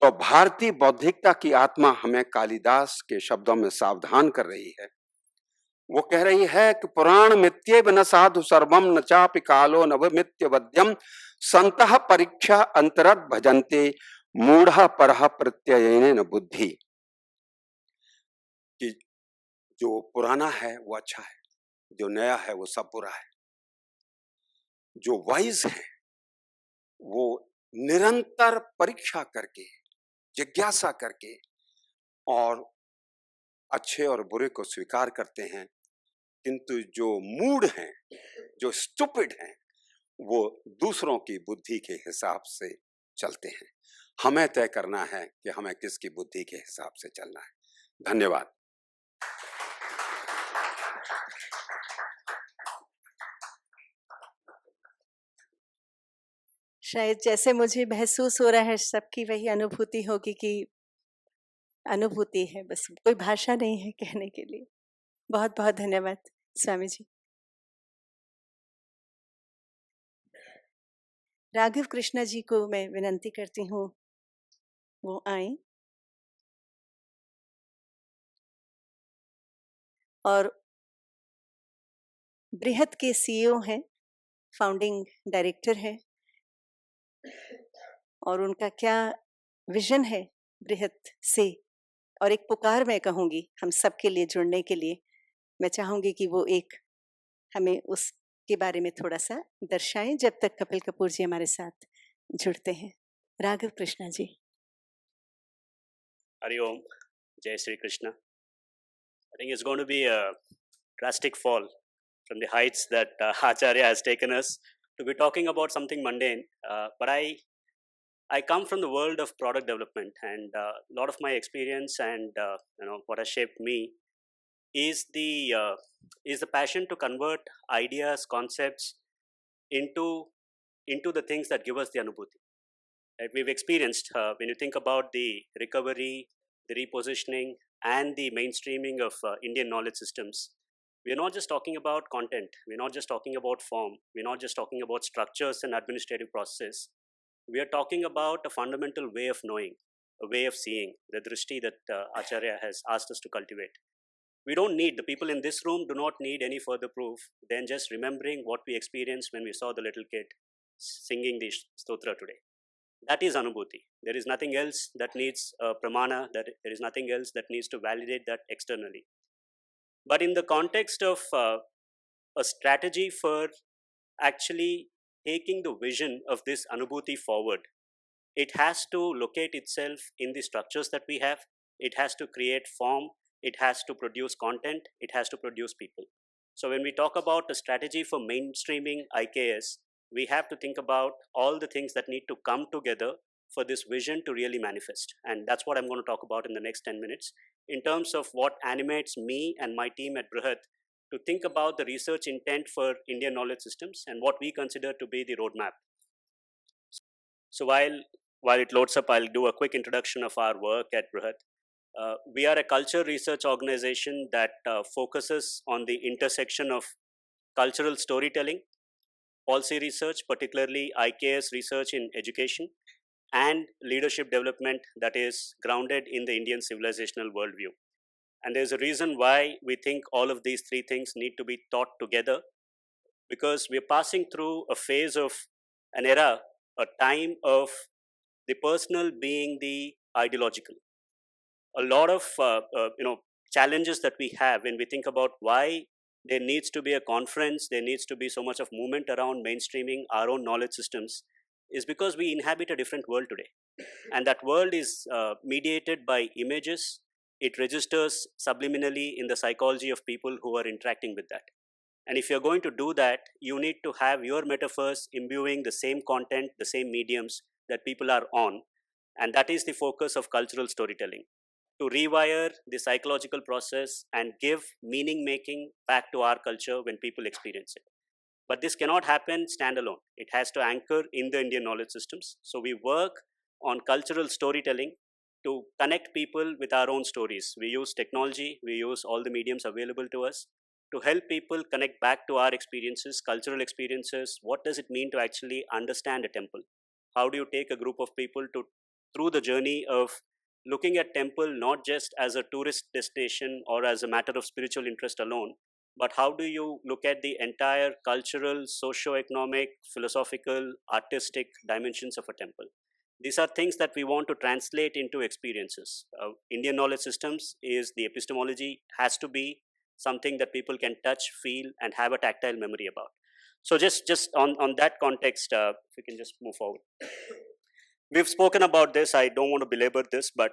तो भारतीय बौद्धिकता की आत्मा हमें कालिदास के शब्दों में सावधान कर रही है। वो कह रही है कि पुराण मित्येव न साधु सर्वम न चापि कालो नवमित्य वद्यम संतः परीक्षा अंतरत भजन्ते मूढ़ परह प्रत्ययेन न बुद्धि। कि जो पुराना है वो अच्छा है, जो नया है वो सब बुरा है। जो वाइज है वो निरंतर परीक्षा करके, जिज्ञासा करके और अच्छे और बुरे को स्वीकार करते हैं। किंतु जो मूढ़ हैं, जो स्टूपिड हैं, वो दूसरों की बुद्धि के हिसाब से चलते हैं। हमें तय करना है कि हमें किसकी बुद्धि के हिसाब से चलना है। धन्यवाद। शायद जैसे मुझे महसूस हो रहा है, सबकी वही अनुभूति होगी कि अनुभूति है, बस कोई भाषा नहीं है कहने के लिए। बहुत बहुत धन्यवाद स्वामी जी। राघव कृष्णा जी को मैं विनंती करती हूँ वो आए और बृहत के सीईओ हैं, फाउंडिंग डायरेक्टर है, और उनका क्या विजन है बृहत से, और एक पुकार मैं कहूँगी हम सब के लिए जुड़ने के लिए। मैं चाहूँगी कि वो एक हमें उसके बारे में थोड़ा सा दर्शाएं जब तक कपिल कपूर जी हमारे साथ जुड़ते हैं। Raghav Krishna ji. Hariom, Jai Sri Krishna. I think it's going to be a drastic fall from the heights that Acharya has taken us to be talking about something mundane, but I come from the world of product development, and a lot of my experience and what has shaped me is the passion to convert ideas, concepts into the things that give us the anubhuti. Right? We've experienced when you think about the recovery, the repositioning, and the mainstreaming of Indian knowledge systems. We're not just talking about content. We're not just talking about form. We're not just talking about structures and administrative processes. We are talking about a fundamental way of knowing, a way of seeing, the drishti that Acharya has asked us to cultivate. We don't need, the people in this room do not need any further proof than just remembering what we experienced when we saw the little kid singing the stotra today. That is anubhuti. There is nothing else that needs pramana, that there is nothing else that needs to validate that externally. But in the context of a strategy for actually taking the vision of this anubhuti forward, it has to locate itself in the structures that we have. It has to create form. It has to produce content. It has to produce people. So when we talk about a strategy for mainstreaming IKS, we have to think about all the things that need to come together for this vision to really manifest. And that's what I'm going to talk about in the next 10 minutes in terms of what animates me and my team at Brihat to think about the research intent for Indian knowledge systems and what we consider to be the roadmap. So while it loads up, I'll do a quick introduction of our work at Brihat. We are a culture research organization that focuses on the intersection of cultural storytelling, policy research, particularly IKS research in education, and leadership development that is grounded in the Indian civilizational worldview. And there's a reason why we think all of these three things need to be taught together, because we're passing through a phase of an era, a time of the personal being the ideological. A lot of challenges that we have when we think about why there needs to be a conference, there needs to be so much of movement around mainstreaming our own knowledge systems, is because we inhabit a different world today. And that world is mediated by images. It registers subliminally in the psychology of people who are interacting with that. And if you're going to do that, you need to have your metaphors imbuing the same content, the same mediums that people are on. And that is the focus of cultural storytelling, to rewire the psychological process and give meaning making back to our culture when people experience it. But this cannot happen standalone. It has to anchor in the Indian knowledge systems. So we work on cultural storytelling to connect people with our own stories. We use technology, we use all the mediums available to us to help people connect back to our experiences, cultural experiences. What does it mean to actually understand a temple? How do you take a group of people through the journey of looking at temple not just as a tourist destination or as a matter of spiritual interest alone, but how do you look at the entire cultural, socio-economic, philosophical, artistic dimensions of a temple? These are things that we want to translate into experiences. Indian knowledge systems is the epistemology has to be something that people can touch, feel, and have a tactile memory about. So just on that context, if we can just move forward. We've spoken about this. I don't want to belabor this, but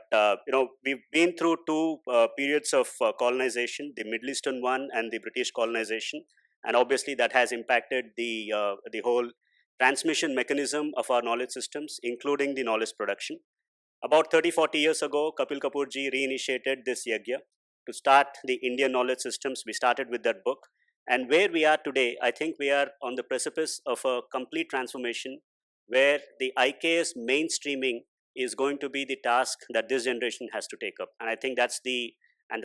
we've been through two periods of colonization: the Middle Eastern one and the British colonization, and obviously that has impacted the whole transmission mechanism of our knowledge systems, including the knowledge production. About 30-40 years ago, Kapil Kapoor ji reinitiated this yagya to start the Indian knowledge systems. We started with that book, and where we are today, I think we are on the precipice of a complete transformation, where the IKS mainstreaming is going to be the task that this generation has to take up. And I think that's the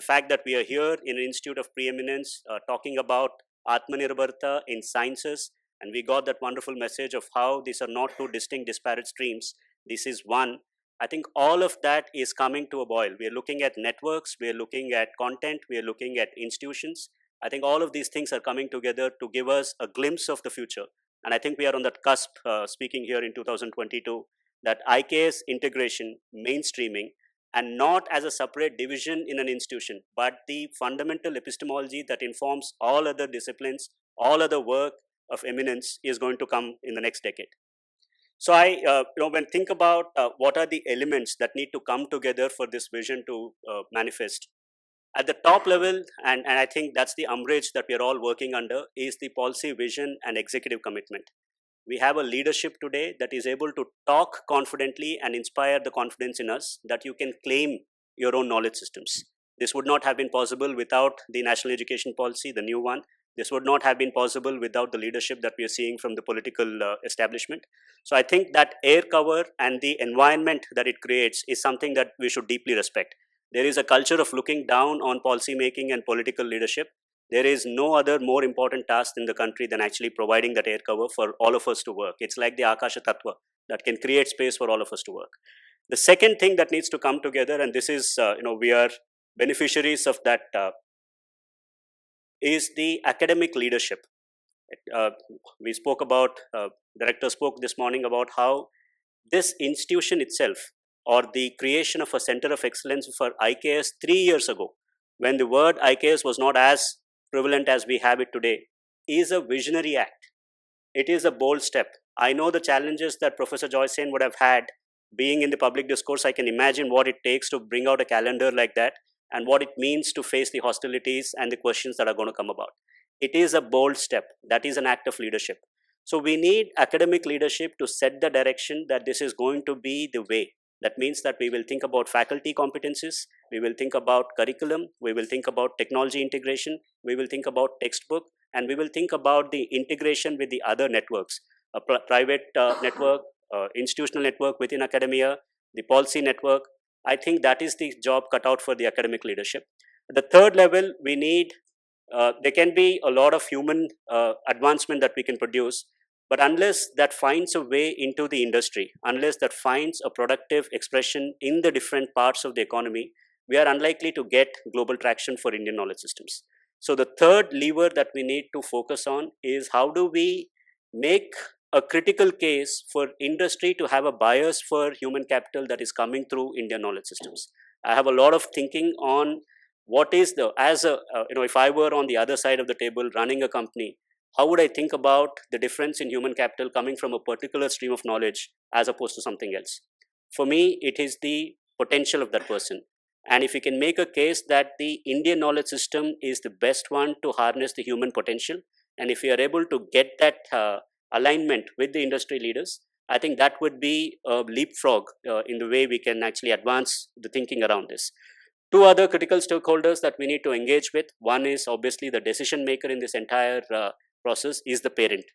fact that we are here in an institute of preeminence talking about Atmanirbharta in sciences, and we got that wonderful message of how these are not two distinct, disparate streams. This is one. I think all of that is coming to a boil. We are looking at networks, we are looking at content, we are looking at institutions. I think all of these things are coming together to give us a glimpse of the future. And I think we are on that cusp, speaking here in 2022, that IKS integration, mainstreaming, and not as a separate division in an institution, but the fundamental epistemology that informs all other disciplines, all other work of eminence is going to come in the next decade. So I, when think about what are the elements that need to come together for this vision to manifest, at the top level, and I think that's the umbrage that we are all working under, is the policy vision and executive commitment. We have a leadership today that is able to talk confidently and inspire the confidence in us that you can claim your own knowledge systems. This would not have been possible without the national education policy, the new one. This would not have been possible without the leadership that we are seeing from the political establishment. So I think that air cover and the environment that it creates is something that we should deeply respect. There is a culture of looking down on policy making and political leadership. There is no other more important task in the country than actually providing that air cover for all of us to work. It's like the Akasha Tattva that can create space for all of us to work. The second thing that needs to come together, and this is, we are beneficiaries of that, is the academic leadership. We spoke about, director spoke this morning about how this institution itself, or the creation of a center of excellence for IKS 3 years ago, when the word IKS was not as prevalent as we have it today, is a visionary act. It is a bold step. I know the challenges that Professor Joy Sen would have had being in the public discourse. I can imagine what it takes to bring out a calendar like that and what it means to face the hostilities and the questions that are going to come about. It is a bold step. That is an act of leadership. So we need academic leadership to set the direction that this is going to be the way. That means that we will think about faculty competencies, we will think about curriculum, we will think about technology integration, we will think about textbook, and we will think about the integration with the other networks, a private network, institutional network within academia, the policy network. I think that is the job cut out for the academic leadership. At the third level, we need, there can be a lot of human advancement that we can produce, but unless that finds a way into the industry, unless that finds a productive expression in the different parts of the economy, we are unlikely to get global traction for Indian knowledge systems. So the third lever that we need to focus on is how do we make a critical case for industry to have a bias for human capital that is coming through Indian knowledge systems. I have a lot of thinking on what is the, as a, if I were on the other side of the table running a company, how would I think about the difference in human capital coming from a particular stream of knowledge as opposed to something else? For me, it is the potential of that person. And if we can make a case that the Indian knowledge system is the best one to harness the human potential, and if we are able to get that alignment with the industry leaders, I think that would be a leapfrog in the way we can actually advance the thinking around this. Two other critical stakeholders that we need to engage with. One is obviously the decision maker in this entire process is the parent.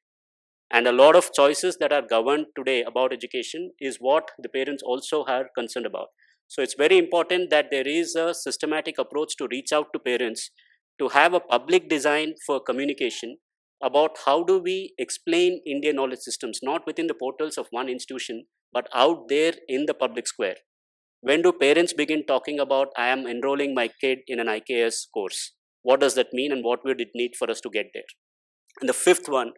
And a lot of choices that are governed today about education is what the parents also are concerned about. So it's very important that there is a systematic approach to reach out to parents, to have a public design for communication about how do we explain Indian knowledge systems, not within the portals of one institution, but out there in the public square. When do parents begin talking about, I am enrolling my kid in an IKS course? What does that mean and what would it need for us to get there? And the fifth one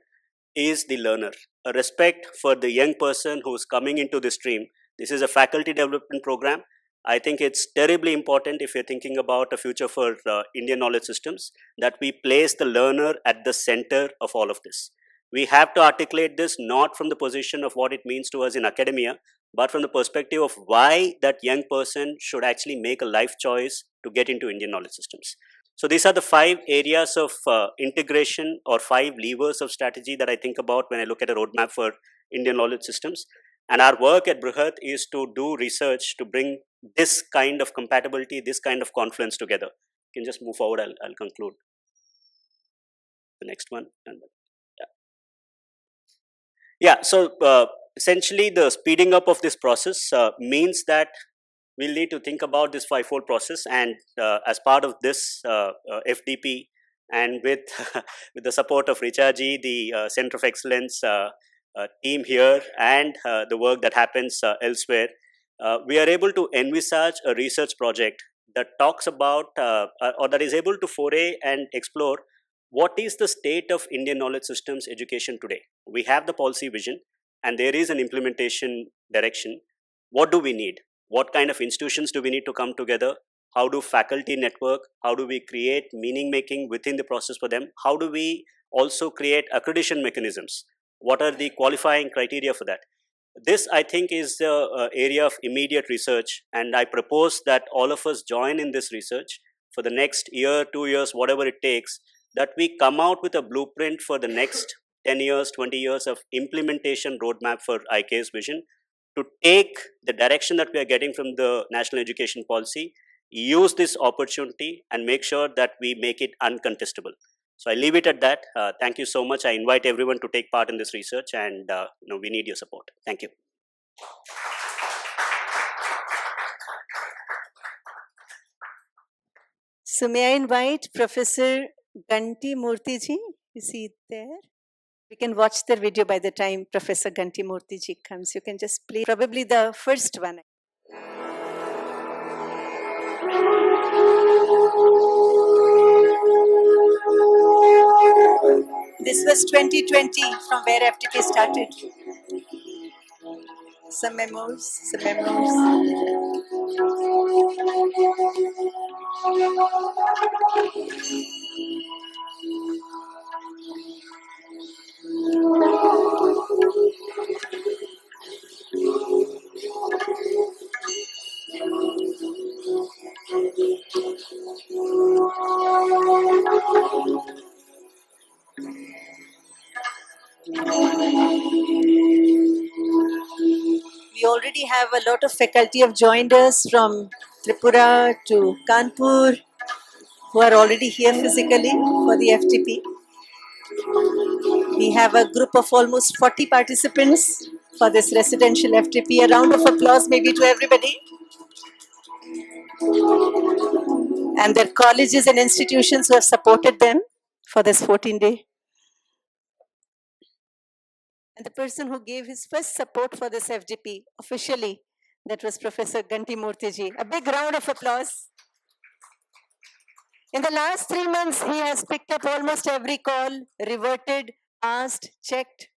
is the learner, a respect for the young person who's coming into the stream. This is a faculty development program. I think it's terribly important if you're thinking about a future for Indian knowledge systems, that we place the learner at the center of all of this. We have to articulate this not from the position of what it means to us in academia, but from the perspective of why that young person should actually make a life choice to get into Indian knowledge systems. So these are the 5 areas of integration or 5 levers of strategy that I think about when I look at a roadmap for Indian knowledge systems. And our work at Brihat is to do research to bring this kind of compatibility, this kind of confluence together. You can just move forward, I'll conclude. The next one. And so essentially the speeding up of this process means that we'll need to think about this 5-fold process, and as part of this FDP and with with the support of Richa-ji, the Center of Excellence team here, and the work that happens elsewhere, we are able to envisage a research project that talks about or that is able to foray and explore what is the state of Indian knowledge systems education today. We have the policy vision and there is an implementation direction. What do we need? What kind of institutions do we need to come together? How do faculty network? How do we create meaning making within the process for them? How do we also create accreditation mechanisms? What are the qualifying criteria for that? This, I think, is the area of immediate research, and I propose that all of us join in this research for the next year, 2 years, whatever it takes, that we come out with a blueprint for the next 10 years, 20 years of implementation roadmap for IK's vision to take the direction that we are getting from the national education policy, use this opportunity and make sure that we make it uncontestable. So I leave it at that. Thank you so much. I invite everyone to take part in this research, and we need your support. Thank you. So may I invite Professor Ganti Murthy ji? Is he there? We can watch the video by the time Professor Ganti Murthy ji comes. You can just play probably the first one. This was 2020 from where FTP started. Some memos, some memos. We already have a lot of faculty have joined us from Tripura to Kanpur, who are already here physically for the FTP. We have a group of almost 40 participants for this residential FTP. A round of applause maybe to everybody. And their colleges and institutions who have supported them for this 14-day. And the person who gave his first support for this FGP officially, that was Professor Ganti Murthy ji. A big round of applause. In the last 3 months, he has picked up almost every call, reverted, asked, checked,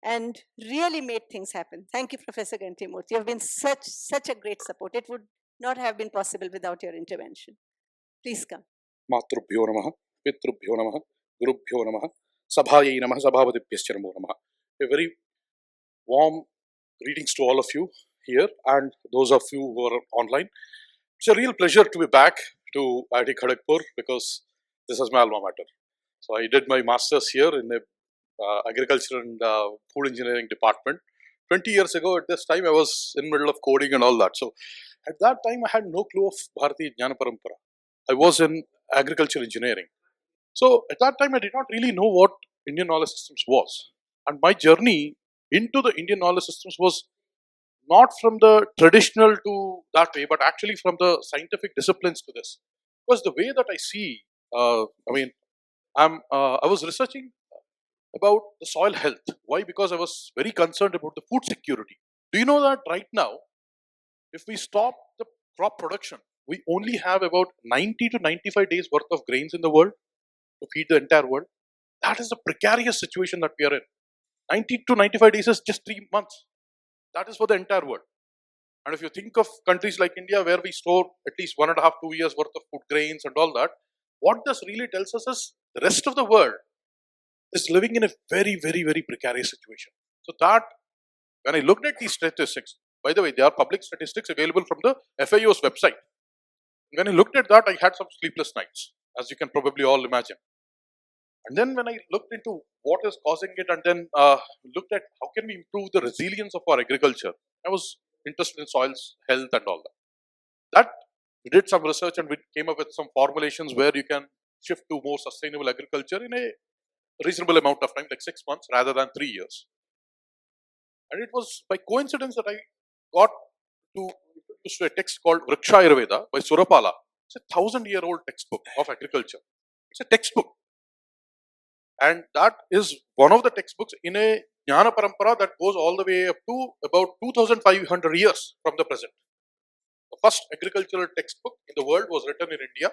and really made things happen. Thank you, Professor Ganti Murthy. You have been such a great support. It would not have been possible without your intervention. Please come. मातृभ्यो नमः पितृभ्यो नमः गुरुभ्यो नमः सभायै नमः सभापतिभ्यश्च नमो नमः. A very warm greetings to all of you here and those of you who are online. It's a real pleasure to be back to IIT Kharagpur because this is my alma mater. So I did my master's here in the agriculture and food engineering department. 20 years ago at this time I was in the middle of coding and all that. So at that time I had no clue of Bharatiya Jnana Parampara. I was in agriculture engineering. So at that time I did not really know what Indian knowledge systems was. And my journey into the Indian knowledge systems was not from the traditional to that way, but actually from the scientific disciplines to this. Because the way that I see, I was researching about the soil health. Why? Because I was very concerned about the food security. Do you know that right now, if we stop the crop production, we only have about 90 to 95 days worth of grains in the world to feed the entire world? That is the precarious situation that we are in. 90 to 95 days is just 3 months. That is for the entire world. And if you think of countries like India where we store at least 1.5 to 2 years worth of food grains and all that, what this really tells us is the rest of the world is living in a very, very, very precarious situation. So that, when I looked at these statistics, by the way, they are public statistics available from the FAO's website. When I looked at that, I had some sleepless nights, as you can probably all imagine. And then when I looked into what is causing it and then looked at how can we improve the resilience of our agriculture, I was interested in soils health and all that. We did some research and we came up with some formulations where you can shift to more sustainable agriculture in a reasonable amount of time, like 6 months rather than 3 years. And it was by coincidence that I got to a text called Vriksha Ayurveda by Surapala. It's a 1,000-year-old textbook of agriculture. It's a textbook. And that is one of the textbooks in a Jnana Parampara that goes all the way up to about 2,500 years from the present. The first agricultural textbook in the world was written in India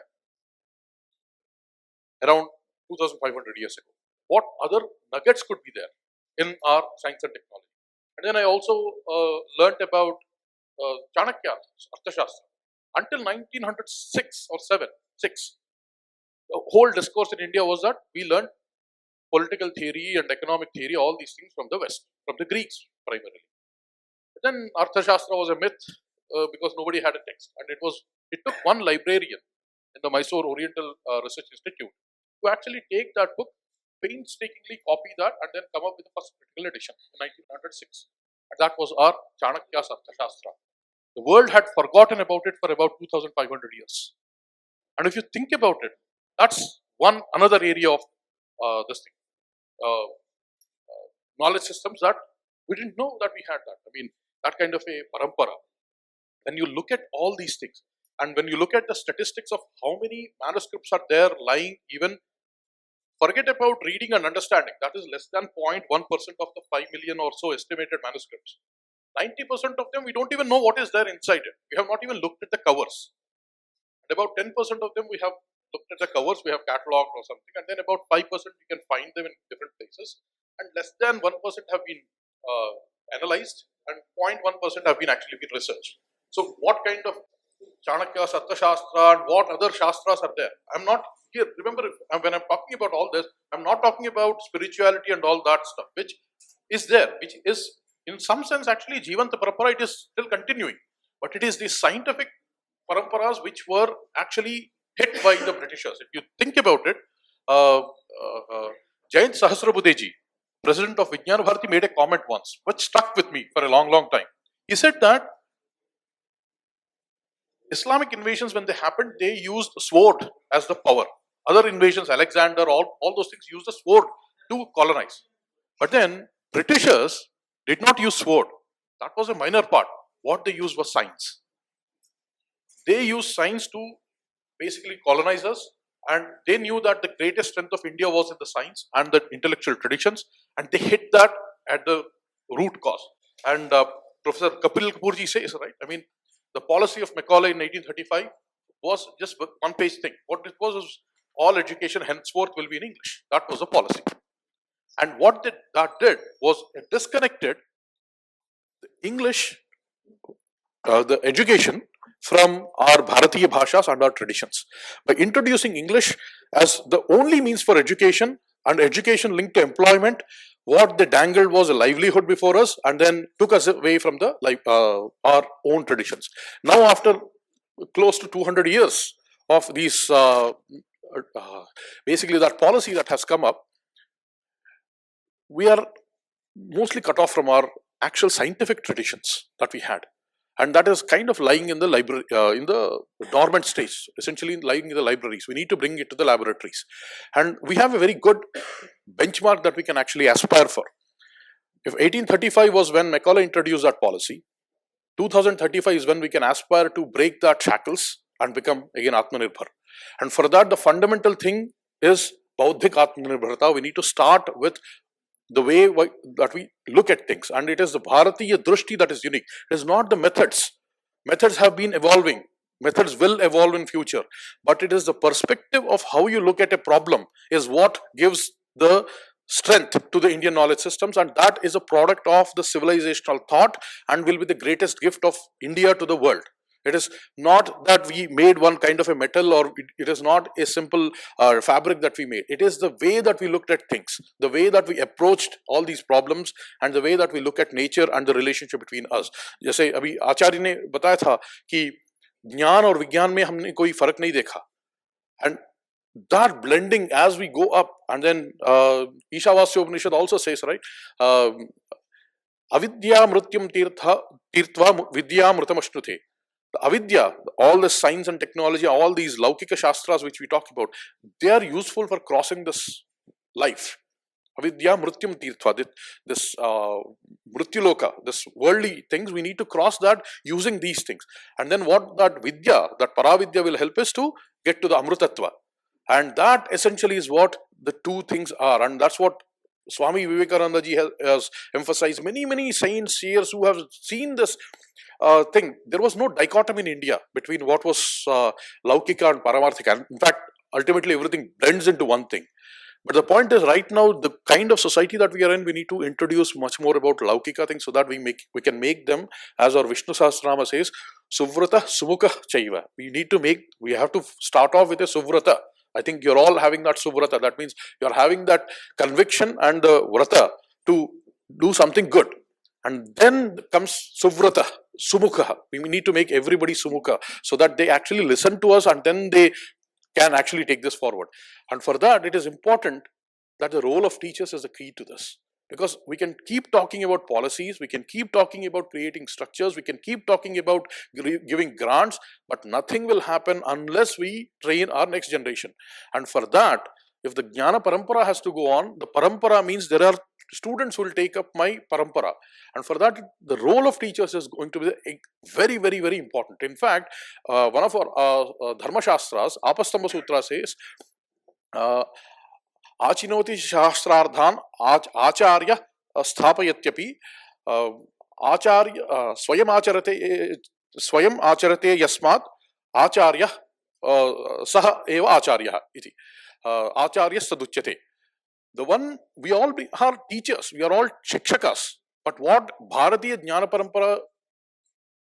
around 2,500 years ago. What other nuggets could be there in our science and technology? And then I also learnt about Chanakya's Arthashastra. Until 1906 or 6, the whole discourse in India was that we learned political theory and economic theory, all these things from the West, from the Greeks primarily. But then Arthashastra was a myth because nobody had a text, and it took one librarian in the Mysore Oriental Research Institute to actually take that book painstakingly copy that and then come up with the first critical edition in 1906. And that was our Chanakya's Arthashastra. The world had forgotten about it for about 2500 years. And if you think about it, that's another area of this thing. Knowledge systems that we didn't know that we had that. I mean, that kind of a parampara. When you look at all these things, and when you look at the statistics of how many manuscripts are there lying, even forget about reading and understanding, that is less than 0.1% of the 5 million or so estimated manuscripts. 90% of them, we don't even know what is there inside it. We have not even looked at the covers. And about 10% of them, we have looked at the covers, we have catalogued or something, and then about 5% we can find them in different places, and less than 1% have been analyzed, and 0.1% have been actually been researched. So what kind of Chanakya, Arthashastra, and what other Shastras are there? I'm not here, remember, when I'm talking about all this, I'm not talking about spirituality and all that stuff, which is there, which is in some sense actually Jivanta Parampara, it is still continuing. But it is the scientific paramparas which were actually hit by the Britishers. If you think about it, Jayant Sahasrabuddhe, president of Vijnana Bharati, made a comment once, which stuck with me for a long, long time. He said that Islamic invasions, when they happened, they used sword as the power. Other invasions, Alexander, all those things used the sword to colonize. But then Britishers did not use sword. That was a minor part. What they used was science. They used science to basically colonize us, and they knew that the greatest strength of India was in the science and the intellectual traditions, and they hit that at the root cause. And Professor Kapil Kapoorji says, right, I mean, the policy of Macaulay in 1835 was just one-page thing. What it was all education henceforth will be in English. That was the policy. And what that did was it disconnected the English, the education from our Bharatiya Bhashas and our traditions. By introducing English as the only means for education and education linked to employment, what they dangled was a livelihood before us and then took us away from the our own traditions. Now, after close to 200 years of these, basically that policy that has come up, we are mostly cut off from our actual scientific traditions that we had. And that is kind of lying in the library, in the dormant stage, essentially lying in the libraries. We need to bring it to the laboratories. And we have a very good benchmark that we can actually aspire for. If 1835 was when Macaulay introduced that policy, 2035 is when we can aspire to break that shackles and become again Atmanirbhar. And for that, the fundamental thing is Bauddhik Atmanirbharta. We need to start with the way that we look at things, and it is the Bharatiya Drushti that is unique. It is not the methods. Methods have been evolving. Methods will evolve in future, but it is the perspective of how you look at a problem is what gives the strength to the Indian knowledge systems, and that is a product of the civilizational thought and will be the greatest gift of India to the world. It is not that we made one kind of a metal, or it is not a simple fabric that we made. It is the way that we looked at things, the way that we approached all these problems, and the way that we look at nature and the relationship between us. जैसे अभी आचार्य ने बताया था कि ज्ञान और विज्ञान में हमने कोई फर्क नहीं देखा, and that blending as we go up, and then Ishavasya Upanishad also says, right, avidya mrutyam tirtva vidya mrutamashnuti. The avidya, all the science and technology, all these laukika shastras which we talk about, they are useful for crossing this life. Avidya mrutyam tirtva, this mrutyuloka, this worldly things, we need to cross that using these things. And then what that vidya, that paravidya will help us to get to the amrutatva. And that essentially is what the two things are. And that's what Swami Vivekananda ji has emphasized. Many saints, seers who have seen this thing. There was no dichotomy in India between what was Laukika and Paramarthika. In fact, ultimately everything blends into one thing. But the point is, right now, the kind of society that we are in, we need to introduce much more about Laukika things so that we can make them, as our Vishnu Sahasranama says, Suvrata Sumukha Chaiva. We have to start off with a Suvrata. I think you're all having that Suvrata. That means you're having that conviction and the Vrata to do something good. And then comes Suvrata, Sumukha. We need to make everybody Sumukha so that they actually listen to us and then they can actually take this forward. And for that, it is important that the role of teachers is the key to this. Because we can keep talking about policies, we can keep talking about creating structures, we can keep talking about giving grants, but nothing will happen unless we train our next generation. And for that, if the Jnana Parampara has to go on, the Parampara means there are students who will take up my Parampara. And for that, the role of teachers is going to be very, very, very important. In fact, one of our Dharma Shastras, Apastamba Sutra says, आचिनोति शास्त्रार्थान आचार्य स्थापयत्यपि आचार्य स्वयं आचरते यस्मात् आचार्य सह एव आचार्यः इति आचार्यस्तदुच्यते. The one, we all are teachers, we are all shikshakas, but what Bharatiya Jnana Parampara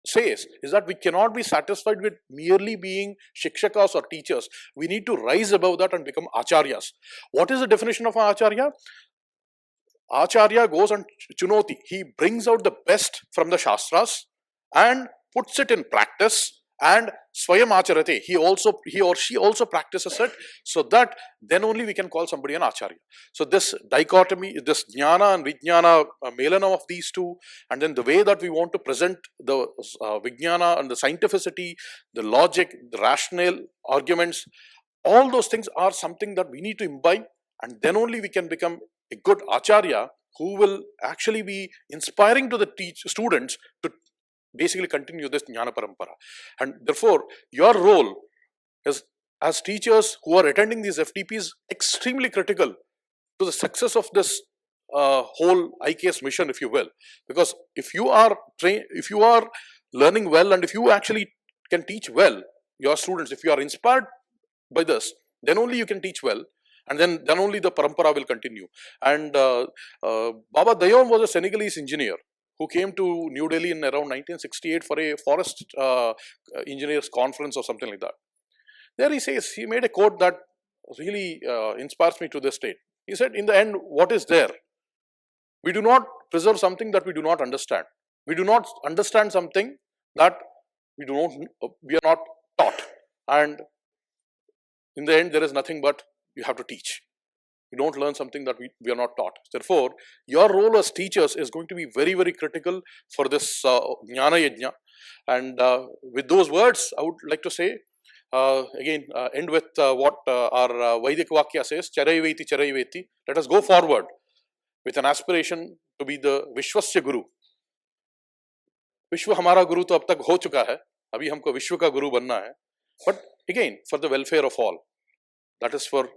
says is that we cannot be satisfied with merely being shikshakas or teachers. We need to rise above that and become acharyas. What is the definition of an acharya? Acharya goes and chunoti. He brings out the best from the shastras and puts it in practice, and swayam acharate. He or she also practices it, so that then only we can call somebody an acharya. So this dichotomy, this jnana and vijnana melana of these two, and then the way that we want to present the vijnana and the scientificity, the logic, the rational arguments, all those things are something that we need to imbibe, and then only we can become a good acharya who will actually be inspiring to the students to basically continue this Jnana Parampara. And therefore, your role as teachers who are attending these FDPs is extremely critical to the success of this whole IKS mission, if you will. Because if you are learning well, and if you actually can teach well your students, if you are inspired by this, then only you can teach well, and then enly the parampara will continue. And Baba Dayom was a Senegalese engineer who came to New Delhi in around 1968 for a forest engineers conference or something like that. There he says, he made a quote that really inspires me to this day. He said, in the end, what is there? We do not preserve something that we do not understand. We do not understand something that we are not taught. And in the end, there is nothing but you have to teach. You don't learn something that we are not taught. Therefore, your role as teachers is going to be very, very critical for this Jnana Yajna. And with those words, I would like to say, again, end with what our Vedic Vakya says, Charaiveti, Charaiveti. Let us go forward with an aspiration to be the Vishwasya Guru. Vishwa Hamara Guru to ab tak ho chuka hai. Abhi humko Vishwa ka Guru banna hai. But again, for the welfare of all. That is for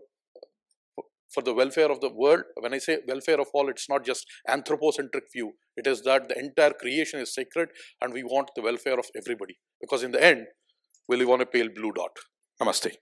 the welfare of the world. When I say welfare of all, it's not just anthropocentric view. It is that the entire creation is sacred and we want the welfare of everybody. Because in the end, we live on a pale blue dot. Namaste.